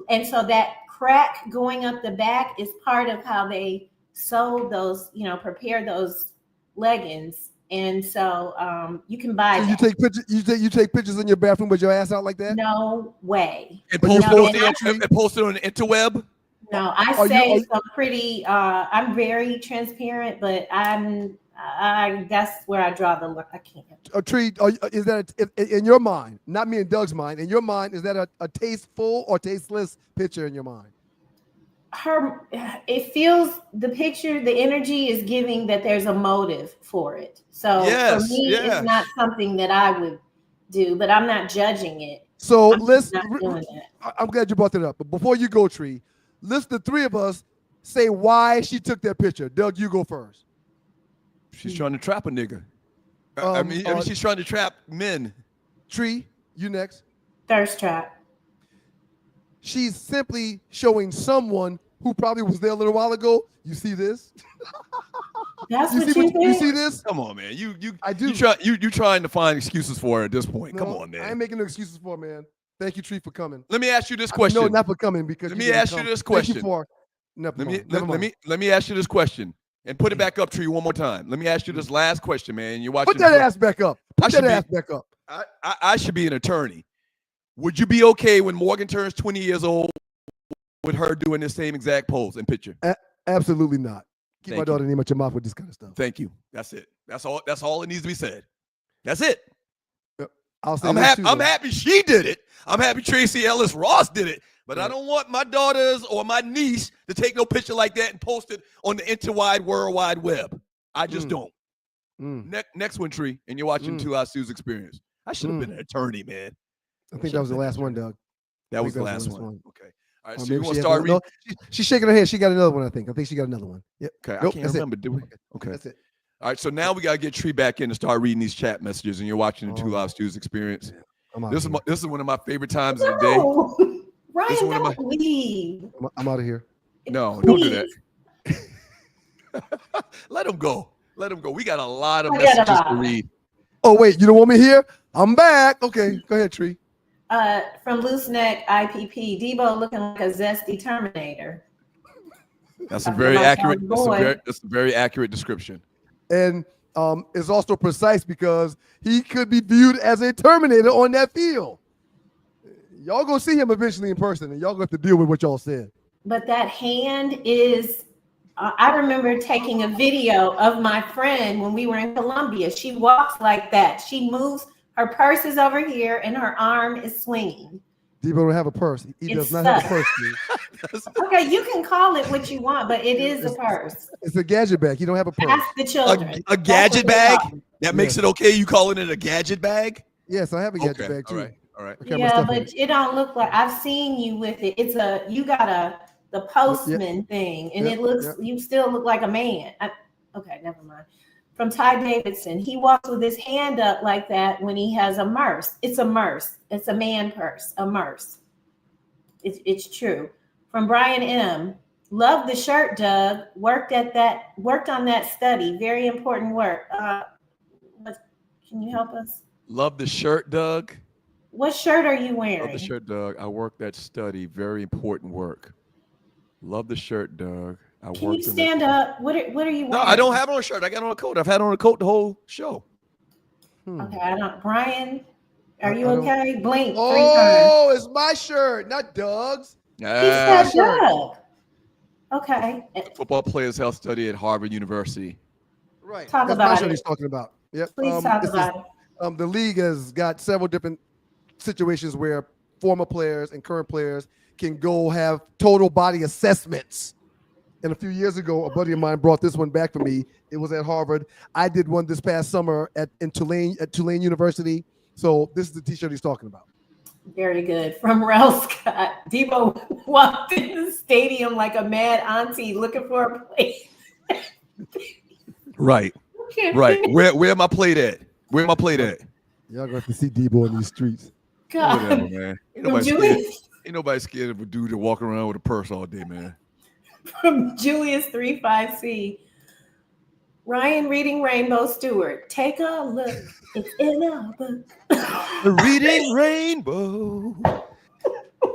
And so that crack going up the back is part of how they sew those, prepare those leggings. And so you can buy You take pictures. You take pictures in your bathroom with your ass out like that? No way. And post it on the interweb? No, I say some pretty. I'm very transparent, but that's where I draw the line. I can't. A tree? Is that in your mind? Not me and Doug's mind. In your mind, is that a tasteful or tasteless picture in your mind? It feels the picture, the energy is giving that there's a motive for it. So for me, it's not something that I would do, but I'm not judging it. So I'm glad you brought that up. But before you go, Tree, let's the three of us say why she took that picture. Doug, you go first. She's trying to trap a nigga. I mean, she's trying to trap men. Tree, you next. Thirst trap. She's simply showing someone who probably was there a little while ago. You see this? That's you what see you think? You see this? Come on, man. I do. You trying to find excuses for her at this point. No, Come on, man. I ain't making no excuses for her, man. Thank you, Tree, for coming. Let me ask you this question. No, not for coming because let me ask you this question. Thank you for let me ask you this question and put it back up, Tree, one more time. Let me ask you this last question, man. You're watching. Put that ass back up. Put that ass back up. I should be an attorney. Would you be okay when Morgan turns 20 years old with her doing the same exact pose and picture? Absolutely not. Keep Thank my daughter name out your mouth with this kind of stuff. Thank you. That's it. That's all it needs to be said. That's it. Yep. I'll say I'm happy she did it. I'm happy Tracy Ellis Ross did it. But I don't want my daughters or my niece to take no picture like that and post it on the interwide World Wide Web. I just don't. Next one, Tree, and you're watching Two Eyed Sue's Experience. I should have been an attorney, man. I think that was the last one, Doug. That was the last one. Okay. All right, so you want to start reading? No, she's shaking her head. She got another one, I think. I think she got another one. Yep. Okay, nope, I can't remember. Did we? Okay. That's it. All right, so now we got to get Tree back in and start reading these chat messages, and you're watching the Two Live Stews Experience. This is one of my favorite times of the day. Ryan, don't leave. I'm out of here. No, don't do that. Let him go. Let him go. We got a lot of messages to read. Oh, wait, you don't want me here? I'm back. Okay, go ahead, Tree. From Loose Neck IPP, Deebo looking like a zesty Terminator. That's a very accurate. That's a very accurate description. And it's also precise because he could be viewed as a Terminator on that field. Y'all gonna see him eventually in person, and y'all gonna have to deal with what y'all said. But that hand is. I remember taking a video of my friend when we were in Colombia. She walks like that. She moves. Her purse is over here, and her arm is swinging. Deebo don't have a purse. He does not have a purse. Okay, you can call it what you want, but it is a purse. It's a gadget bag. He don't have a purse. Ask the children. A gadget bag? That makes it okay? You calling it a gadget bag? Yes, I have a gadget bag too. All right. Yeah, but it don't look like. I've seen you with it. You got the postman thing, and it looks. You still look like a man. Okay, never mind. From Ty Davidson, he walks with his hand up like that when he has a merce. It's a merce. It's a man purse. A merce. It's true. From Brian M. Love the shirt, Doug. Worked on that study. Very important work. Can you help us? Love the shirt, Doug. What shirt are you wearing? Love the shirt, Doug. I worked that study. Very important work. Love the shirt, Doug. Can you stand up? What are you wearing? No, I don't have on a shirt. I got on a coat. I've had on a coat the whole show. Okay, I don't. Brian, are you okay? Blink 3 times. Oh, it's my shirt, not Doug's. He said Doug. Okay. Football players' health study at Harvard University. Right. Talk That's about my shirt it. he's talking about. Yep. Please talk about it. The league has got several different situations where former players and current players can go have total body assessments. And a few years ago, a buddy of mine brought this one back for me. It was at Harvard. I did one this past summer at Tulane University. So this is the T-shirt he's talking about. Very good. From Rel Scott, Deebo walked in the stadium like a mad auntie looking for a plate. Right. Where my plate at? Where my plate at? Y'all gonna have to see Deebo in these streets. God. Whatever, man. Ain't nobody scared of a dude that walk around with a purse all day, man. From Julius35C. Ryan reading Rainbow Stewart. Take a look. It's in a book. Reading Rainbow.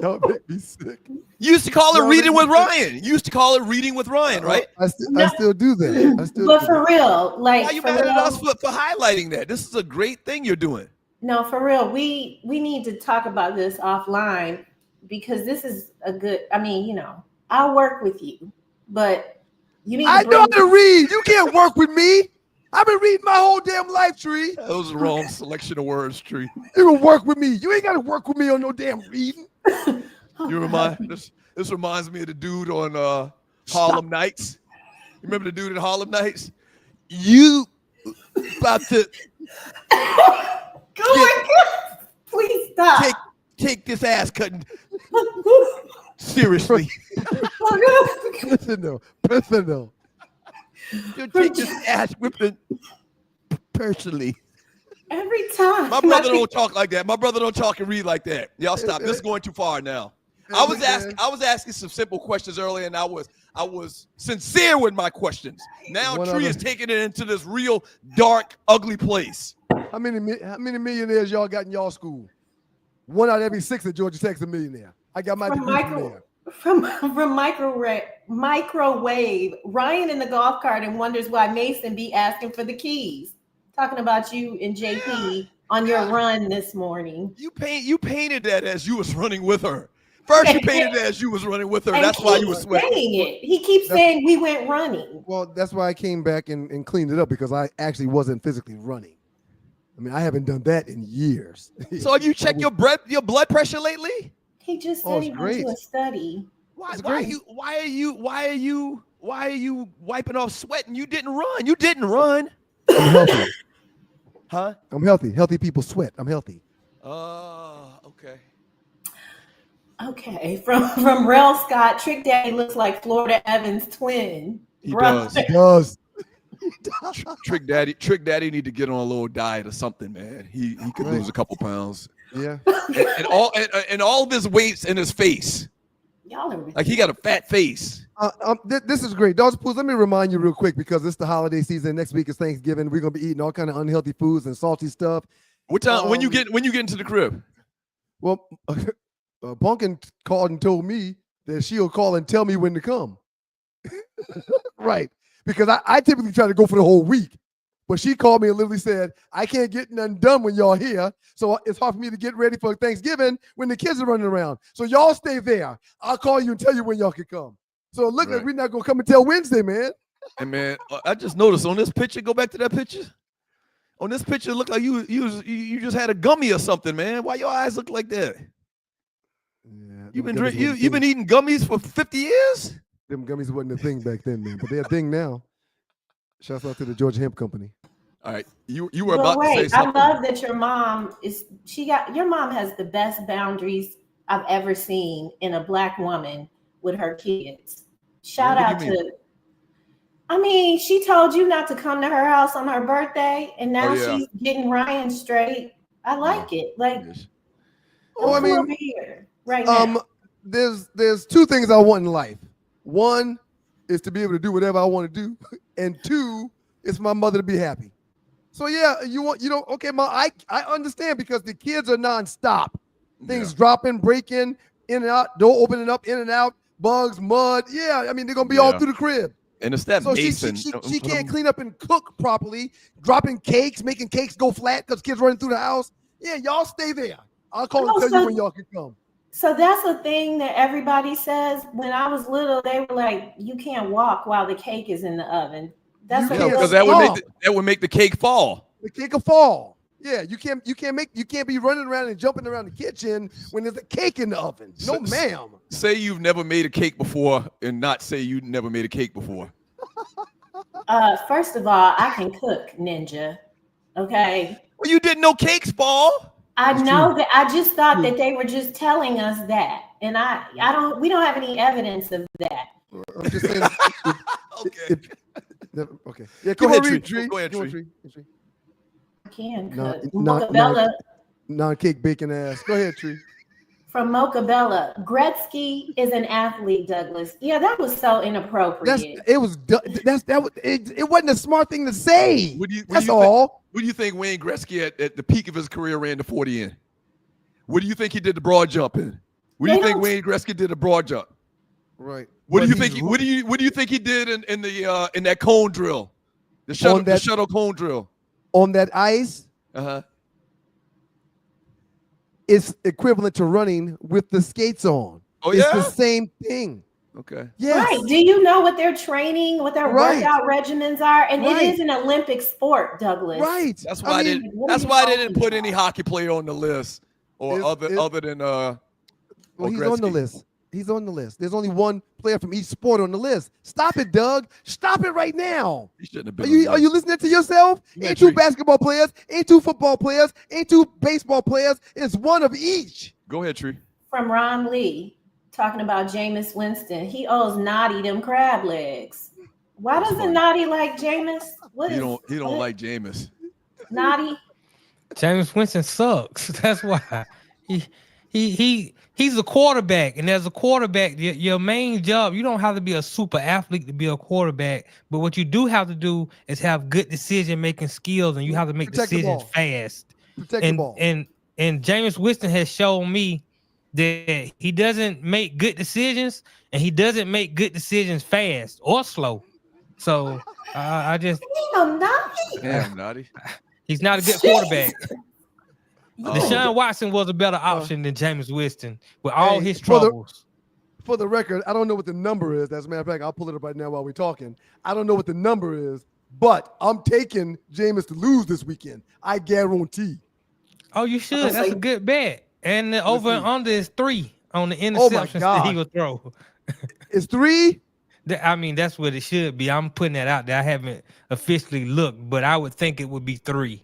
Y'all make me sick. You used to call it Reading with Ryan. You used to call it Reading with Ryan, right? I still do that. But for real, like, why you mad at us for highlighting that? This is a great thing you're doing. No, for real. We need to talk about this offline because this is a good. I mean, you know, I'll work with you, but you need. I know how to read. You can't work with me. I've been reading my whole damn life, Tree. That was the wrong selection of words, Tree. You can work with me. You ain't got to work with me on no damn reading. You remind this reminds me of the dude on Harlem Nights. You remember the dude in Harlem Nights? You about to please stop. Take this ass cutting seriously. Personal. You take this ass whipping personally. Every time. My brother don't talk like that. My brother don't talk and read like that. Y'all stop. This is going too far now. I was asking some simple questions earlier, and I was sincere with my questions. Now Tree is taking it into this real dark, ugly place. How many millionaires y'all got in y'all school? 1 out of every 6 at Georgia Tech's a millionaire. I got my degree from there. From microwave, Ryan in the golf cart and wonders why Mason be asking for the keys. Talking about you and JP on your run this morning. You painted that as you was running with her. First, you painted it as you was running with her. That's why you were sweating. He keeps saying we went running. Well, that's why I came back and cleaned it up because I actually wasn't physically running. I mean, I haven't done that in years. So have you checked your blood pressure lately? He just said he went to a study. Why are you wiping off sweat and you didn't run? You didn't run. I'm healthy. Huh? I'm healthy. Healthy people sweat. I'm healthy. Okay. Okay. From Rel Scott, Trick Daddy looks like Florida Evans' twin. He does. He does. Trick Daddy need to get on a little diet or something, man. He could lose a couple pounds. Yeah. And all of his weight's in his face. Y'all are like he got a fat face. This is great. Dogs Pools, let me remind you real quick because it's the holiday season. Next week is Thanksgiving. We're gonna be eating all kind of unhealthy foods and salty stuff. What time? When you get into the crib? Well, Bunkin called and told me that she'll call and tell me when to come. Right. Because I typically try to go for the whole week. But she called me and literally said, I can't get nothing done when y'all here. So it's hard for me to get ready for Thanksgiving when the kids are running around. So y'all stay there. I'll call you and tell you when y'all can come. So it looks like we're not going to come until Wednesday, man. And man, I just noticed on this picture, go back to that picture. On this picture, it looked like you just had a gummy or something, man. Why your eyes look like that? Yeah, you've been eating gummies for 50 years? Them gummies wasn't a thing back then, man. But they're a thing now. Shouts out to the Georgia Hemp Company. All right, you were about to say something. I love that your mom has the best boundaries I've ever seen in a Black woman with her kids. Shout out to. I mean, she told you not to come to her house on her birthday, and now she's getting Ryan straight. I like it. Like, I mean, over here right now. There's 2 things I want in life. 1 is to be able to do whatever I want to do, and 2 is my mother to be happy. So yeah, okay, Ma, I understand because the kids are nonstop. Things dropping, breaking, in and out, door opening up, in and out, bugs, mud. Yeah, I mean they're gonna be all through the crib. And it's that so Mason. She can't clean up and cook properly, dropping cakes, making cakes go flat because kids running through the house. Yeah, y'all stay there. I'll call and tell you when y'all can come. So that's a thing that everybody says. When I was little, they were like, "You can't walk while the cake is in the oven." That's because that would make the cake fall. The cake will fall. Yeah, you can't be running around and jumping around the kitchen when there's a cake in the oven. No, ma'am. Say you've never made a cake before, and not say you never made a cake before. First of all, I can cook, ninja. Okay. Well, you didn't know cakes fall. I know that. I just thought that they were just telling us that, and we don't have any evidence of that. I'm just saying. Okay. Yeah, go ahead, Tree. Go ahead, Tree. I can cook. Non-cake bacon ass. Go ahead, Tree. From Mocha Bella, Gretzky is an athlete, Douglas. Yeah, that was so inappropriate. It wasn't a smart thing to say. That's all. What do you think Wayne Gretzky at the peak of his career ran the 40 in? What do you think he did the broad jump in? What do you think Wayne Gretzky did the broad jump? Right. What do you think? What do you think he did in that cone drill, the shuttle cone drill on that ice? It's equivalent to running with the skates on. Oh, it's yeah? the same thing. Okay. Yes. Right. Do you know what their training, what their workout regimens are? And it is an Olympic sport, Douglas. Right. That's why they didn't put any hockey player on the list, or other than Well, he's Gretzky. on the list. He's on the list. There's only one player from each sport on the list. Stop it, Doug. Stop it right now. He shouldn't have been. Are you listening to yourself? Ain't two basketball players, ain't two football players, ain't two baseball players. It's one of each. Go ahead, Tree. From Ron Lee, talking about Jameis Winston. He owes Naughty them crab legs. Why doesn't Naughty like Jameis? He don't like Jameis. Naughty? Jameis Winston sucks. That's why. He's a quarterback, and as a quarterback, your main job, you don't have to be a super athlete to be a quarterback, but what you do have to do is have good decision-making skills, and you have to make decisions fast. And Jameis Winston has shown me that he doesn't make good decisions, and he doesn't make good decisions fast or slow. So I just Damn, Naughty. He's not a good quarterback. Deshaun Watson was a better option than Jameis Winston with all his troubles. For the record, I don't know what the number is. As a matter of fact, I'll pull it up right now while we're talking. I don't know what the number is, but I'm taking Jameis to lose this weekend. I guarantee. Oh, you should. That's a good bet. And the over and under is 3 on the interceptions that he will throw. It's 3? I mean, that's what it should be. I'm putting that out there. I haven't officially looked, but I would think it would be 3.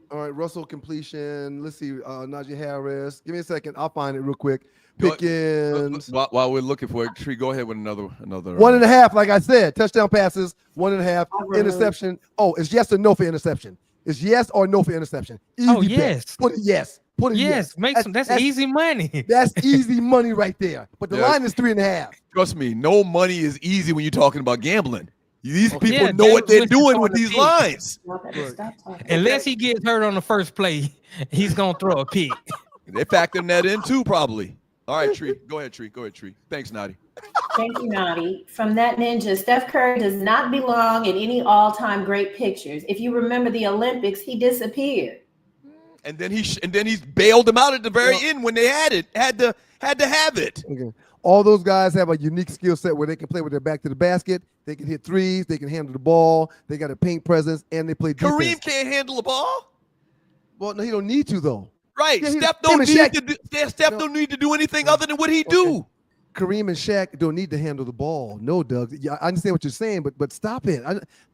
All right, Russell completion. Let's see, Najee Harris. Give me a second. I'll find it real quick. Pickens. While we're looking for it, Tree, go ahead with another. 1.5, like I said. Touchdown passes, 1.5. Interception. Oh, it's yes or no for interception. It's yes or no for interception. Easy yes. Put it yes. Put it yes. That's easy money. That's easy money right there. But the line is 3.5. Trust me, no money is easy when you're talking about gambling. These people know what they're doing with these lines. Unless he gets hurt on the first play, he's going to throw a pick. They factoring that in too, probably. All right, Tree. Go ahead, Tree. Thanks, Naughty. Thank you, Naughty. From that ninja, Steph Curry does not belong in any all-time great pictures. If you remember the Olympics, he disappeared. And then he's bailed them out at the very end when they had to have it. Okay. All those guys have a unique skill set where they can play with their back to the basket. They can hit threes. They can handle the ball. They got a paint presence, and they play defense. Kareem can't handle the ball. Well, no, he don't need to though. Right. Yeah, Steph don't need to do anything other than what he do. Kareem and Shaq don't need to handle the ball. No, Doug. Yeah, I understand what you're saying, but stop it.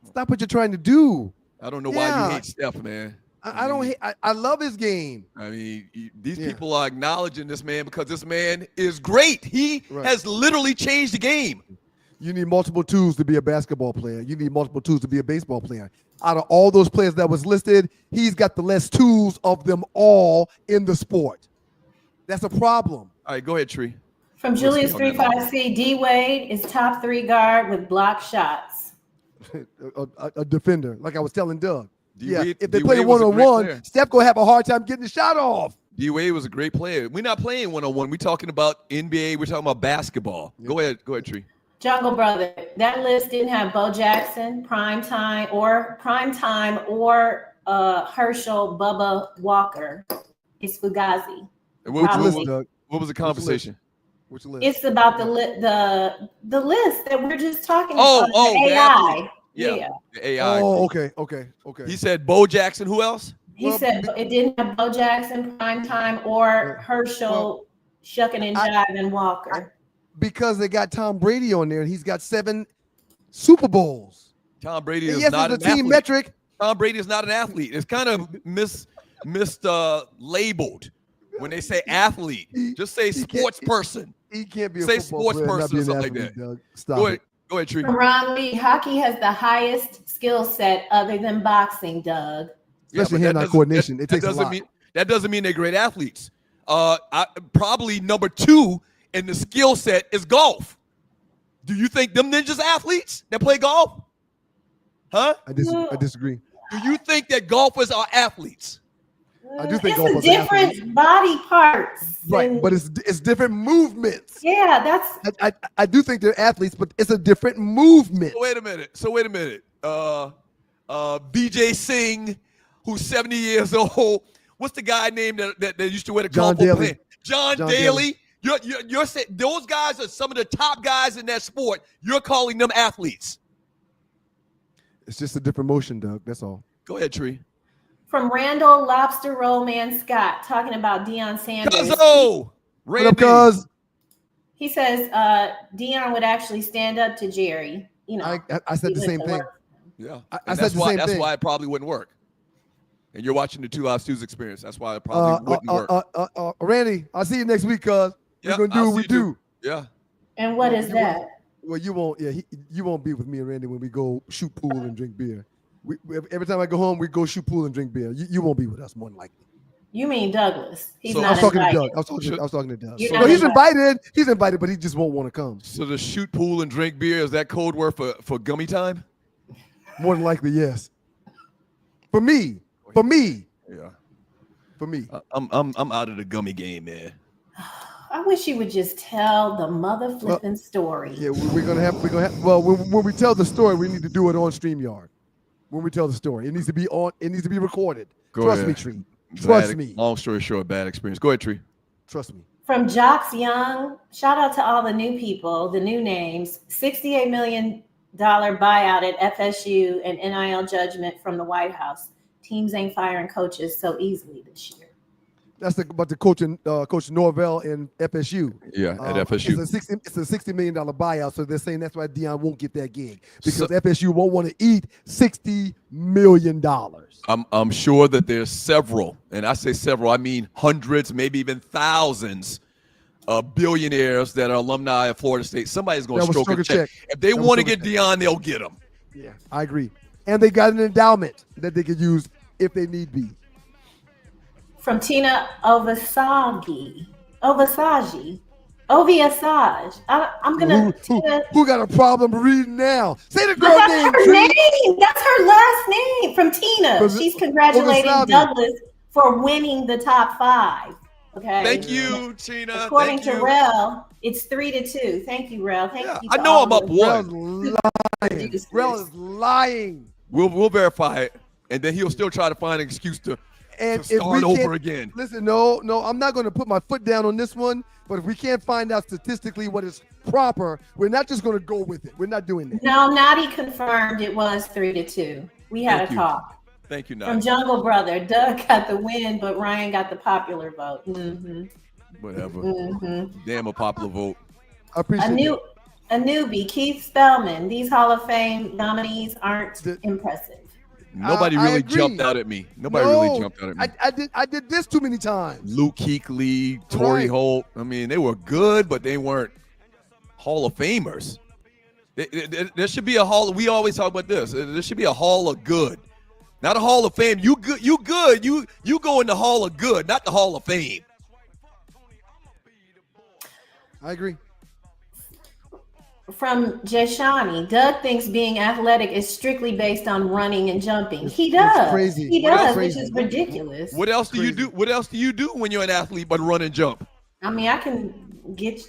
Stop what you're trying to do. I don't know why you hate Steph, man. I don't hate. I love his game. I mean, these people are acknowledging this man because this man is great. He has literally changed the game. You need multiple tools to be a basketball player. You need multiple tools to be a baseball player. Out of all those players that was listed, he's got the less tools of them all in the sport. That's a problem. All right, go ahead, Tree. From Julius 35C, D Wade is top 3 guard with block shots. a defender, like I was telling Doug. D-Wade, if they play one-on-one, Steph gonna have a hard time getting the shot off. D-Wade was a great player. We're not playing one-on-one. We're talking about NBA. We're talking about basketball. Go ahead, Tree. Jungle Brother, that list didn't have Bo Jackson, Primetime, or Herschel Bubba Walker. It's Fugazi. What was the conversation? Which list? It's about the list that we're just talking about. The AI. Yeah. The AI. Oh, okay. He said Bo Jackson. Who else? He said it didn't have Bo Jackson, Primetime, or Herschel Shucking and Jiving Walker. Because they got Tom Brady on there, and he's got 7 Super Bowls. Tom Brady is not an athlete. Team metric. Tom Brady is not an athlete. It's kind of labeled when they say athlete. Just say sports person. He can't be a say football sports player, person or something athlete, like that. Doug. Stop Go ahead, Tree. Ron Lee, hockey has the highest skill set other than boxing, Doug. Especially hand-eye coordination. It takes a lot. That doesn't mean they're great athletes. Probably number 2 in the skill set is golf. Do you think them ninjas athletes that play golf? Huh? I disagree. Do you think that golfers are athletes? I do think it's golfers a different body parts. Right, but it's different movements. Yeah, that's. I do think they're athletes, but it's a different movement. So wait a minute. BJ Singh, who's 70 years old. What's the guy named that used to wear the John colorful Daly. pants? John Daly. You're saying those guys are some of the top guys in that sport. You're calling them athletes. It's just a different motion, Doug. That's all. Go ahead, Tree. From Randall Lobster Roll Man Scott talking about Deion Sanders. Cuzzo! What up, cuz? He says Deion would actually stand up to Jerry. You know, I said the same thing. Yeah, I said the same thing. That's why it probably wouldn't work. And you're watching the 2 Live Stews experience. That's why it probably wouldn't work. Randy, I'll see you next week, cuz. We're gonna do what we do. Yeah. And what is that? Well, you won't. Yeah, you won't be with me and Randy when we go shoot pool and drink beer. Every time I go home, we go shoot pool and drink beer. You won't be with us, more than likely. You mean Douglas? He's I not was talking invited. to Doug. I was talking to Doug. You're No, not he's invited. He's invited, but he just won't want to come. So the shoot pool and drink beer, is that code word for gummy time? More than likely, yes. For me. Yeah. For me. I'm out of the gummy game, man. I wish you would just tell the mother flipping story. Yeah, we're gonna have. Well, when we tell the story, we need to do it on StreamYard. When we tell the story, it needs to be on. It needs to be recorded. Trust me, Tree. Trust me. Long story short, bad experience. Go ahead, Tree. Trust me. From Jocks Young, shout out to all the new people, the new names. $68 million buyout at FSU and NIL judgment from the White House. Teams ain't firing coaches so easily this year. That's about the Coach Norvell in FSU. Yeah, at FSU. It's a $60 million buyout, so they're saying that's why Deion won't get that gig because FSU won't want to eat $60 million. I'm sure that there's several, and I say several, I mean hundreds, maybe even thousands of billionaires that are alumni of Florida State. Somebody's going to stroke a check. If they want to get Deion, they'll get him. Yeah, I agree. And they got an endowment that they could use if they need be. From Tina Ovasage. I'm gonna. Who got a problem reading now? Say the girl That's name. her name. That's her last name. From Tina. She's congratulating Douglas for winning the top 5. Okay. Thank you, Tina. According to Rel, it's 3-2. Thank you, Rel. Thank you. I know I'm up 1. Rel is lying. We'll verify it, and then he'll still try to find an excuse to start over again. Listen, no, I'm not going to put my foot down on this one. But if we can't find out statistically what is proper, we're not just going to go with it. We're not doing that. No, Nadi confirmed it was 3-2. We had a talk. Thank you, Nadi. From Jungle Brother, Doug got the win, but Ryan got the popular vote. Whatever. Damn a popular vote. I appreciate a newbie, Keith Spellman. These Hall of Fame nominees aren't impressive. Nobody really jumped out at me. Nobody really jumped out at me. I did this too many times. Luke Kuechly, Torrey Holt. I mean, they were good, but they weren't Hall of Famers. There should be a hall. We always talk about this. There should be a Hall of Good, not a Hall of Fame. You good. You good. You go in the Hall of Good, not the Hall of Fame. I agree. From Jeshani, Doug thinks being athletic is strictly based on running and jumping. He does. It's crazy. He does, which is ridiculous. What else do you do? What else do you do when you're an athlete but run and jump? I mean, I can get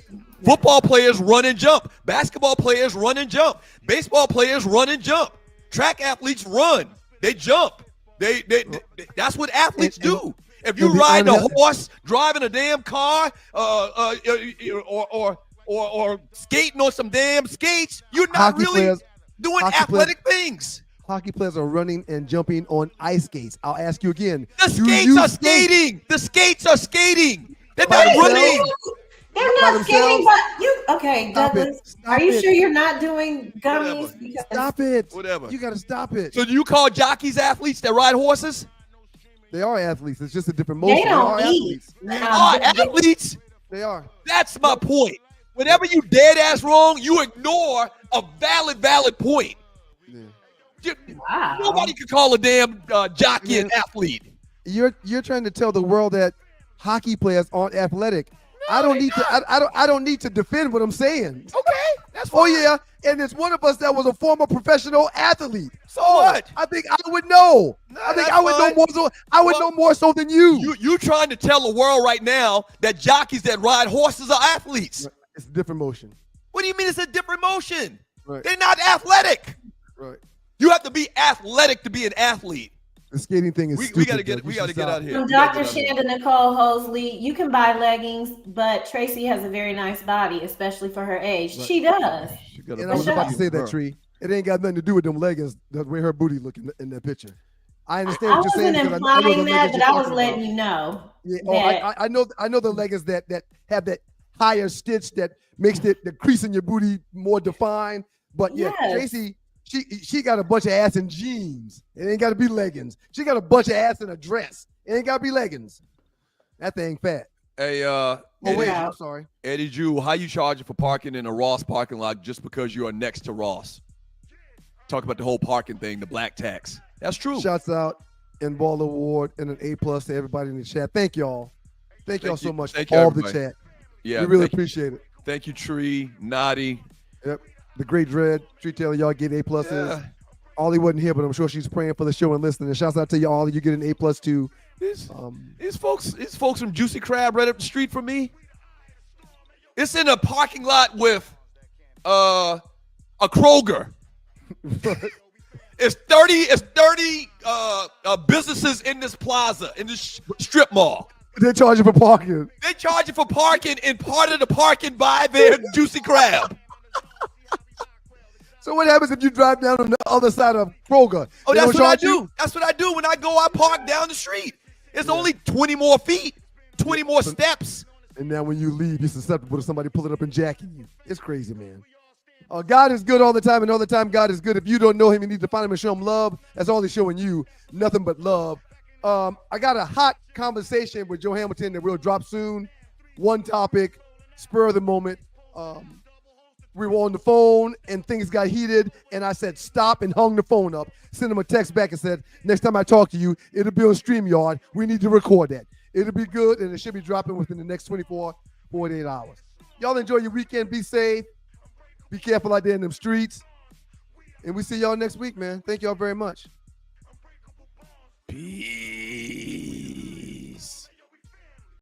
Football players run and jump. Basketball players run and jump. Baseball players run and jump. Track athletes run. They jump. They that's what athletes do. If you ride a horse, driving a damn car, or skating on some damn skates, you're not really doing athletic things. Hockey players are running and jumping on ice skates. I'll ask you again. The skates are skating. The skates are skating. They're not running. They're not skating, but Douglas, are you sure you're not doing gummies? Because Stop it. Whatever. You got to stop it. So do you call jockeys athletes that ride horses? They are athletes. It's just a different motion. They don't eat. Athletes. They are athletes. They are. That's my point. Whenever you dead ass wrong, you ignore a valid point. Wow. Nobody can call a damn jockey an athlete. You're trying to tell the world that hockey players aren't athletic. I don't need to defend what I'm saying. Okay, that's fine. Oh yeah, and it's one of us that was a former professional athlete. So what? I think I would know. I think I would know more. Know more so than you. You trying to tell the world right now that jockeys that ride horses are athletes? It's a different motion. What do you mean it's a different motion? Right. They're not athletic. Right. You have to be athletic to be an athlete. The skating thing is stupid. We gotta get out of here. From Dr. Shanda Nicole Hosley, you can buy leggings, but Tracy has a very nice body, especially for her age. Right. She does. And I was about to say that, Tree. It ain't got nothing to do with them leggings, the way her booty looking in that picture. I understand what you're saying. I wasn't implying that, but I was letting you know. Yeah, I know the leggings that have that higher stitch that makes the crease in your booty more defined. But yeah, Yes. Tracy, she got a bunch of ass in jeans. It ain't got to be leggings. She got a bunch of ass in a dress. It ain't got to be leggings. That thing fat. Hey, wait, I'm sorry. Eddie Jew, how you charging for parking in a Ross parking lot just because you are next to Ross? Talk about the whole parking thing, the black tax. That's true. Shouts out and Ball Award and an A+ to everybody in the chat. Thank y'all. Thank y'all so much for all the chat. Yeah, we really appreciate it. Thank you, Tree, Naughty. Yep. The Great Dread, Tree Taylor, y'all get A+. Yeah. Ollie wasn't here, but I'm sure she's praying for the show and listening. And shouts out to you, Ollie. You get an A+ too. These folks from Juicy Crab right up the street from me. It's in a parking lot with a Kroger. It's 30 businesses in this plaza, in this strip mall. They're charging for parking. They charge you for parking, and part of the parking by their Juicy Crab. So what happens if you drive down on the other side of Kroger? Oh, They that's don't what I charge do. you? That's what I do when I go. I park down the street. It's only 20 more feet, 20 more steps. And now when you leave, you're susceptible to somebody pulling up and jacking you. It's crazy, man. God is good all the time, and all the time God is good. If you don't know him, you need to find him and show him love. That's all he's showing you. Nothing but love. I got a hot conversation with Joe Hamilton that will drop soon. One topic, spur of the moment. We were on the phone and things got heated, and I said stop and hung the phone up. Sent him a text back and said, next time I talk to you, it'll be on StreamYard. We need to record that. It'll be good, and it should be dropping within the next 48 hours. Y'all enjoy your weekend. Be safe. Be careful out there in them streets. And we see y'all next week, man. Thank y'all very much. Peace.